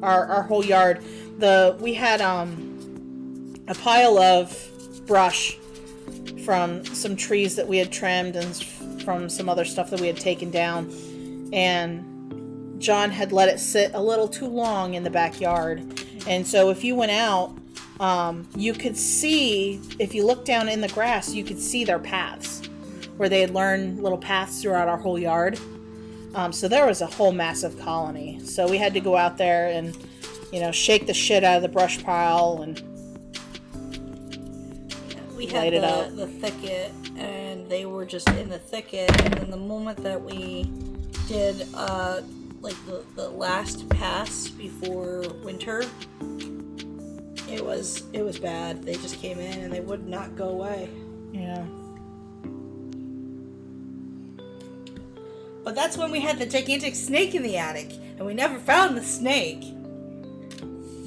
Our whole yard. We had a pile of brush from some trees that we had trimmed and from some other stuff that we had taken down. And John had let it sit a little too long in the backyard. And so if you went out, you could see, if you looked down in the grass, you could see their paths, where they had learned little paths throughout our whole yard. So there was a whole massive colony. So we had to go out there and, shake the shit out of the brush pile and we had the thicket, and they were just in the thicket. And then the moment that we did the last pass before winter, it was bad. They just came in and they would not go away. Yeah. But that's when we had the gigantic snake in the attic, and we never found the snake.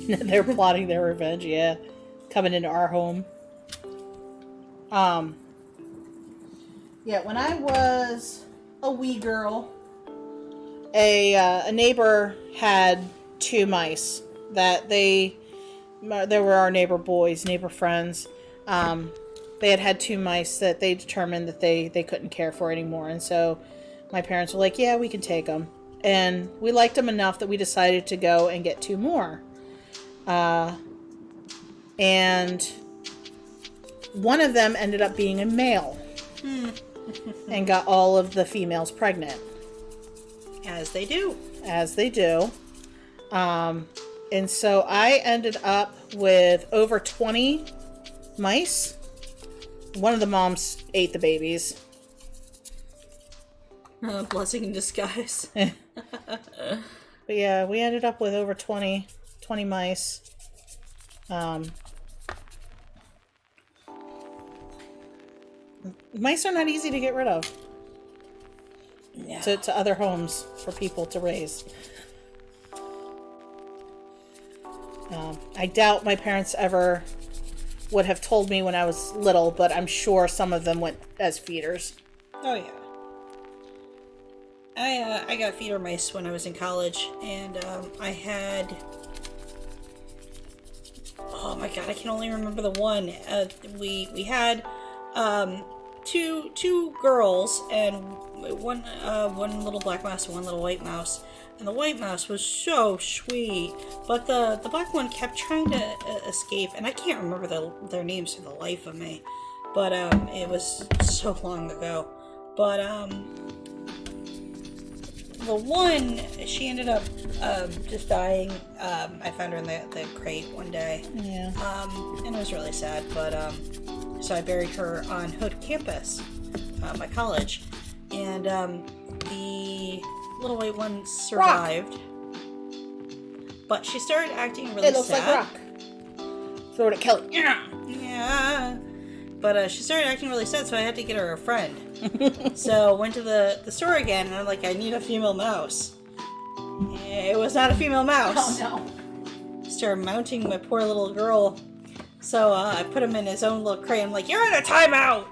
They're plotting their revenge, yeah. Coming into our home. Yeah, when I was a wee girl, a neighbor had 2 mice that they were our neighbor friends. They had 2 mice that they determined that they couldn't care for anymore, and so my parents were like, yeah, we can take them. And we liked them enough that we decided to go and get 2 more. And one of them ended up being a male and got all of the females pregnant. As they do. And so I ended up with over 20 mice. One of the moms ate the babies. Blessing in disguise. But yeah, we ended up with over 20 mice. Mice are not easy to get rid of. Yeah. To other homes for people to raise. I doubt my parents ever would have told me when I was little, but I'm sure some of them went as feeders. Oh yeah. I got feeder mice when I was in college, and I had, oh my god, I can only remember the one. We had two girls and one little black mouse and one little white mouse. And the white mouse was so sweet, but the black one kept trying to escape, and I can't remember their names for the life of me. But it was so long ago. But the one, she ended up just dying. I found her in the crate one day. Yeah. And it was really sad. But so I buried her on Hood campus, my college, and the little white one survived. Rock. But she started acting really sad. It looks like Rock. Throw it at Kelly. Yeah. But she started acting really sad, so I had to get her a friend. So went to the store again, and I'm like, I need a female mouse. It was not a female mouse. Oh no. Started mounting my poor little girl. So I put him in his own little crate. I'm like, you're in a timeout!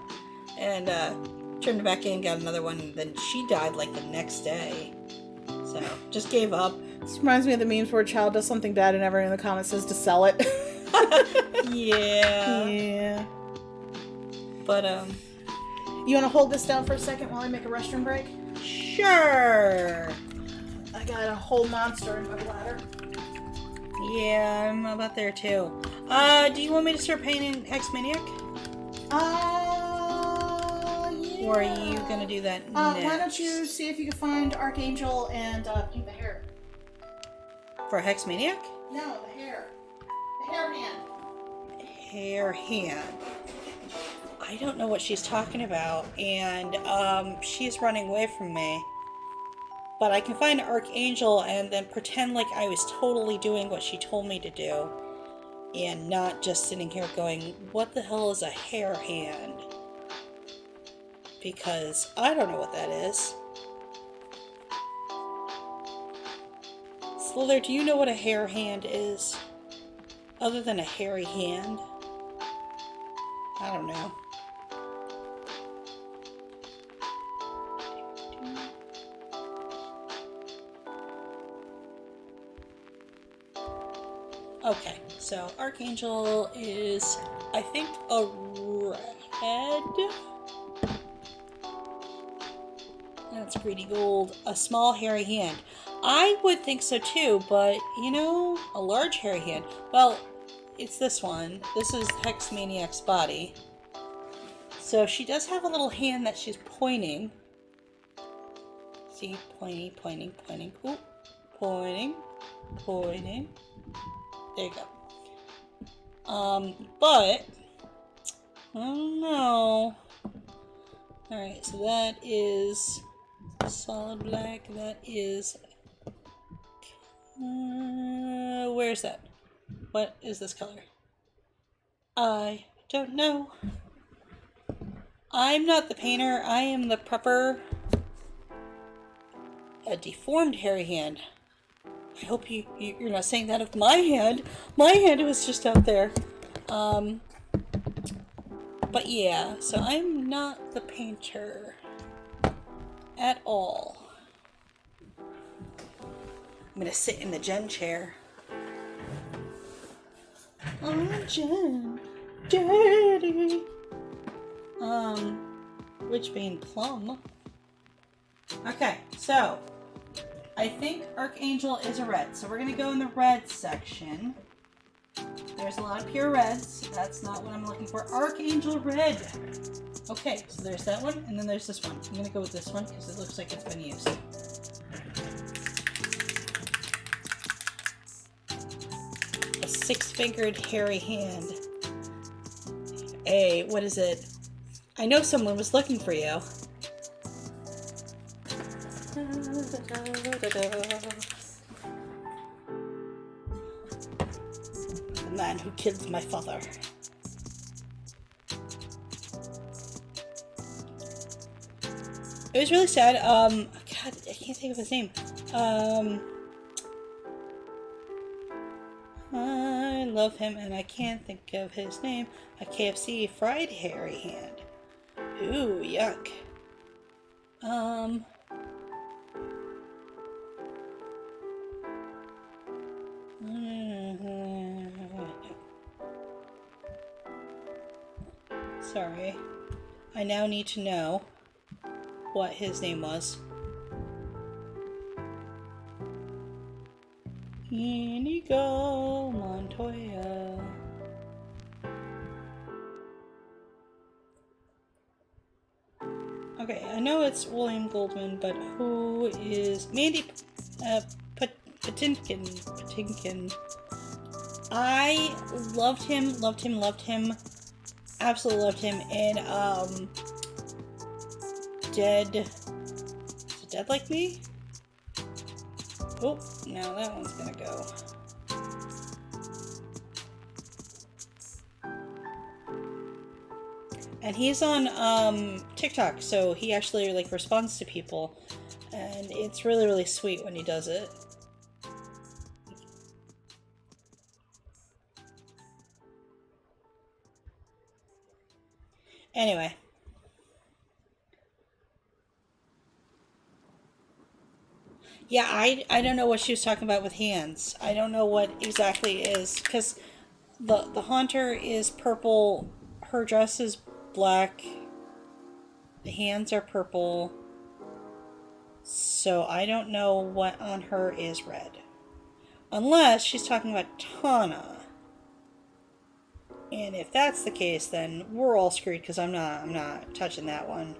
And turned him back in, got another one, and then she died like the next day. So just gave up. This reminds me of the memes where a child does something bad and everyone in the comments says to sell it. Yeah. Yeah. But, You want to hold this down for a second while I make a restroom break? sure. I got a whole monster in my bladder. Yeah, I'm about there too. Do you want me to start painting Hex Maniac? Yeah. Or are you gonna do that next? Why don't you see if you can find Archangel and paint the hair? For Hex Maniac? No, the hair. The hair hand. Hair hand. I don't know what she's talking about, and she's running away from me. But I can find Archangel and then pretend like I was totally doing what she told me to do. And not just sitting here going, what the hell is a hair hand? Because I don't know what that is. Slither, do you know what a hair hand is? Other than a hairy hand? I don't know. Okay, so Archangel is, I think, a red. That's greedy gold. A small hairy hand. I would think so too, but, you know, a large hairy hand. Well, it's this one. This is Hex Maniac's body. So she does have a little hand that she's pointing. See, pointing, pointing, pointing. Ooh, pointing, pointing. There you go. But I don't know. Alright, so that is solid black. That is where's that? What is this color? I don't know. I'm not the painter, I am the prepper. A deformed hairy hand. I hope you're not saying that of my hand. My hand was just out there. But yeah, so I'm not the painter at all. I'm gonna sit in the Jen chair. Oh, Jen, Daddy. Witchbane Plum. Okay, so I think Archangel is a red, so we're going to go in the red section. There's a lot of pure reds. That's not what I'm looking for. Archangel red. Okay, so there's that one, and then there's this one. I'm going to go with this one because it looks like it's been used. A six-fingered hairy hand. What is it? I know someone was looking for you. The man who killed my father. It was really sad. God, I can't think of his name. I love him and I can't think of his name. A KFC fried hairy hand. Ooh, yuck. Sorry. I now need to know what his name was. Inigo Montoya. Okay, I know it's William Goldman, but who is Mandy Patinkin? I loved him, absolutely loved him in Dead. Is it Dead Like Me? Oh, now that one's gonna go. And he's on TikTok, so he actually like responds to people, and it's really, really sweet when he does it. Anyway. Yeah, I don't know what she was talking about with hands. I don't know what exactly is, because the Haunter is purple, her dress is black. The hands are purple. So I don't know what on her is red. Unless she's talking about Tana. And if that's the case, then we're all screwed because I'm not touching that one.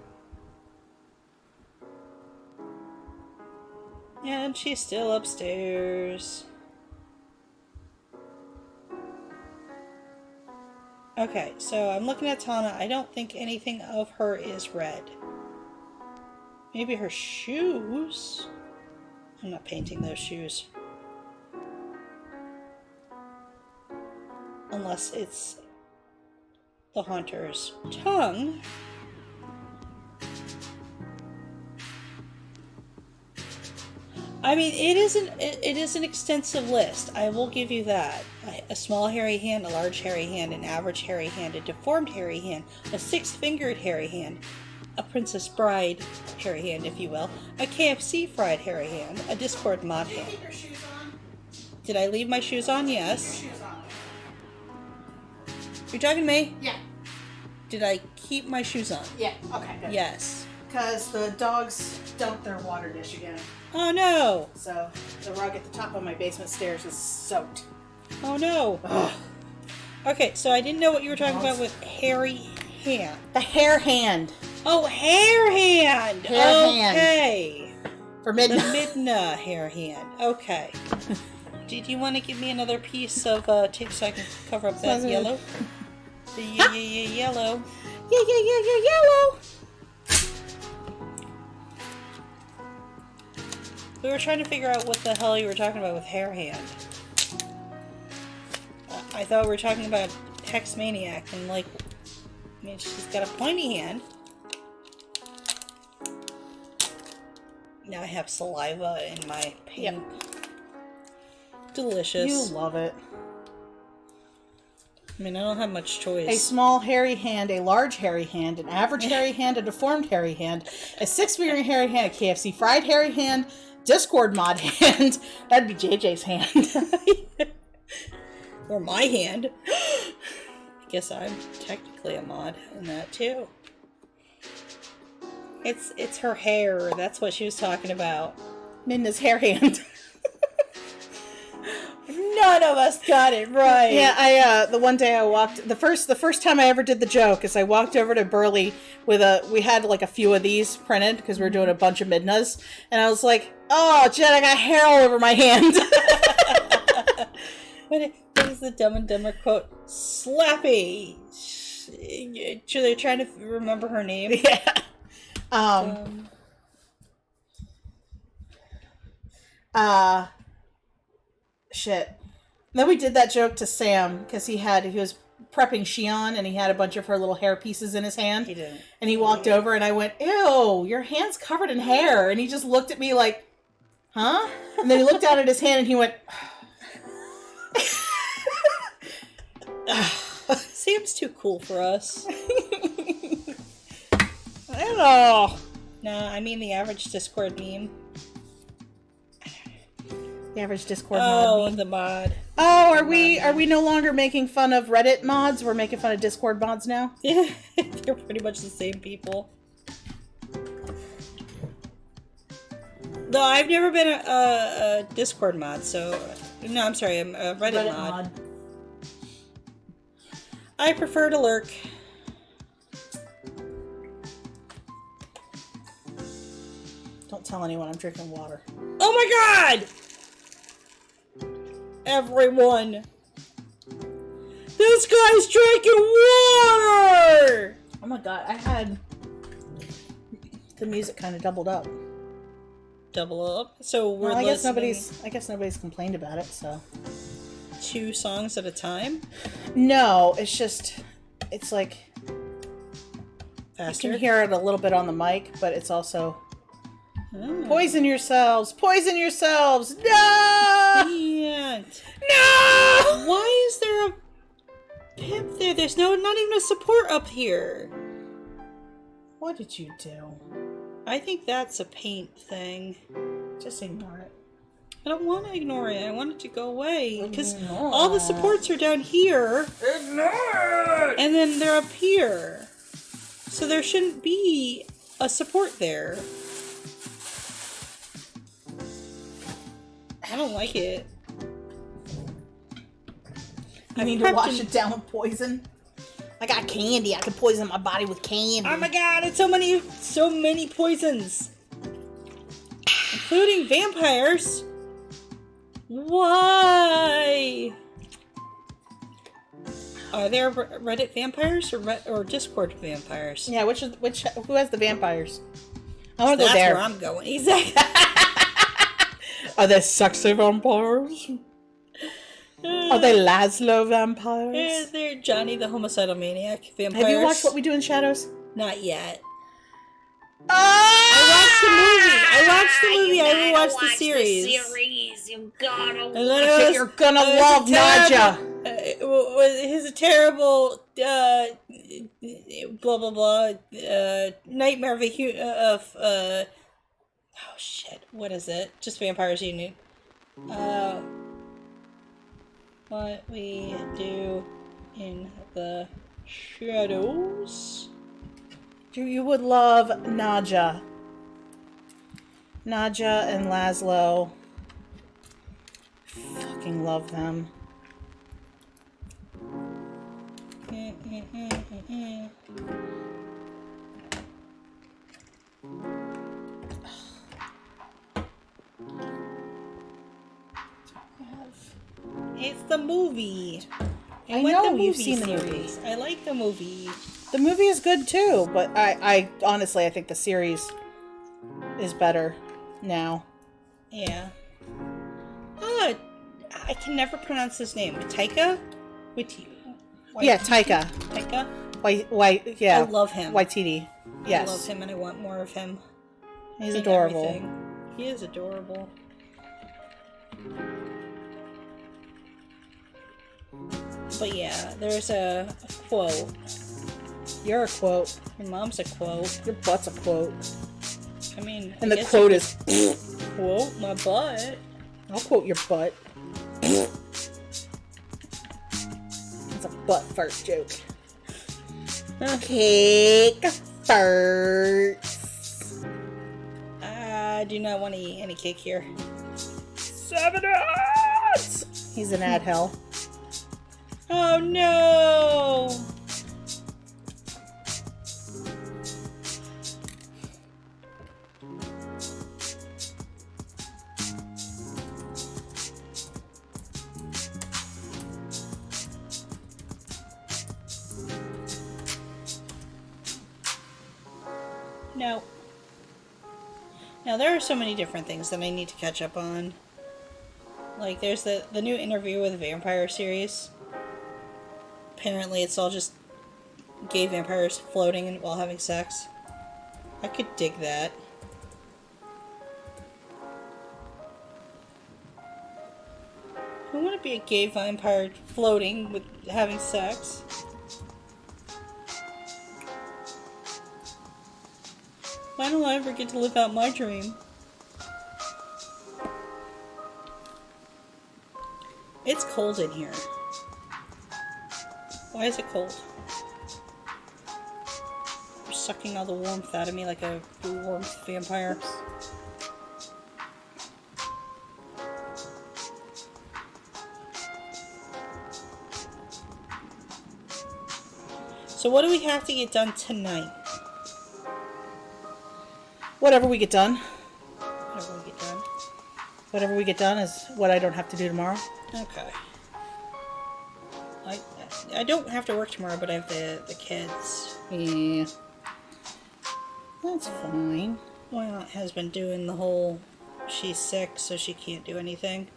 And she's still upstairs. Okay, so I'm looking at Tana. I don't think anything of her is red. Maybe her shoes? I'm not painting those shoes. Unless it's the Haunter's tongue. I mean, it is an extensive list. I will give you that. A small hairy hand, a large hairy hand, an average hairy hand, a deformed hairy hand, a six-fingered hairy hand, a Princess Bride hairy hand, if you will, a KFC fried hairy hand, a Discord mod hand. Keep your shoes on. Did I leave my shoes on? Yes. Shoes on. You're talking to me? Yeah. Did I keep my shoes on? Yeah. Okay. Good. Yes. Because the dogs dumped their water dish again. Oh no! So the rug at the top of my basement stairs is soaked. Oh no! Ugh. Okay, so I didn't know what you were talking about with hairy hand. The hair hand Oh, hair hand! Hair hand. Okay. for The midnight. Midna hair hand. Okay. Did you want to give me another piece of tape so I can cover up that Sounds good. yellow? The yellow. Yeah, yellow. We were trying to figure out what the hell you were talking about with hair hand. I thought we were talking about Hex Maniac and like, I mean, she's got a pointy hand. Now I have saliva in my paint. Delicious. You love it. I mean, I don't have much choice. A small hairy hand, a large hairy hand, an average hairy hand, a deformed hairy hand, a six-finger hairy hand, a KFC fried hairy hand, Discord mod hand. That'd be JJ's hand. Or my hand. I guess I'm technically a mod in that too. It's her hair. That's what she was talking about. Midna's hair hand. None of us got it right. Yeah, the one day I walked, the first time I ever did the joke is I walked over to Burley with we had like a few of these printed because we were doing a bunch of Midnas, and I was like, oh, Jen, I got hair all over my hand. What is the Dumb and Dumber quote? Slappy. They're trying to remember her name. Yeah. Shit. Then we did that joke to Sam because he was prepping Shion and he had a bunch of her little hair pieces in his hand. He didn't. And he walked over and I went, ew, your hand's covered in hair. And he just looked at me like, huh? And then he looked down at his hand and he went, Sam's too cool for us. I don't know. No, I mean the average Discord meme. The average Discord Oh, mod. the mod. Oh, are we no longer making fun of Reddit mods? We're making fun of Discord mods now? Yeah, they're pretty much the same people. No, I've never been a Discord mod, so... No, I'm sorry, I'm a Reddit mod. I prefer to lurk. Don't tell anyone I'm drinking water. Oh my god! Everyone! This guy's drinking water! Oh my god, I had the music kind of doubled up. Double up. So we're Well, I guess listening nobody's complained about it, so. 2 songs at a time? No, it's like Faster? you can hear it a little bit on the mic, but it's also Oh. poison yourselves, no, Can't. no. Why is there a pimp there? There's not even a support up here. What did you do? I think that's a paint thing. Just ignore it. I don't want to ignore it. I want it to go away. Because Ignore all the it. supports are down here. Ignore it. And then they're up here. So there shouldn't be a support there. I don't like it. You need to wash it down with poison? I got candy. I can poison my body with candy. Oh my god, it's so many poisons. Including vampires. Why? Are there Reddit vampires or Discord vampires? Yeah, who has the vampires? I want to go That's there. where I'm going. Exactly. Are there sexy vampires? Are they Laszlo vampires? They're Johnny the homicidal maniac vampires. Have you watched What We Do in Shadows? Not yet. Oh! I watched the movie. I haven't watched the series. You gotta watch it. You're gonna love Nadja. He's a terrible blah blah blah nightmare of oh shit, what is it? Just Vampires Union. What We Do in the Shadows. You would love Nadja. Nadja and Laszlo. Fucking love them. It's the movie. I know you've seen the movie. I like the movie. The movie is good too, but I honestly I think the series is better now. Yeah. I can never pronounce his name. Taika? Yeah, Taika. Taika? Yeah. I love him. Waititi. Yes. I love him and I want more of him. He's adorable. Everything. He is adorable. But yeah, there's a quote. You're a quote. Your mom's a quote. Your butt's a quote. I mean, and the quote is quote my butt. I'll quote your butt. It's a butt fart joke. Cake farts. I do not want to eat any cake here. 7 Ups! He's an ad hell. Oh no! No. Now there are so many different things that I need to catch up on. Like there's the new Interview with a Vampire series. Apparently it's all just gay vampires floating while having sex. I could dig that. I want to be a gay vampire floating with having sex. Why don't I ever get to live out my dream? It's cold in here. Why is it cold? You're sucking all the warmth out of me like a warmth vampire. So what do we have to get done tonight? Whatever we get done. Whatever we get done. Whatever we get done is what I don't have to do tomorrow. Okay. I don't have to work tomorrow, but I have the kids. Yeah. That's fine. My aunt has been doing the whole she's sick so she can't do anything.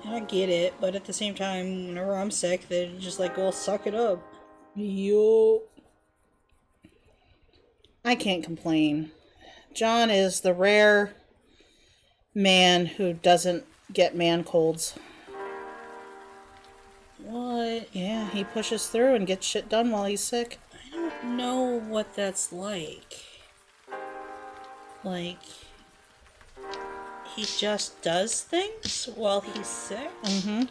And I get it, but at the same time, whenever I'm sick, they're just like, well, suck it up. Yo. I can't complain. John is the rare man who doesn't get man colds. What? Yeah, he pushes through and gets shit done while he's sick. I don't know what that's like. Like, he just does things while he's sick? Mm-hmm.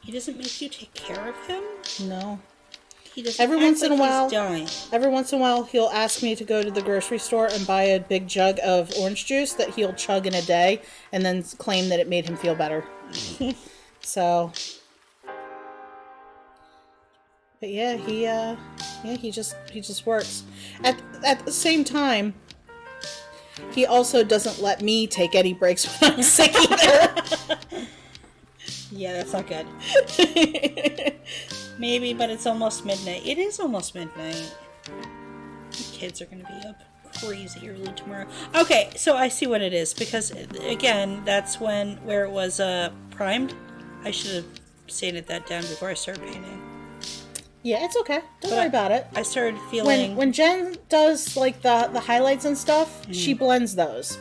He doesn't make you take care of him? No. he doesn't. Every act once in a like while- he's dying. Every once in a while, he'll ask me to go to the grocery store and buy a big jug of orange juice that he'll chug in a day and then claim that it made him feel better. So, but yeah, he just works. At the same time, he also doesn't let me take any breaks when I'm sick either. Yeah, that's not good. Maybe, but it's almost midnight. It is almost midnight. The kids are going to be up crazy early tomorrow. Okay, so I see what it is, because, again, that's where it was primed. I should have sanded that down before I started painting. Yeah, it's okay. Don't worry about it. I started feeling... When Jen does like the highlights and stuff, she blends those.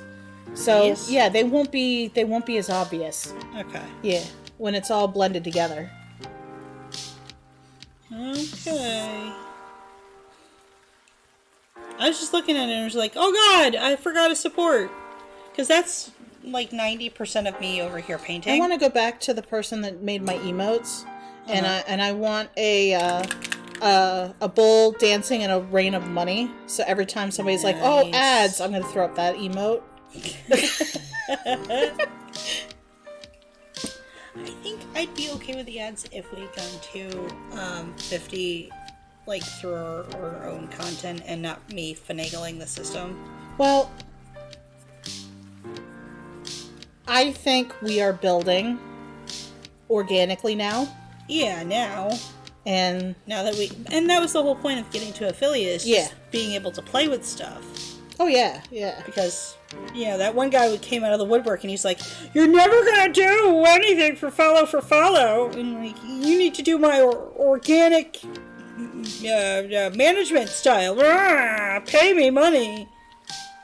So Yes? yeah, they won't be as obvious. Okay. Yeah, when it's all blended together. Okay. I was just looking at it and I was like, oh god, I forgot to support. Because that's like 90% of me over here painting. I want to go back to the person that made my emotes, and I want a bull dancing in a rain of money. So every time somebody's like, "Oh, Nice. ads," I'm gonna throw up that emote. I think I'd be okay with the ads if we gone to 50, like through our own content and not me finagling the system. Well, I think we are building organically now, Yeah, now and that was the whole point of getting to affiliate is Yeah. just being able to play with stuff. oh yeah. Because, that one guy who came out of the woodwork and he's like, you're never gonna do anything for follow. And like, you need to do my organic management style. Pay me money.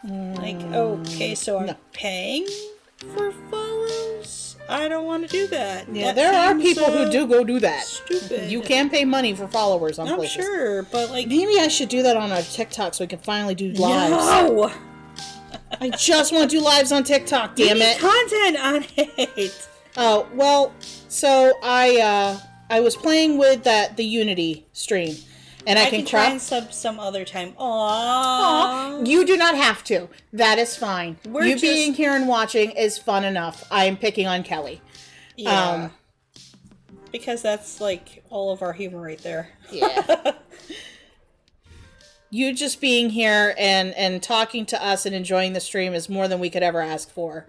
Like, okay, so I'm no. paying for follows? I don't want to do that. Yeah, That there are seems, people who do go do that. stupid. You can pay money for followers on I'm places. sure, but like, Maybe I should do that on our TikTok so we can finally do lives. no! I just want to do lives on TikTok, damn We need it. content on it. Oh, well, so I was playing with the Unity stream, and I can try crop. and sub some other time. Aww. Aw, you do not have to. That is fine. We're You just- being here and watching is fun enough. I am picking on Kelly. Yeah. Because that's like all of our humor right there. Yeah. You just being here and talking to us and enjoying the stream is more than we could ever ask for.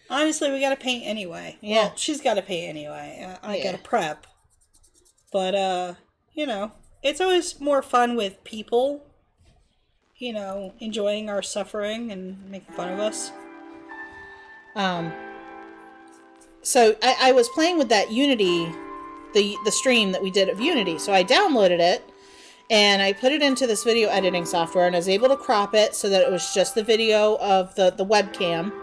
Honestly, we gotta paint anyway. Yeah. Well, she's gotta paint anyway. I gotta prep. But, it's always more fun with people, enjoying our suffering and making fun of us. So I was playing with that Unity, the stream that we did of Unity. So I downloaded it, and I put it into this video editing software, and I was able to crop it so that it was just the video of the webcam.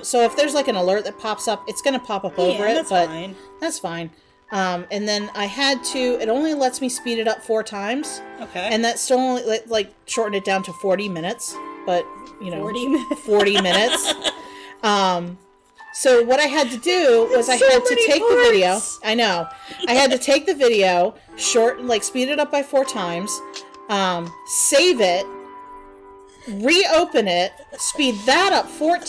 So if there's like an alert that pops up, it's going to pop up over it, that's but fine. that's fine. And then I had to, it only lets me speed it up 4 times. Okay. And that still only, like, shortened it down to 40 minutes. But, 40 minutes. 40 minutes. So what I had to do was I So had to many take the video. parts. I know. I had to take the video, speed it up by 4 times, save it, reopen it, speed that up 4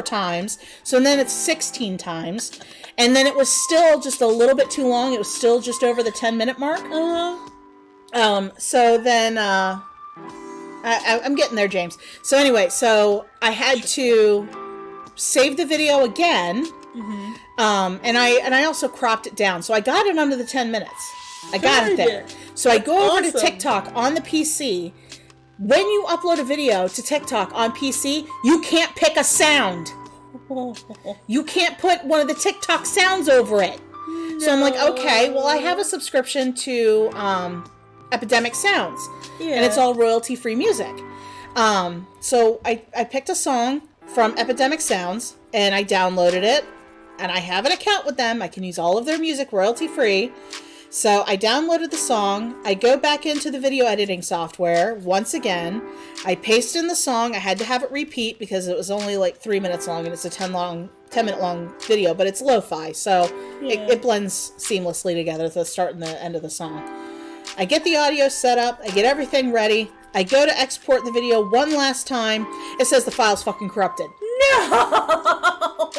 times, so then it's 16 times, and then it was still just a little bit too long. It was still just over the 10-minute mark. So then, I'm getting there, James. So anyway, so I had to save the video again, and I also cropped it down, so I got it under the 10 minutes. I got it there. So I go over to awesome. TikTok on the PC. When you upload a video to TikTok on PC, you can't pick a sound. You can't put one of the TikTok sounds over it. So I'm like, okay, well, I have a subscription to Epidemic Sounds, and it's all royalty-free music. So I picked a song from Epidemic Sounds, and I downloaded it, and I have an account with them. I can use all of their music royalty-free. So I downloaded the song. I go back into the video editing software once again. I paste in the song. I had to have it repeat because it was only like 3 minutes long, and it's a 10-minute long video, but it's lo-fi, so it blends seamlessly together, the start and the end of the song. I get the audio set up. I get everything ready. I go to export the video one last time. It says the file's fucking corrupted. No!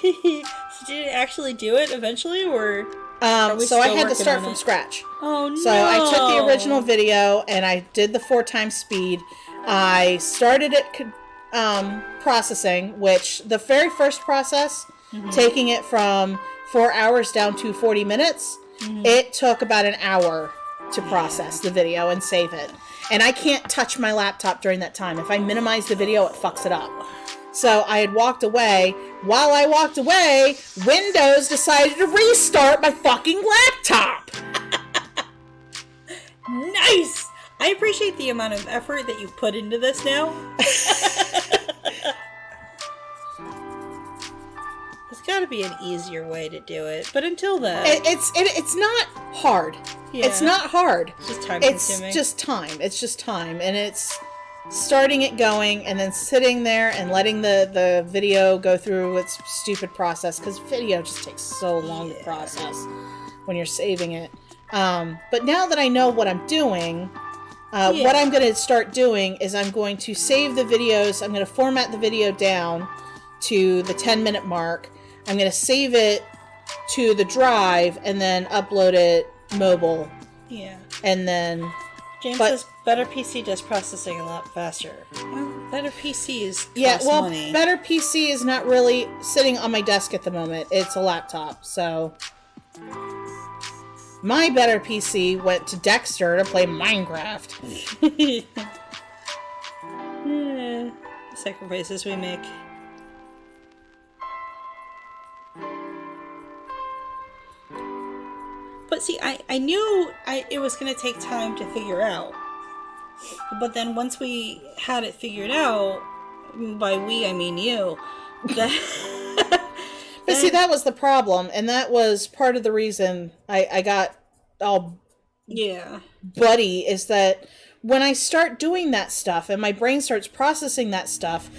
So did it actually do it eventually, or? So I had to start from scratch. Oh no! So I took the original video and I did the 4x speed. I started it processing, which the very first process, taking it from 4 hours down to 40 minutes, it took about an hour to process the video and save it. And I can't touch my laptop during that time. If I minimize the video, it fucks it up. So I had walked away. While I walked away, Windows decided to restart my fucking laptop. Nice! I appreciate the amount of effort that you've put into this now. There's gotta be an easier way to do it. But until then... It's not hard. Yeah. It's not hard. It's just time It's consuming. just time. It's just time. And it's starting it going and then sitting there and letting the video go through its stupid process, because video just takes so long to process when you're saving it. But now that I know what I'm doing, what I'm going to start doing is I'm going to save the videos. I'm going to format the video down to the 10-minute mark. I'm going to save it to the drive and then upload it mobile. Yeah. And then... James says Better PC does processing a lot faster. Well, Better PCs cost money. Better PC is not really sitting on my desk at the moment. It's a laptop, so... My Better PC went to Dexter to play Minecraft. Sacrifices we make. But see, I knew it was going to take time to figure out. But then once we had it figured out, by we I mean you, that... But see, that was the problem, and that was part of the reason I got all buddy, is that when I start doing that stuff and my brain starts processing that stuff,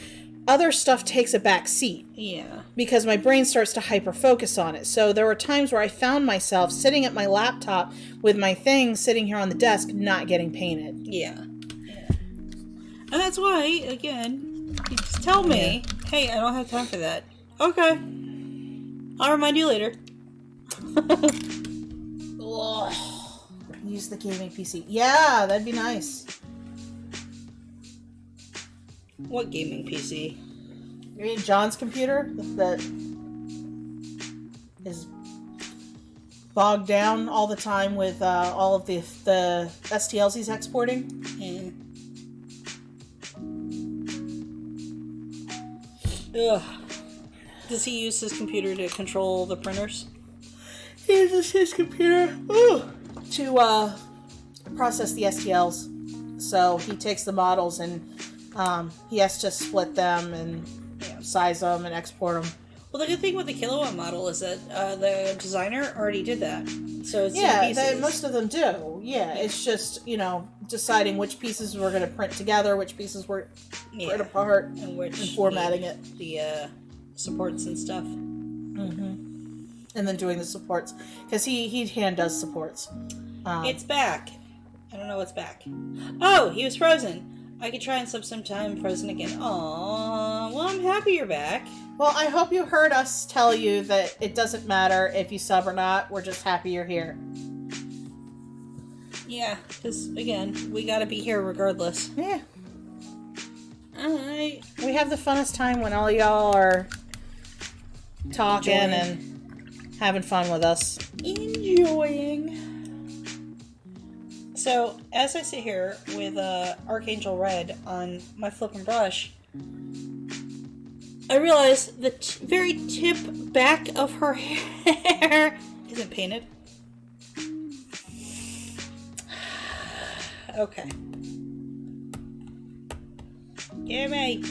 other stuff takes a back seat. Yeah. Because my brain starts to hyper-focus on it. So there were times where I found myself sitting at my laptop with my thing sitting here on the desk, not getting painted. Yeah. And that's why, again, you just tell me, hey, I don't have time for that. Okay. I'll remind you later. Use the gaming PC. Yeah, that'd be nice. What gaming PC? You mean John's computer that is bogged down all the time with all of the STLs he's exporting? Yeah. Ugh. Does he use his computer to control the printers? He uses his computer to process the STLs. So he takes the models and he has to split them and size them and export them. Well, the good thing with the kilowatt model is that the designer already did that. So it's in pieces. Most of them do. Yeah, it's just, deciding which pieces we're going to print together, which pieces we're print apart, and formatting it. The supports and stuff. Mm-hmm. And then doing the supports. Because he hand does supports. It's back. I don't know what's back. Oh, he was frozen. I could try and sub sometime frozen again. Aww. Well, I'm happy you're back. Well, I hope you heard us tell you that it doesn't matter if you sub or not. We're just happy you're here. Yeah, because, again, we gotta be here regardless. Yeah. Alright. We have the funnest time when all y'all are talking and having fun with us. Enjoying. So, as I sit here with Archangel Red on my flippin' brush, I realize the very tip back of her hair isn't painted. Okay. Gimme.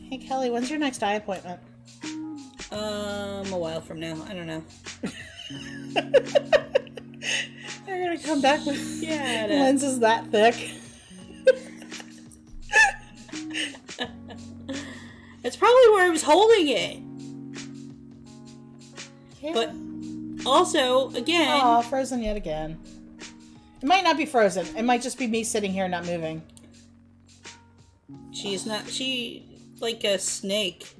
Hey, Kelly, when's your next eye appointment? A while from now. I don't know. They're gonna come back with Yeah, lenses that thick. It's probably where I was holding it. Yeah. But also, again, Oh, frozen yet again. It might not be frozen. It might just be me sitting here not moving. she like a snake.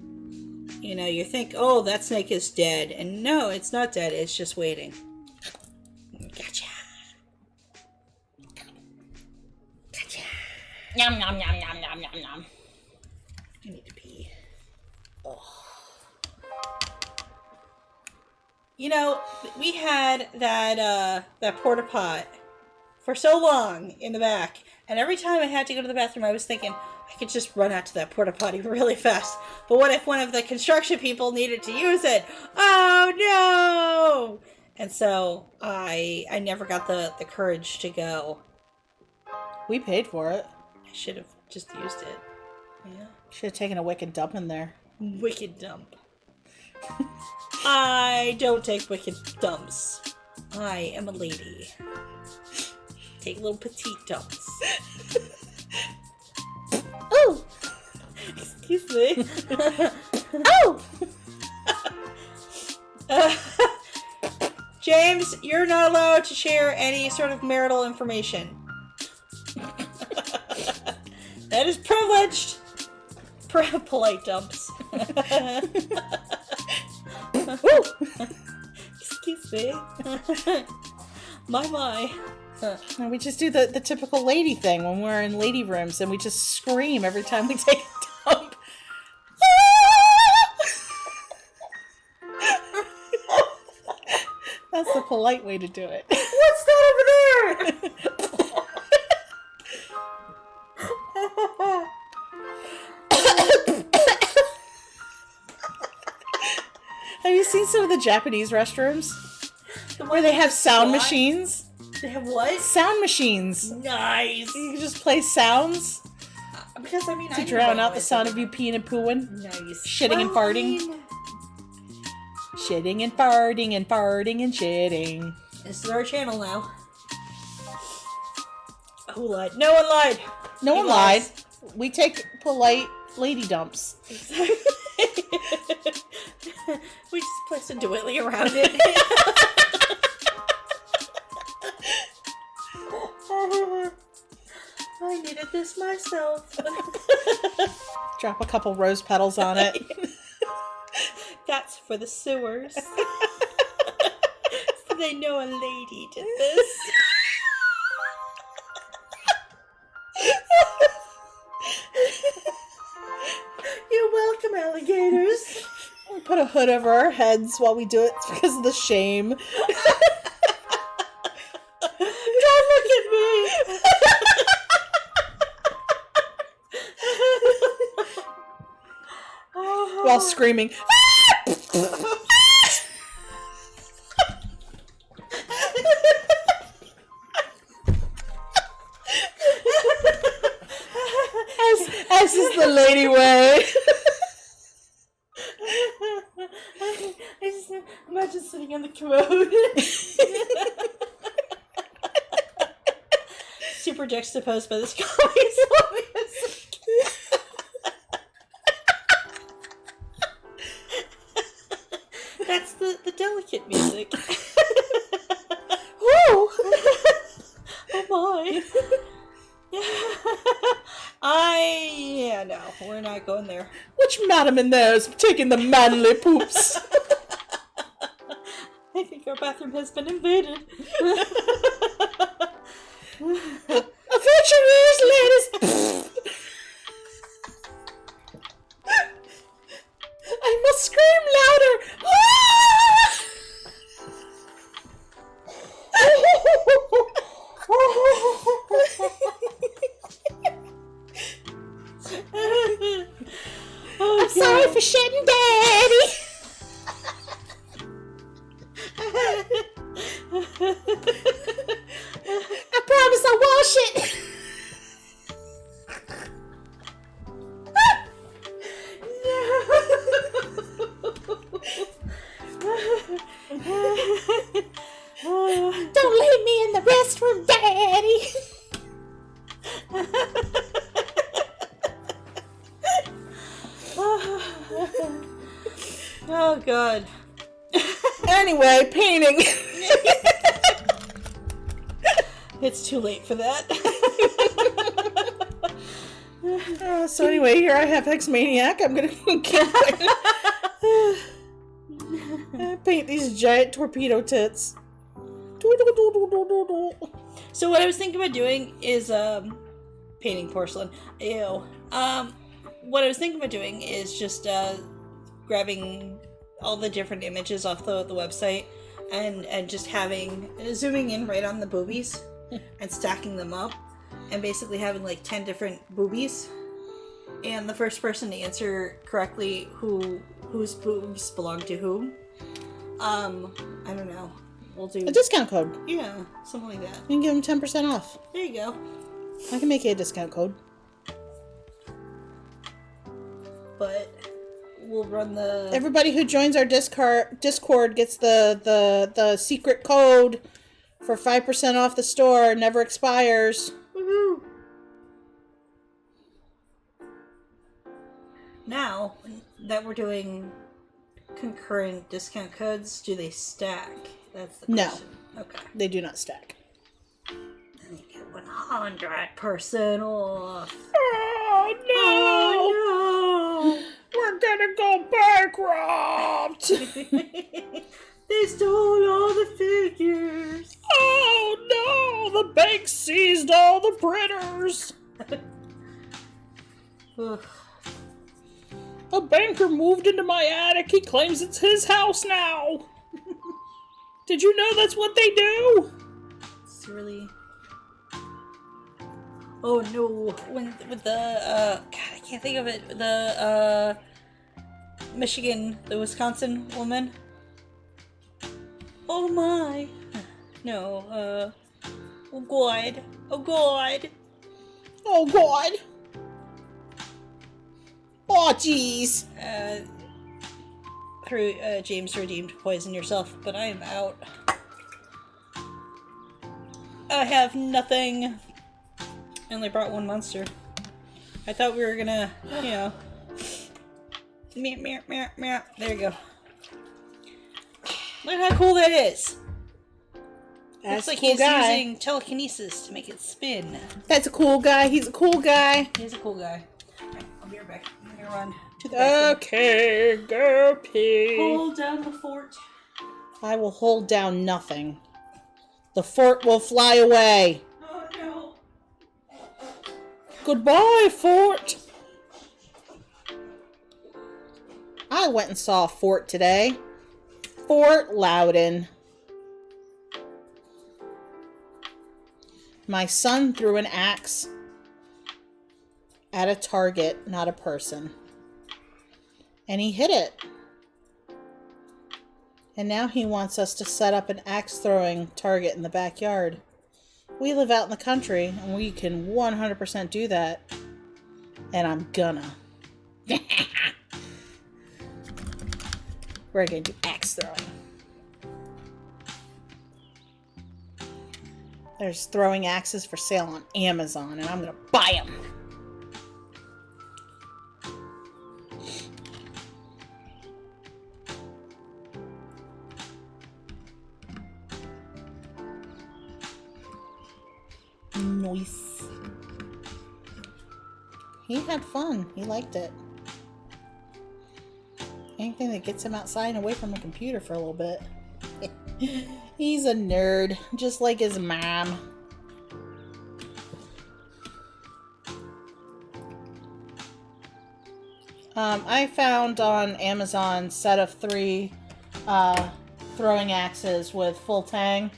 You know, you think, oh, that snake is dead. And no, it's not dead. It's just waiting. Gotcha. Gotcha. Yum, yum, yum, yum, yum, yum, yum. I need to pee. Oh. You know, we had that porta pot for so long in the back. And every time I had to go to the bathroom, I was thinking, I could just run out to that porta potty really fast. But what if one of the construction people needed to use it? Oh no! And so I never got the courage to go. We paid for it. I should have just used it. Yeah. Should have taken a wicked dump in there. Wicked dump. I don't take wicked dumps. I am a lady. Take little petite dumps. Ooh! Excuse me. Oh! James, you're not allowed to share any sort of marital information. That is privileged. Polite dumps. Ooh! Excuse me. My. And we just do the typical lady thing when we're in lady rooms and we just scream every time we take a dump. That's the polite way to do it. What's that over there? Have you seen some of the Japanese restrooms? Where they have sound machines? They have what? Sound machines. Nice. You can just play sounds Because I mean, to drown out the sound of you peeing and pooing. Nice. Shitting and farting. Shitting and farting and farting and shitting. This is our channel now. Who lied? No one lied. No He one lied. lies. We take polite lady dumps. We just place a doily around it. I needed this myself. Drop a couple rose petals on it. That's for the sewers. So they know a lady did this. You're welcome, alligators. We put a hood over our heads while we do it because of the shame. Don't look at me. While screaming. As is the lady way. I just imagine sitting on the commode. Super juxtaposed by this comedy music. That's the delicate music. Woo! Oh my. No, we're not going there. Which madam in there is taking the manly poops? I think our bathroom has been invaded. Adventurers, ladies! I must scream louder! I'm sorry for shitting, Daddy! I promise I'll wash it! Don't leave me in the restroom, Daddy! Oh god. Anyway, painting. It's too late for that. So anyway, here I have X-Maniac. I'm gonna keep paint these giant torpedo tits. So what I was thinking about doing is painting porcelain. Ew. What I was thinking about doing is just grabbing all the different images off the website and just zooming in right on the boobies and stacking them up and basically having like 10 different boobies, and the first person to answer correctly whose boobs belong to whom, I don't know, we'll do A discount code. yeah, something like that. You can give them 10% off. There you go. I can make you a discount code. But we'll run the Everybody who joins our Discord gets the secret code for 5% off the store. Never expires. woohoo. Now that we're doing concurrent discount codes, do they stack? That's the No. question. Okay. They do not stack. Then you get 100% off. Oh Oh We're gonna go bankrupt! no! They stole all the figures. Oh no! The bank seized all the printers! Ugh. A banker moved into my attic. He claims it's his house now. Did you know that's what they do? It's really. Oh no! With the God, I can't think of it. The Michigan, the Wisconsin woman. Oh my! No. Oh god! Oh god! Oh god! Oh jeez! James redeemed poison yourself, but I am out. I have nothing. I only brought one monster. I thought we were gonna, meow, meow, meow, meow. There you go. Look how cool that is. That's Looks like a cool he's guy. using telekinesis to make it spin. That's a cool guy. He's a cool guy. He's a cool guy. Alright, I'll be right back. I'm gonna run to the bathroom. Okay, go pee. Hold down the fort. I will hold down nothing. The fort will fly away. Oh no. Goodbye, fort. I went and saw a fort today. Fort Loudon. My son threw an axe at a target, not a person. And he hit it. And now he wants us to set up an axe throwing target in the backyard. We live out in the country and we can 100% do that. And I'm gonna. We're gonna do axe throwing. There's throwing axes for sale on Amazon and I'm gonna buy them. Nice. He had fun. He liked it. Anything that gets him outside and away from a computer for a little bit. He's a nerd, just like his mom. I found on Amazon set of 3 throwing axes with full tang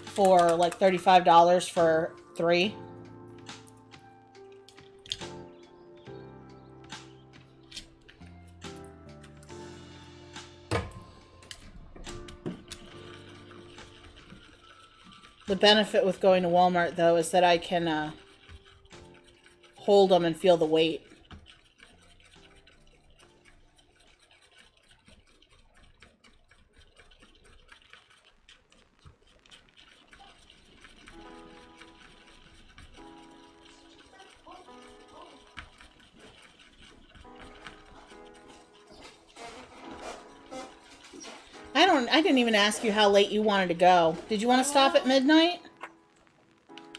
for like $35 for 3. The benefit with going to Walmart, though, is that I can hold them and feel the weight. I didn't even ask you how late you wanted to go. Did you want to stop at midnight?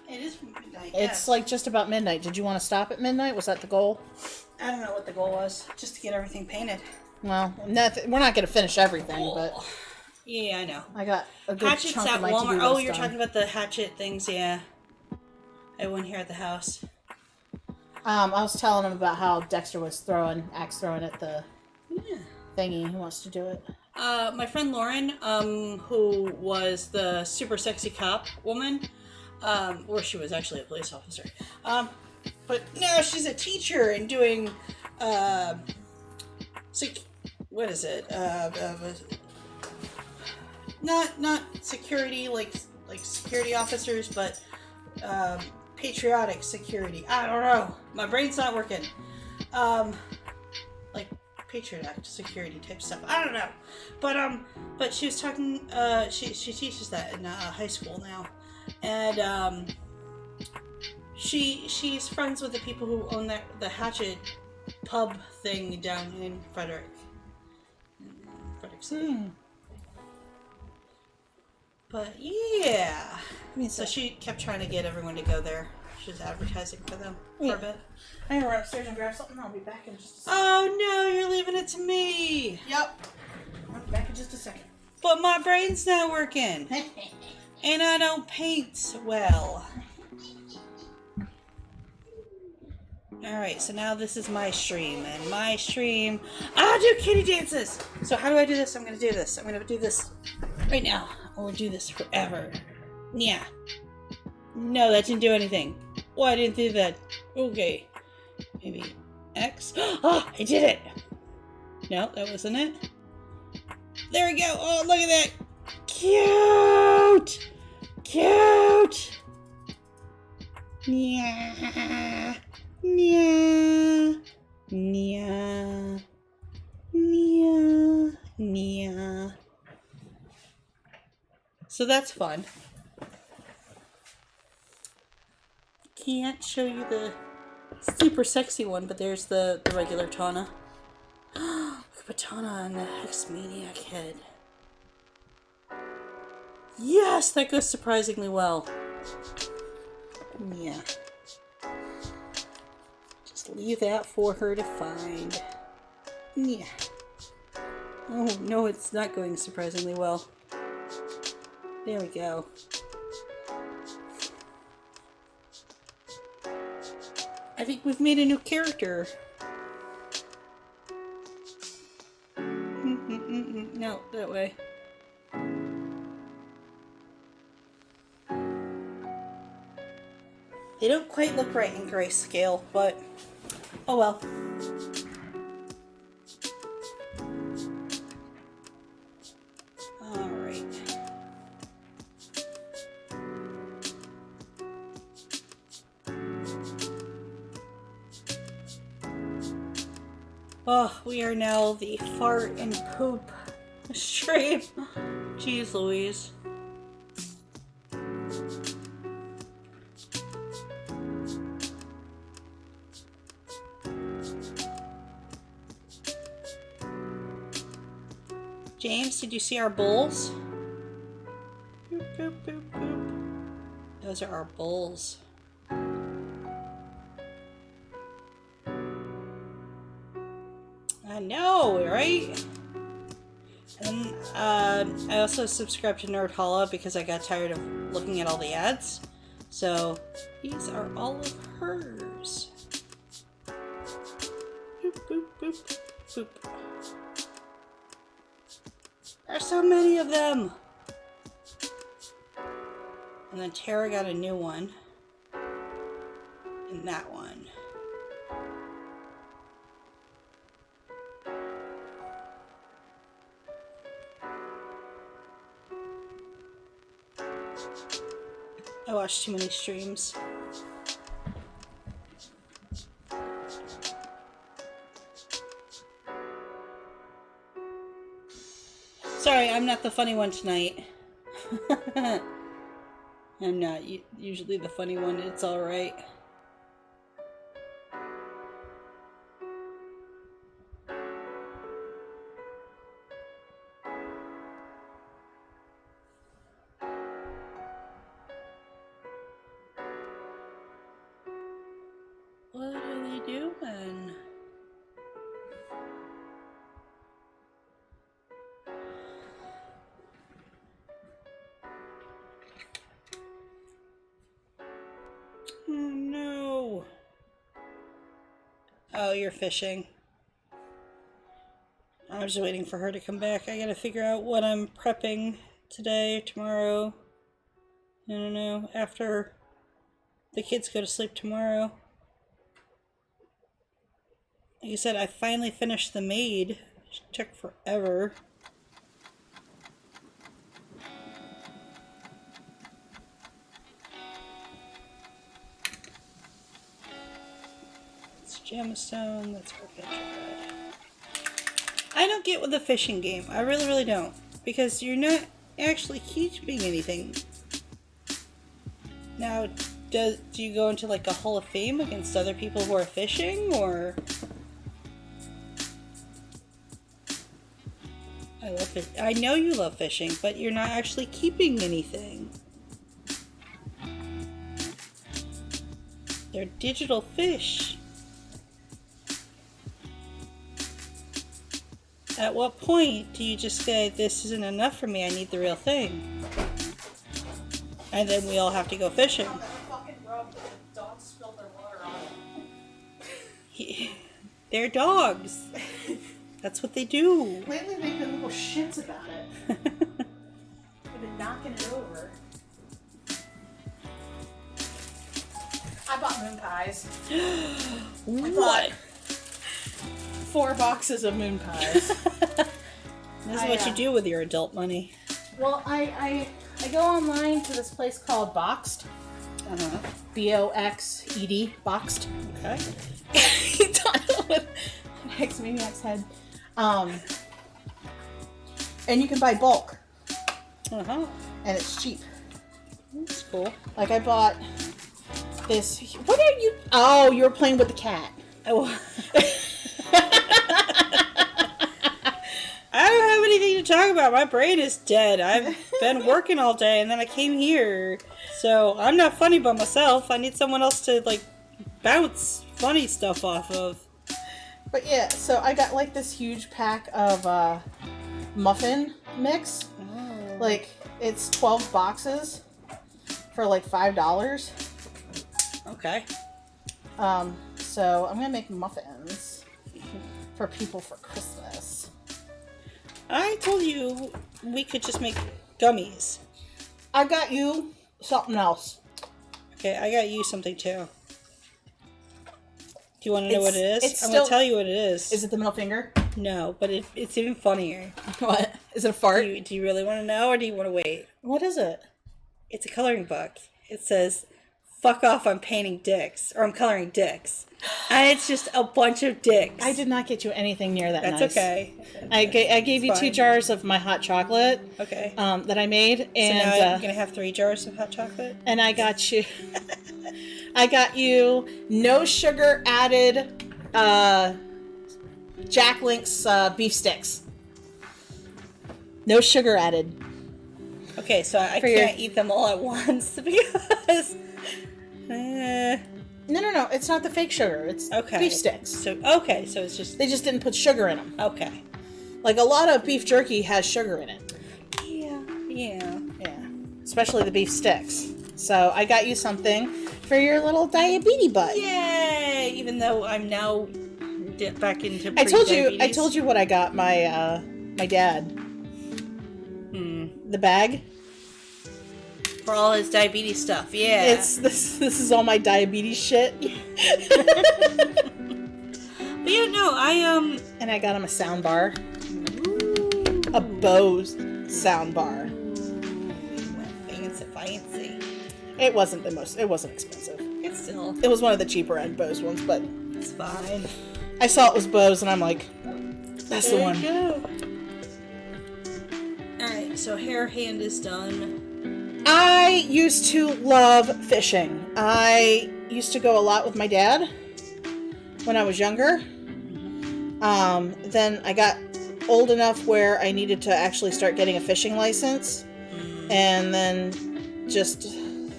It is midnight. It's like just about midnight. Did you want to stop at midnight? Was that the goal? I don't know what the goal was. Just to get everything painted. Well, we're not going to finish everything, but Yeah, I know. I got a good Hatchets chunk at of my Walmart. to-do Oh, list you're done. talking about the hatchet things, yeah. I went here at the house. I was telling him about how Dexter was axe throwing at the thingy. He wants to do it. My friend Lauren, who was the super sexy cop woman, or she was actually a police officer, but now she's a teacher and doing, what is it? Not security like security officers, but patriotic security. I don't know. My brain's not working. Like Patriot Act security type stuff. I don't know. But she was talking. She teaches that in high school now, and she's friends with the people who own the Hatchet pub thing down in Frederick City. But yeah, so she kept trying to get everyone to go there. She was advertising for them for a bit. I'm going to run upstairs and grab something. I'll be back in just a second. Oh no, you're leaving it to me. Yep. I'll be back in just a second. But my brain's not working. And I don't paint well. Alright, so now this is my stream. And my stream... I do kitty dances! So how do I do this? I'm going to do this. I'm going to do this right now. I will do this forever. Yeah. No, that didn't do anything. Oh, I didn't do that. Okay. Maybe X. Oh, I did it! No, that wasn't it. There we go. Oh, look at that. Cute! Cute! Yeah. Yeah. Yeah. Yeah. Yeah. So that's fun. Can't show you the super sexy one, but there's the regular Tana. Look at Tana on the Hex Maniac head. Yes, that goes surprisingly well. Yeah. Just leave that for her to find. Yeah. Oh, no, it's not going surprisingly well. There we go. I think we've made a new character. No, that way. They don't quite look right in grayscale, but oh well. Alright. Oh, we are now the fart and poop stream. Jeez Louise. James, did you see our bowls? Boop, boop, boop, boop. Those are our bowls. I know, right? And I also subscribed to Nerd Holla because I got tired of looking at all the ads. So these are all of hers. Boop, boop, boop, boop. There's so many of them. And then Tara got a new one. And that one. I watched too many streams. Sorry, I'm not the funny one tonight. I'm not usually the funny one. It's alright. you doing? Oh no. Oh, you're fishing. I was waiting for her to come back. I gotta figure out what I'm prepping today, tomorrow. I don't know. After the kids go to sleep tomorrow. Like I said, I finally finished The Maid. It took forever. It's Gemstone. That's Adventure Guide. I don't get with the fishing game. I really, really don't. Because you're not actually keeping anything. Now, do you go into like a Hall of Fame against other people who are fishing, or? I love it. I know you love fishing, but you're not actually keeping anything. They're digital fish. At what point do you just say, this isn't enough for me, I need the real thing? And then we all have to go fishing. They're dogs. That's what they do. Lately they've been little shits about it. They've been knocking it over. I bought moon pies. What? 4 boxes of moon pies. This is what you do with your adult money. Well, I go online to this place called Boxed. Uh-huh. Boxed. Boxed. Okay. With X Maniac's head. And you can buy bulk. Uh-huh. And it's cheap. That's cool. Like I bought this. What are you? Oh, you were playing with the cat. Oh. I don't have anything to talk about. My brain is dead. I've been working all day and then I came here. So I'm not funny by myself. I need someone else to like bounce funny stuff off of. But yeah, so I got like this huge pack of muffin mix. Oh. Like it's 12 boxes for like $5. Okay. So I'm gonna make muffins for people for Christmas. I told you we could just make gummies. I got you something else. Okay, I got you something too. Do you want to know what it is? It's I'm still- going to tell you what it is. Is it the middle finger? No, but it's even funnier. What? Is it a fart? Do you really want to know or do you want to wait? What is it? It's a coloring book. It says, fuck off, I'm painting dicks. Or I'm coloring dicks. And it's just a bunch of dicks. I did not get you anything near that That's nice. okay. I gave you It's 2 fine. jars of my hot chocolate Okay. that I made, and So now I'm going to have 3 jars of hot chocolate? and I got you no sugar added Jack Link's beef sticks. No sugar added. Okay, so I For your- can't eat them all at once because... No, it's not the fake sugar. It's Okay. beef sticks. So it's just... They just didn't put sugar in them. Okay. Like a lot of beef jerky has sugar in it. Yeah. Yeah, especially the beef sticks. So I got you something for your little diabetes butt. Yay! Even though I'm now back into I told pre-diabetes. you what I got my my dad. The bag. For all his diabetes stuff, yeah. It's this is all my diabetes shit. But yeah, no, I And I got him a sound bar. A Bose sound bar. fancy. It wasn't expensive. It's still, It was one of the cheaper end Bose ones, but it's fine. I saw it was Bose and I'm like, that's the There one. you go. Alright, so hair hand is done. I used to love fishing. I used to go a lot with my dad when I was younger. Then I got old enough where I needed to actually start getting a fishing license. And then just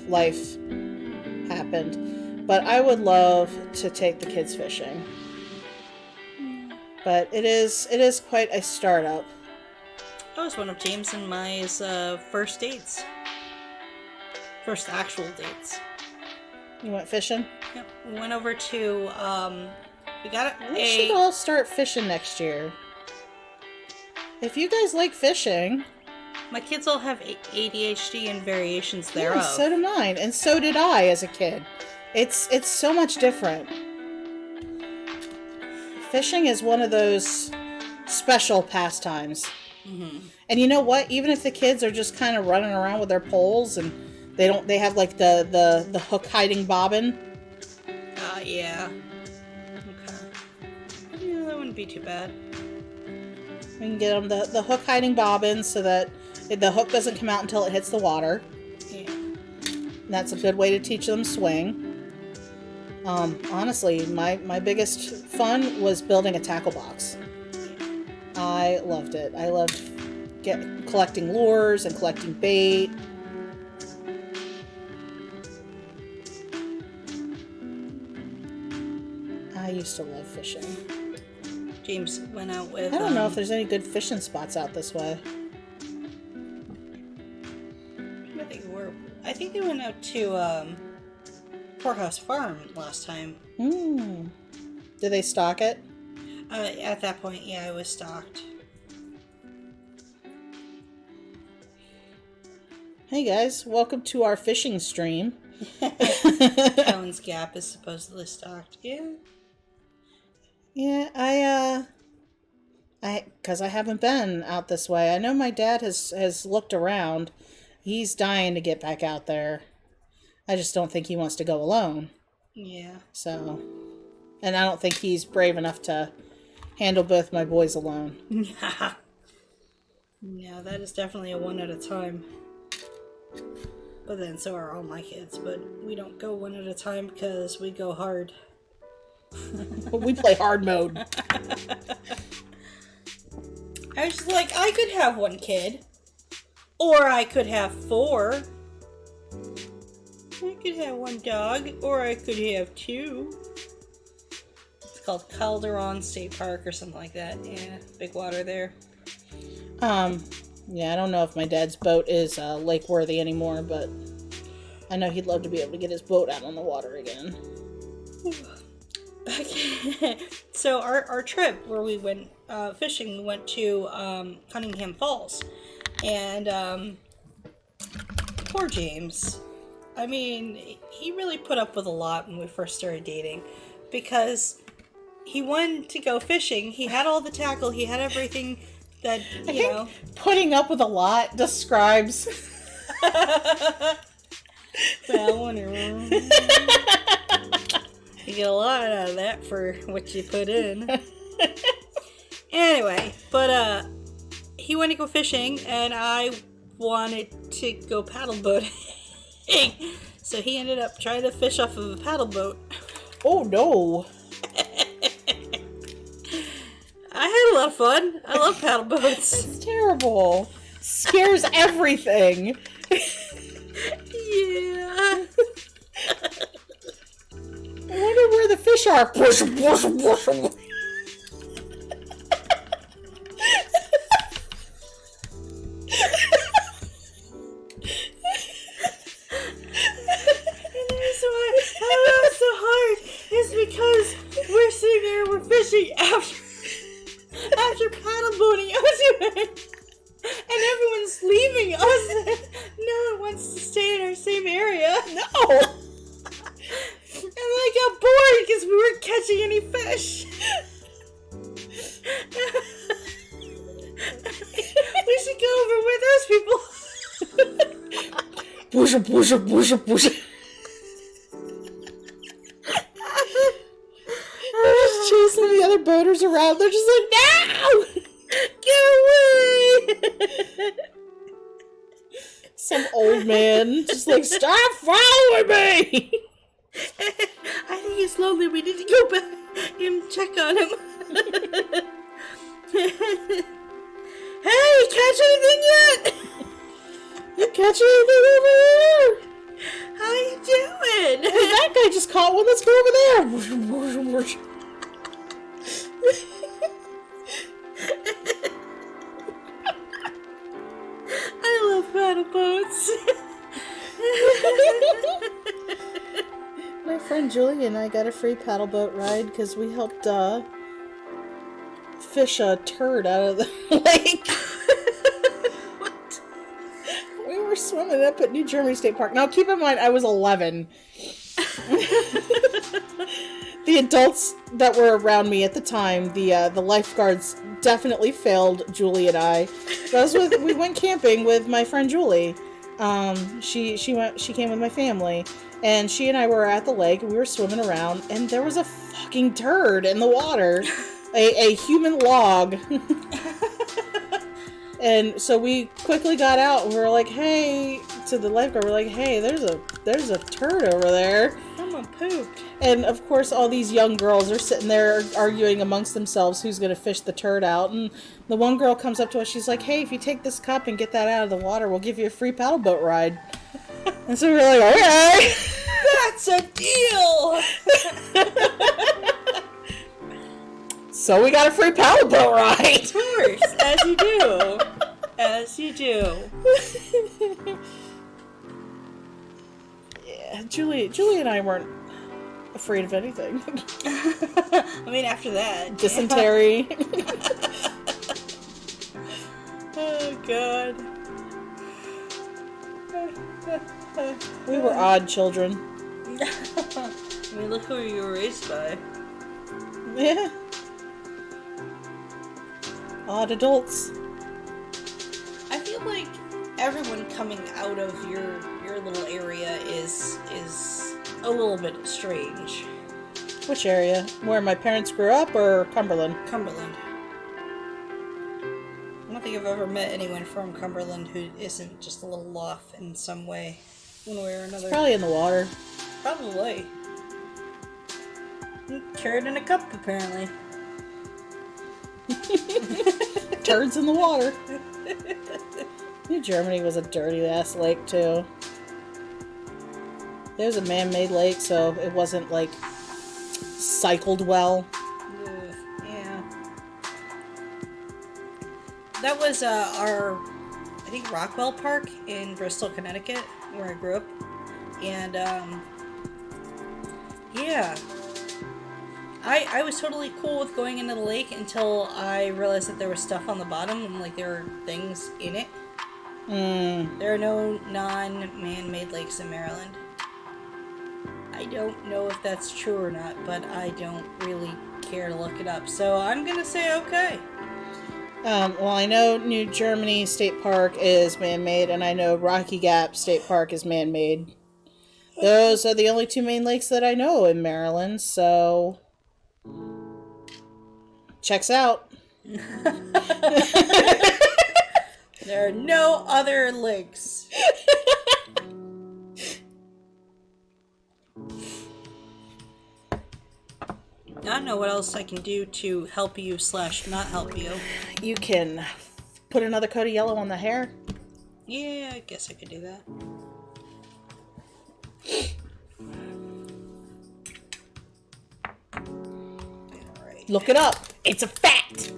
life happened. But I would love to take the kids fishing. But it is quite a startup. That was one of James and my first dates. First actual dates. You went fishing? Yep. We went over to, we got We should all start fishing next year. If you guys like fishing... My kids all have ADHD and variations thereof. Yeah, so do mine. And so did I as a kid. It's so much different. Fishing is one of those special pastimes. Mm-hmm. And you know what? Even if the kids are just kind of running around with their poles and they have like the hook hiding bobbin. Yeah. Okay. Yeah, that wouldn't be too bad. We can get them the hook hiding bobbin so that the hook doesn't come out until it hits the water. Yeah. And that's a good way to teach them swing. Honestly, my biggest fun was building a tackle box. I loved it. I loved collecting lures and collecting bait. I used to love fishing. James went out with... I don't know if there's any good fishing spots out this way. I think they went out to Poorhouse Farm last time. Did they stock it? At that point, yeah, it was stocked. Hey guys, welcome to our fishing stream. Cowan's Gap is supposedly stocked. Yeah. Yeah, because I haven't been out this way. I know my dad has looked around. He's dying to get back out there. I just don't think he wants to go alone. Yeah. So, and I don't think he's brave enough to handle both my boys alone. Yeah, that is definitely a one at a time. But then so are all my kids, but we don't go one at a time because we go hard. We play hard mode. I was just like, I could have one kid. Or I could have 4. I could have 1 dog. Or I could have 2. It's called Calderon State Park or something like that. Yeah, big water there. Yeah, I don't know if my dad's boat is lake worthy anymore, but I know he'd love to be able to get his boat out on the water again. So our trip where we went fishing, we went to Cunningham Falls. And poor James. I mean, he really put up with a lot when we first started dating. Because he wanted to go fishing. He had all the tackle. He had everything that, you know. Putting up with a lot describes... Well, whatever. You get a lot out of that for what you put in. Anyway, but he wanted to go fishing, and I wanted to go paddle boating. So he ended up trying to fish off of a paddle boat. Oh no! I had a lot of fun. I love paddle boats. It's terrible. Scares everything. Yeah. I wonder where the fish are. Push, push, push. We're sitting there, we're fishing after paddle boating and everyone's leaving us. No one wants to stay in our same area. No! And I got bored because we weren't catching any fish. We should go over with those people. Push, push, push, push. They're just chasing the other boaters around. They're just like, no! Get away! Some old man just like, stop following me! I think he's lonely. We need to go back and check on him. Hey, catch anything yet? You catch anything over here? How you doing? Hey, that guy just caught one. Let's go over there. Whoosh, whoosh, whoosh. I love paddle boats. My friend Julie and I got a free paddle boat ride because we helped fish a turd out of the lake. What? We were swimming up at New Germany State Park. Now, keep in mind, I was 11. The adults that were around me at the time, the lifeguards definitely failed Julie and I. We went camping with my friend Julie. She came with my family, and she and I were at the lake. We were swimming around, and there was a fucking turd in the water, a human log. And so we quickly got out, and we were like, "Hey," to the lifeguard. We're like, "Hey, there's a turd over there." Someone pooped. And of course, all these young girls are sitting there arguing amongst themselves who's going to fish the turd out. And the one girl comes up to us. She's like, "Hey, if you take this cup and get that out of the water, we'll give you a free paddle boat ride." And so we're like, "Okay, That's a deal. so we got a free paddle boat ride." Of course, as you do. As you do. Yeah, Julie and I weren't afraid of anything. I mean, after that. Dysentery. Oh, God. We were odd children. I mean, look who you were raised by. Yeah. Odd adults. I feel like everyone coming out of your little area is a little bit strange. Which area? Where my parents grew up, or Cumberland? Cumberland. I don't think I've ever met anyone from Cumberland who isn't just a little off in some way, one way or another. Probably in the water. Probably. Carried in a cup, apparently. Turds in the water. New Germany was a dirty ass lake too. It was a man-made lake, so it wasn't like cycled well. Ugh, yeah. That was our, I think, Rockwell Park in Bristol, Connecticut, where I grew up. And, yeah. I was totally cool with going into the lake until I realized that there was stuff on the bottom and, like, there were things in it. There are no non-man-made lakes in Maryland. I don't know if that's true or not, but I don't really care to look it up. So I'm gonna say okay. Well, I know New Germany State Park is man-made, and I know Rocky Gap State Park is man-made. Those are the only two main lakes that I know in Maryland, so... Checks out. There are no other lakes. I don't know what else I can do to help you / not help you. You can put another coat of yellow on the hair. Yeah, I guess I could do that. Alright. Look it up. It's a fact.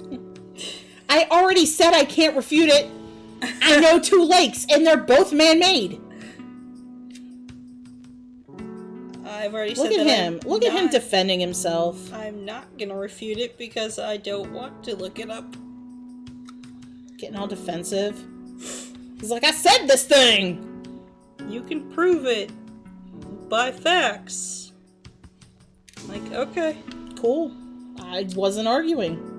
I already said I can't refute it. I know two lakes, and they're both man-made. I've already said Look at that him. Look at him defending himself. I'm not gonna refute it because I don't want to look it up. Getting all defensive. He's like, I said this thing! You can prove it by facts. Like, okay. Cool. I wasn't arguing.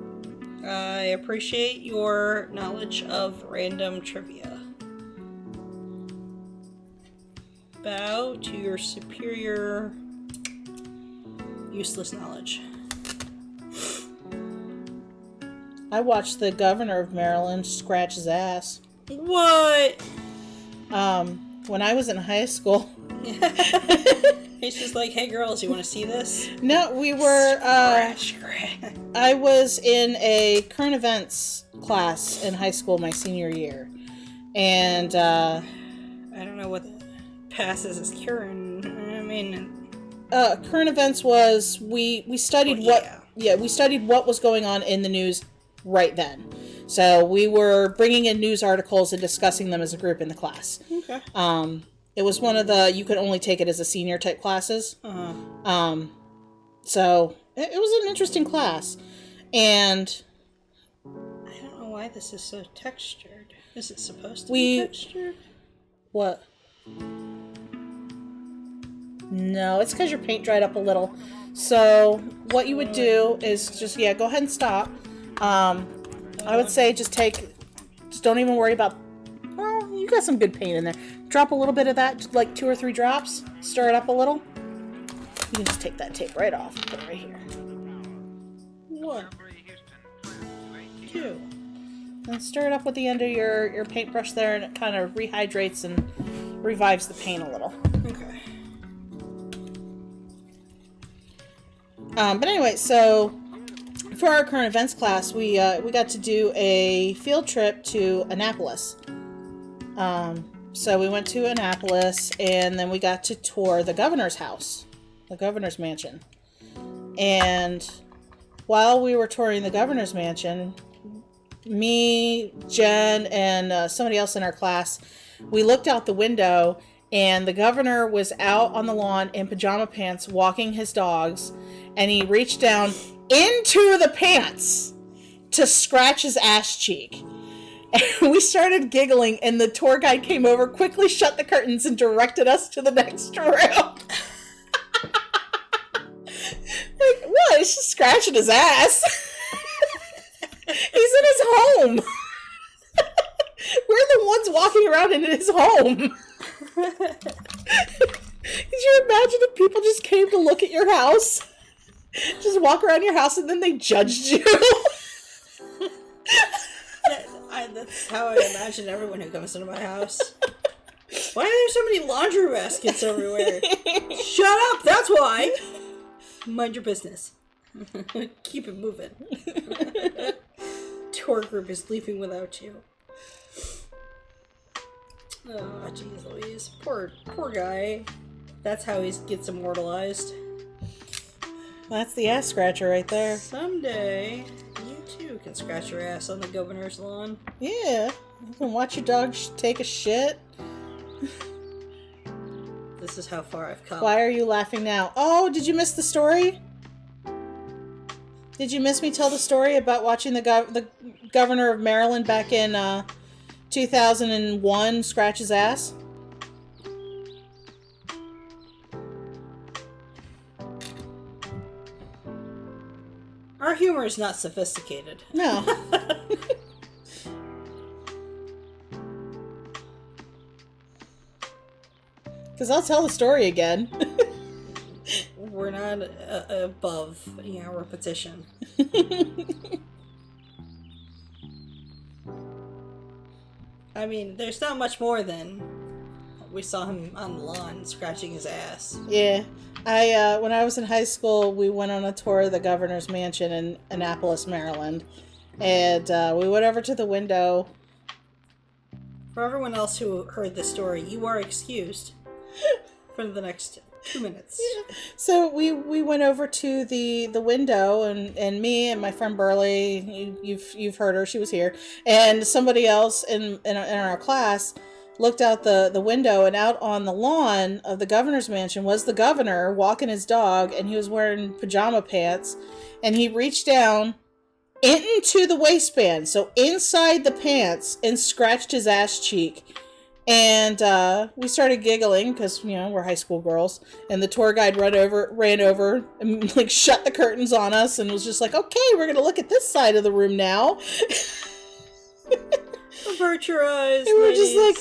I appreciate your knowledge of random trivia. Bow to your superior useless knowledge. I watched the governor of Maryland scratch his ass. What? When I was in high school. He's just like, hey girls, you want to see this? No, we were, Scratch. I was in a current events class in high school my senior year. And, I don't know what passes as current. I mean... current events was we studied we studied what was going on in the news right then. So we were bringing in news articles and discussing them as a group in the class. Okay. It was one of the, you could only take it as a senior type classes. So it was an interesting class. And I don't know why this is so textured. Is it supposed to be textured? What? No, it's because your paint dried up a little. So what you would do is just, go ahead and stop. I would say just don't even worry about, well, you got some good paint in there. Drop a little bit of that, like 2 or 3 drops. Stir it up a little. You can just take that tape right off and put it right here. 1, 2. And stir it up with the end of your paintbrush there, and it kind of rehydrates and revives the paint a little. Okay. But anyway, so for our current events class, we got to do a field trip to Annapolis. So we went to Annapolis, and then we got to tour the governor's house, the governor's mansion. And while we were touring the governor's mansion, me, Jen, and somebody else in our class, we looked out the window, and the governor was out on the lawn in pajama pants walking his dogs, and he reached down into the pants to scratch his ass cheek. And we started giggling, and the tour guide came over, quickly shut the curtains, and directed us to the next room. Like, what? He's just scratching his ass. He's in his home. We're the ones walking around in his home. Could you imagine if people just came to look at your house? Just walk around your house and then they judged you? That's how I imagine everyone who comes into my house. Why are there so many laundry baskets everywhere? Shut up, that's why! Mind your business. Keep it moving. Tour group is leaving without you. Oh, jeez Louise. Poor guy. That's how he gets immortalized. That's the ass scratcher right there. Someday, you too can scratch your ass on the governor's lawn. Yeah. You can watch your dog take a shit. This is how far I've come. Why are you laughing now? Oh, did you miss the story? Did you miss me tell the story about watching the governor of Maryland back in 2001 scratch his ass? Our humor is not sophisticated. No. Because I'll tell the story again. We're not above, repetition. I mean, there's not much more than we saw him on the lawn scratching his ass. Yeah. When I was in high school, we went on a tour of the governor's mansion in Annapolis, Maryland. And we went over to the window. For everyone else who heard this story, you are excused for the next 2 minutes. So we went over to the window, and me and my friend Burley, you've heard her, she was here, and somebody else in our class looked out the window, and out on the lawn of the governor's mansion was the governor walking his dog, and he was wearing pajama pants, and he reached down into the waistband, so inside the pants, and scratched his ass cheek. And we started giggling because, we're high school girls, and the tour guide ran over and like shut the curtains on us and was just like, okay, we're gonna look at this side of the room now. Avert your eyes. And we're just like,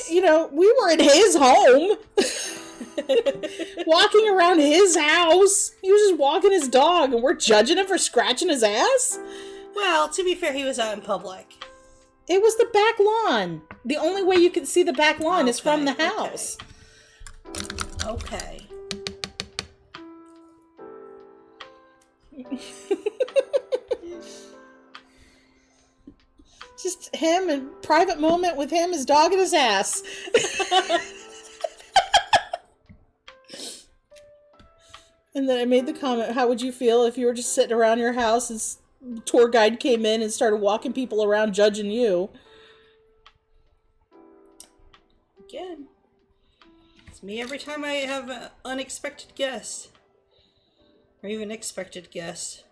we were in his home. Walking around his house. He was just walking his dog, and we're judging him for scratching his ass? Well, to be fair, he was out in public. It was the back lawn. The only way you can see the back lawn is from the house. Okay. Just him and private moment with him, his dog, and his ass. And then I made the comment, how would you feel if you were just sitting around your house and tour guide came in and started walking people around judging you? Again, it's me every time I have an unexpected guest. Or even expected guest.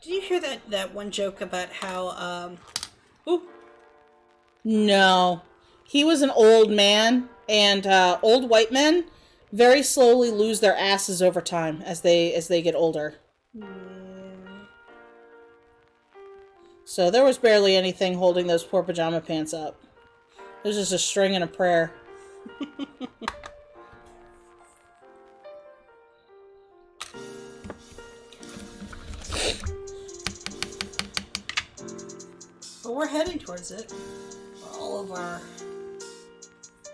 Did you hear that one joke about how, No. He was an old man, and old white men very slowly lose their asses over time as they get older. Yeah. So there was barely anything holding those poor pajama pants up. It was just a string and a prayer. But we're heading towards it. All of our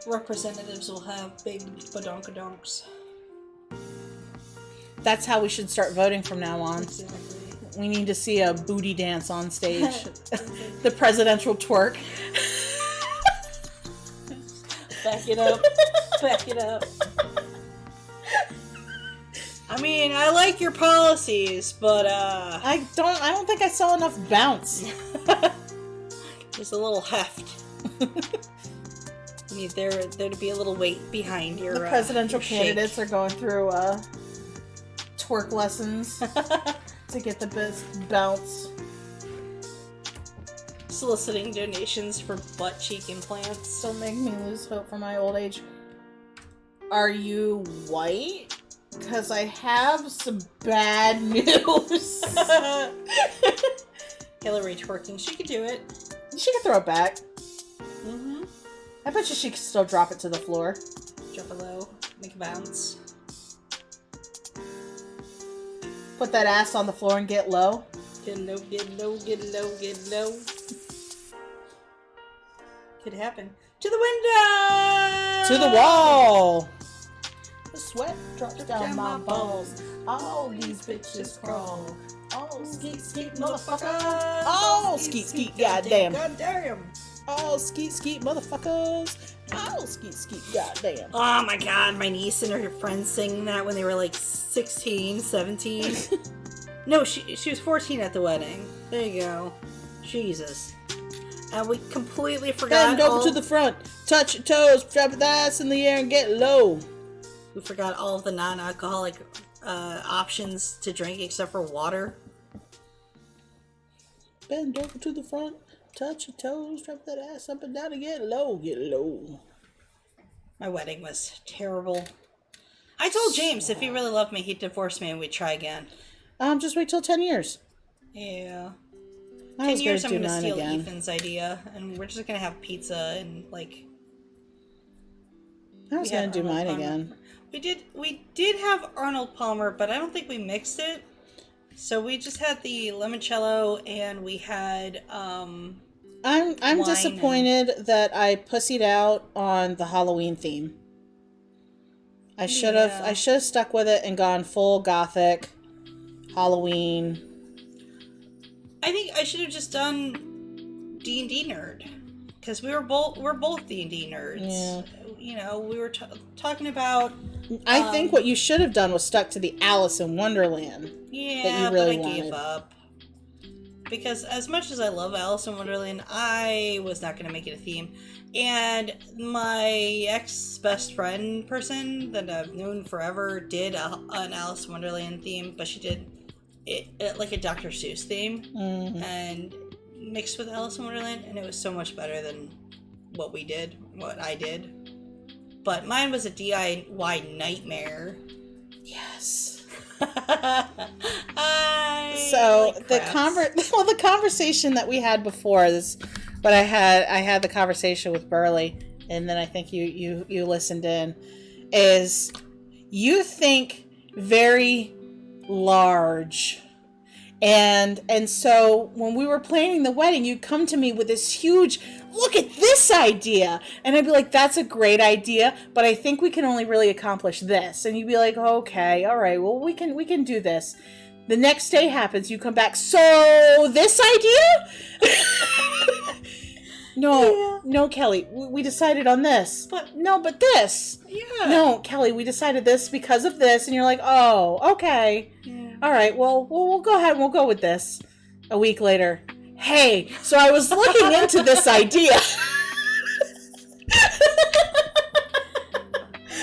representatives will have big badonkadonks. That's how we should start voting from now on. Exactly. We need to see a booty dance on stage. The presidential twerk. Back it up. Back it up. I mean, I like your policies, but I don't think I saw enough bounce. there's a little heft. You need there to be a little weight behind your The presidential your shake. candidates are going through twerk lessons to get the best bounce. Soliciting donations for butt cheek implants. Don't make me lose hope for my old age. Are you white? Because I have some bad news. Hillary twerking, she could do it. She can throw it back. Mm-hmm. I bet you she can still drop it to the floor. Drop it low, make a bounce. Put that ass on the floor and get low. Get low, get low, get low, get low. Could happen. To the window! To the wall! The sweat drops down my balls. All these bitches crawl. Oh, skeet, skeet, motherfucker! Oh, skeet, skeet, goddamn! Goddamn! Oh, skeet, skeet, motherfuckers! Oh, skeet, skeet, goddamn! Oh my god, my niece and her friends singing that when they were like 16, 17. No, she was 14 at the wedding. There you go. Jesus. And we completely forgot Bend over to the front, touch your toes, drop the ass in the air and get low. We forgot all of the non-alcoholic options to drink except for water. Bend over to the front, touch your toes, drop that ass up and down and get low, get low. My wedding was terrible. I told James if he really loved me, he'd divorce me and we'd try again. Just wait till 10 years. Yeah. I 10 was years I'm gonna do gonna 9 steal again. Ethan's idea and we're just gonna have pizza and like... I was we had gonna do Arnold mine Palmer. again. We did have Arnold Palmer, but I don't think we mixed it. So we just had the limoncello and we had I'm wine disappointed that I pussied out on the Halloween theme. I should have stuck with it and gone full gothic Halloween. I think I should have just done D&D nerd because we're both D&D nerds. Yeah. You know, we were talking about I think what you should have done was stuck to the Alice in Wonderland. yeah, really but I gave wanted. up because as much as I love Alice in Wonderland, I was not going to make it a theme. And my ex best friend person that I've known forever did an Alice in Wonderland theme, but she did it like a Dr. Seuss theme and mixed with Alice in Wonderland, and it was so much better than what I did. But mine was a DIY nightmare. Yes. So the conversation that we had before this, but I had the conversation with Burley, and then I think you listened in, is you think very large. And so when we were planning the wedding, you'd come to me with this huge, look at this idea. And I'd be like, that's a great idea, but I think we can only really accomplish this. And you'd be like, okay, all right, well, we can do this. The next day happens, you come back, so this idea? No, Kelly, we decided on this. But- but this. Yeah. No, Kelly, we decided this because of this, and you're like, oh, okay. Yeah. All right, well, we'll go ahead and we'll go with this. A week later, hey, so I was looking into this idea.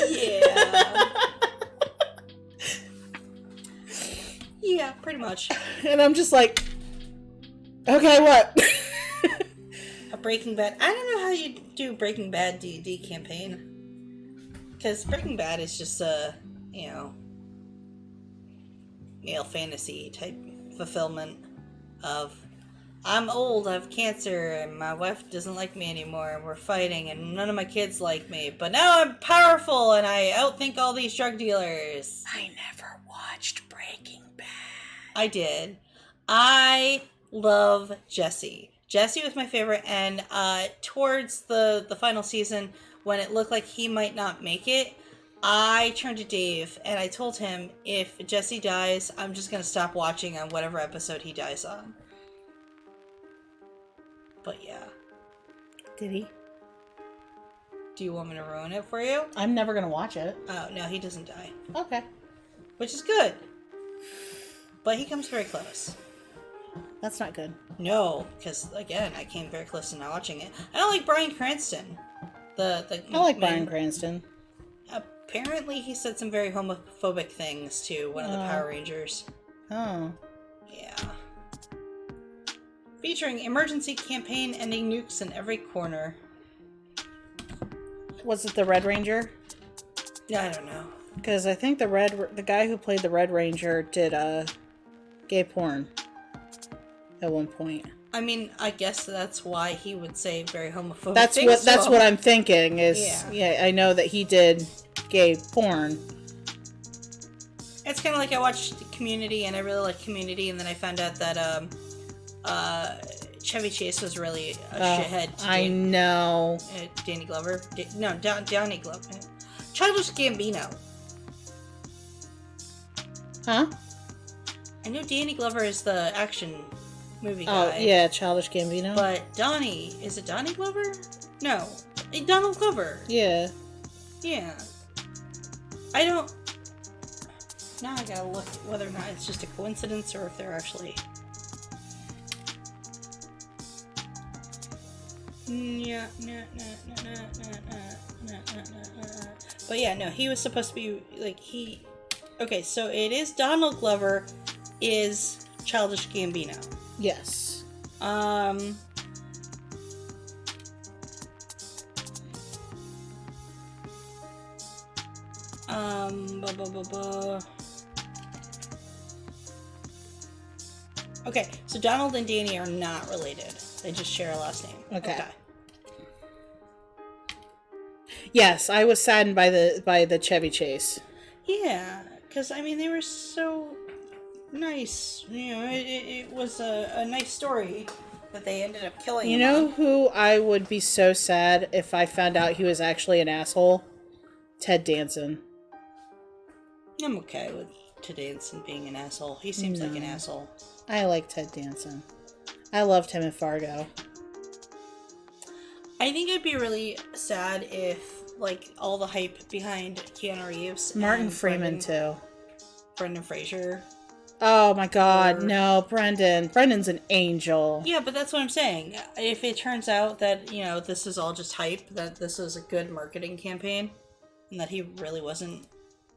Yeah. Yeah, pretty much. And I'm just like, okay, what? A Breaking Bad. I don't know how you do Breaking Bad D&D campaign. Because Breaking Bad is just a, male fantasy type fulfillment of, I'm old, I have cancer, and my wife doesn't like me anymore, and we're fighting, and none of my kids like me, but now I'm powerful, and I outthink all these drug dealers. I never watched Breaking Bad. I did. I love Jesse. Jesse was my favorite, and towards the final season, when it looked like he might not make it, I turned to Dave, and I told him, if Jesse dies, I'm just going to stop watching on whatever episode he dies on. But yeah. Did he? Do you want me to ruin it for you? I'm never going to watch it. Oh, no, he doesn't die. Okay. Which is good. But he comes very close. That's not good. No, because, again, I came very close to not watching it. I don't like Bryan Cranston. I like Bryan Cranston. Apparently, he said some very homophobic things to one of the Power Rangers. Oh. Yeah. Featuring emergency campaign ending nukes in every corner. Was it the Red Ranger? I don't know. Because I think the guy who played the Red Ranger did gay porn at one point. I mean, I guess that's why he would say very homophobic That's things. That's what I'm thinking. Yeah. I know that he did gay porn. It's kind of like I watched Community, and I really liked Community, and then I found out that Chevy Chase was really a shithead. I know. Danny Glover. Donnie Glover. Childish Gambino. Huh? I know Danny Glover is the action movie guy. Oh, yeah, Childish Gambino. But Donnie, is it Donnie Glover? No. Donald Glover. Yeah. Yeah. I don't... Now I gotta look at whether or not it's just a coincidence or if they're actually... Yeah, no. But yeah, no, he was supposed to be, like, Okay, so it is Donald Glover is Childish Gambino. Yes. Okay, so Donald and Danny are not related. They just share a last name. Okay. Yes, I was saddened by the Chevy Chase. Yeah, because, I mean, they were so nice. It was a nice story that they ended up killing him. You know who I would be so sad if I found out he was actually an asshole? Ted Danson. I'm okay with Ted Danson being an asshole. He seems like an asshole. I like Ted Danson. I loved him in Fargo. I think I'd be really sad if, like, all the hype behind Keanu Reeves... Martin Freeman, too. Brendan Fraser. Oh, my God. No, Brendan. Brendan's an angel. Yeah, but that's what I'm saying. If it turns out that, this is all just hype, that this is a good marketing campaign, and that he really wasn't,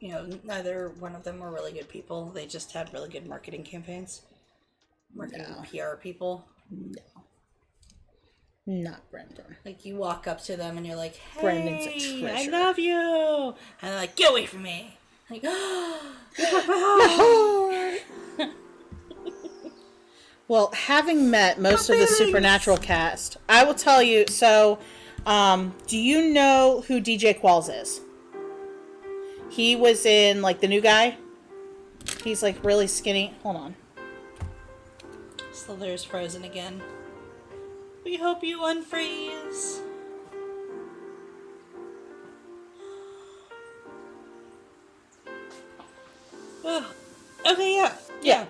neither one of them were really good people. They just had really good marketing campaigns. Marketing PR people. No. Not Brendan. Like, you walk up to them and you're like, hey, Brendan's a treasure. I love you. And they're like, get away from me. Like, oh, you broke my heart. Well, having met most of the Supernatural cast, I will tell you, so, do you know who DJ Qualls is? He was in, like, The New Guy. He's, like, really skinny. Hold on. Slither's frozen again. We hope you unfreeze. Oh. Okay, yeah.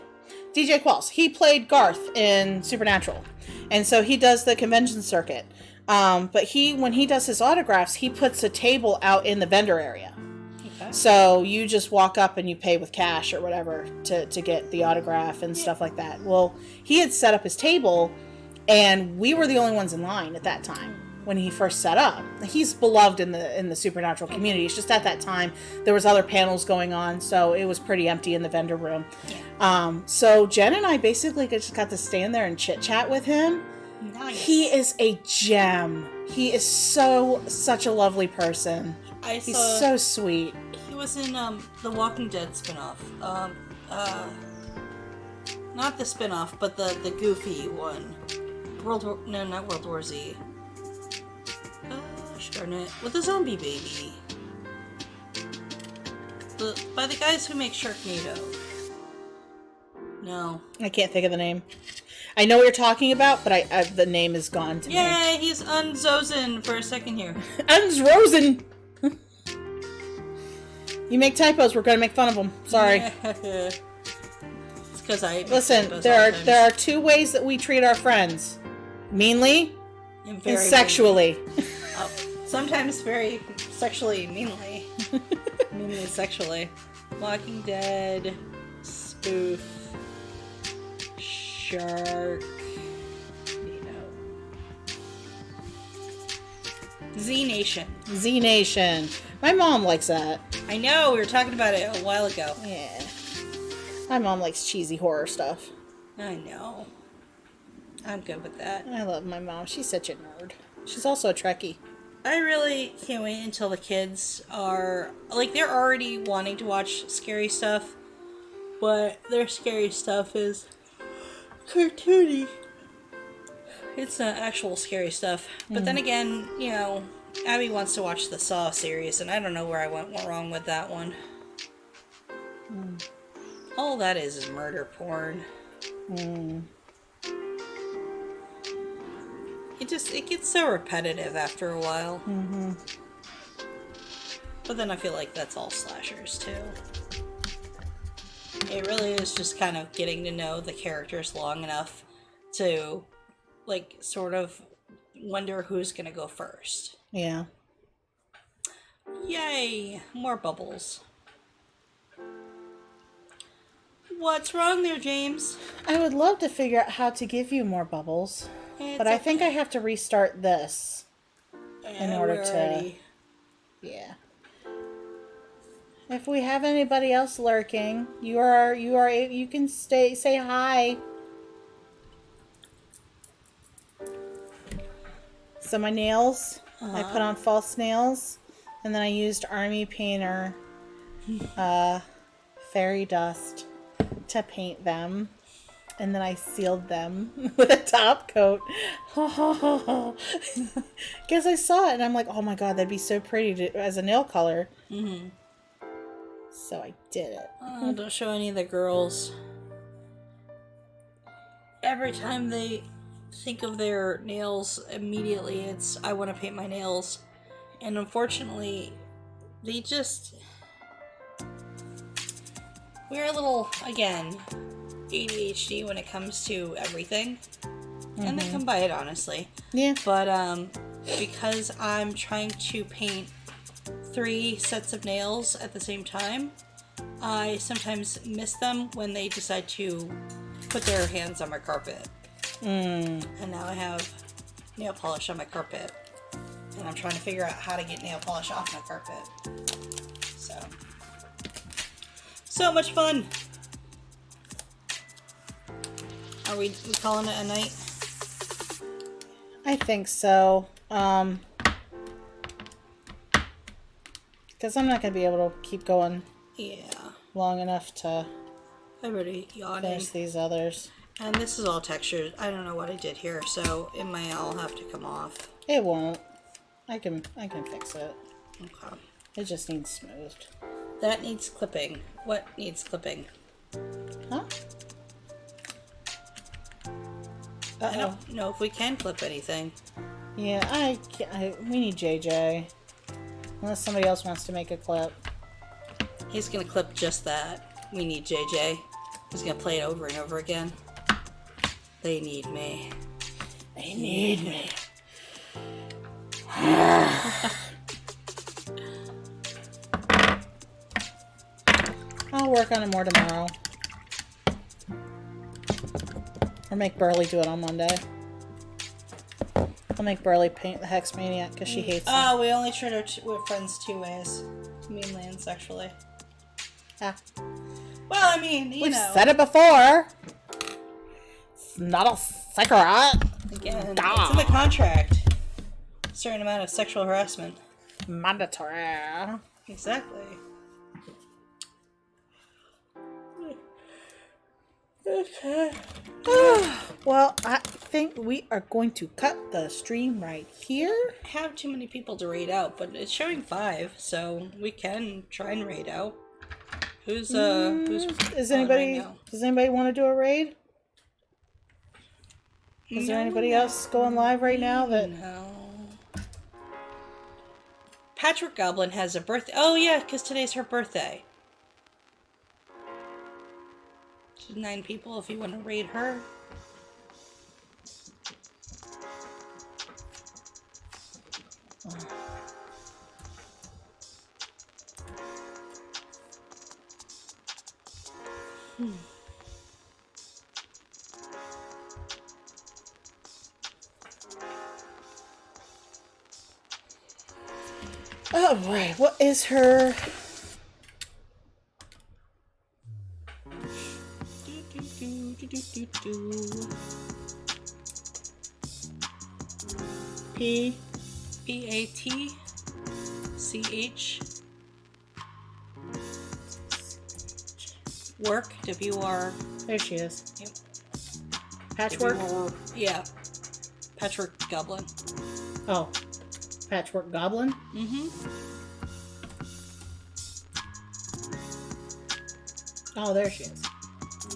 DJ Qualls. He played Garth in Supernatural. And so he does the convention circuit. But when he does his autographs, he puts a table out in the vendor area. Okay. So you just walk up and you pay with cash or whatever to get the autograph and stuff like that. Well, he had set up his table, and we were the only ones in line at that time when he first set up. He's beloved in the supernatural community. It's just at that time there was other panels going on, so it was pretty empty in the vendor room. Yeah. So Jen and I basically just got to stand there and chit chat with him. Nice. He is a gem. He is such a lovely person. He's so sweet. He was in the Walking Dead spinoff. Not the spinoff, but the goofy one. Not World War Z. Gosh darn it. With the zombie baby. By the guys who make Sharknado. No. I can't think of the name. I know what you're talking about, but the name is gone to me. Yeah, he's unzozen for a second here. Rosen. You make typos, we're gonna make fun of them. Sorry. It's because I Listen, there are two ways that we treat our friends: meanly and sexually. Oh, sometimes very sexually, meanly. Meanly sexually. Walking Dead, spoof, shark, Z Nation. Z Nation. My mom likes that. I know, we were talking about it a while ago. Yeah. My mom likes cheesy horror stuff. I know. I'm good with that. I love my mom. She's such a nerd. She's also a Trekkie. I really can't wait until the kids are... Like, they're already wanting to watch scary stuff, but their scary stuff is cartoony. It's not actual scary stuff. But then again, Abby wants to watch the Saw series, and I don't know where I went wrong with that one. All that is murder porn. It gets so repetitive after a while. But then I feel like that's all slashers too. It really is just kind of getting to know the characters long enough to, like, sort of wonder who's gonna go first. Yeah. Yay! More bubbles. What's wrong there, James? I would love to figure out how to give you more bubbles, but I think I have to restart this in order to... Yeah. If we have anybody else lurking, you can say hi. So my nails, I put on false nails, and then I used Army Painter fairy dust to paint them, and then I sealed them with a top coat. Guess I saw it, and I'm like, oh my god, that'd be so pretty as a nail color. So I did it. Don't show any of the girls. Every time they think of their nails, immediately it's, I want to paint my nails. And unfortunately, we're a little, again, ADHD when it comes to everything. And they come by it, honestly. Yeah. But because I'm trying to paint 3 sets of nails at the same time, I sometimes miss them when they decide to put their hands on my carpet. And now I have nail polish on my carpet. And I'm trying to figure out how to get nail polish off my carpet. So much fun! Are we calling it a night? I think so. Because I'm not going to be able to keep going long enough to I'm already yawning. finish these others. And this is all textured. I don't know what I did here, so it may all have to come off. It won't. I can fix it. Okay. It just needs smoothed. That needs clipping. What needs clipping? Huh? I don't know if we can clip anything. Yeah, we need JJ. Unless somebody else wants to make a clip. He's gonna clip just that. We need JJ. He's gonna play it over and over again. They need me. They need me. I'll work on it more tomorrow. Or make Burley do it on Monday. I'll make Burley paint the Hex Maniac because she hates him. Oh, we only treat our friends 2 ways. Meanly and sexually. Ah. Well, I mean, you We've know. said it before. It's not a secret. Again, it's in the contract. A certain amount of sexual harassment. Mandatory. Exactly. Okay. Well, I think we are going to cut the stream right here. I have too many people to raid out, but it's showing 5, so we can try and raid out. Who's Is on anybody? right now? Does anybody want to do a raid? Is there anybody else going live right now that? No. Patchwork Goblin has a birthday. Oh yeah, because today's her birthday. 9 people if you want to raid her. All right. What is her? P. Patch. Work. WR. There she is. Yep. Patchwork. Yeah. Patchwork Goblin. Oh, Patchwork Goblin. Mm-hmm. Oh, there she is.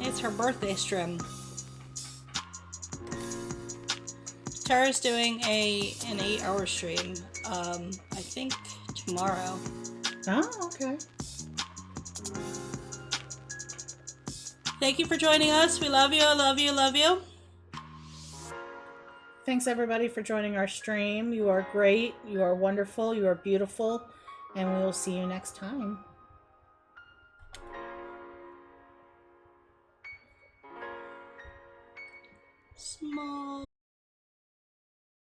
It's her birthday stream. Tara's doing an 8-hour stream. I think tomorrow. Oh, okay. Thank you for joining us. We love you, love you, love you. Thanks everybody for joining our stream. You are great. You are wonderful. You are beautiful. And we will see you next time. Small.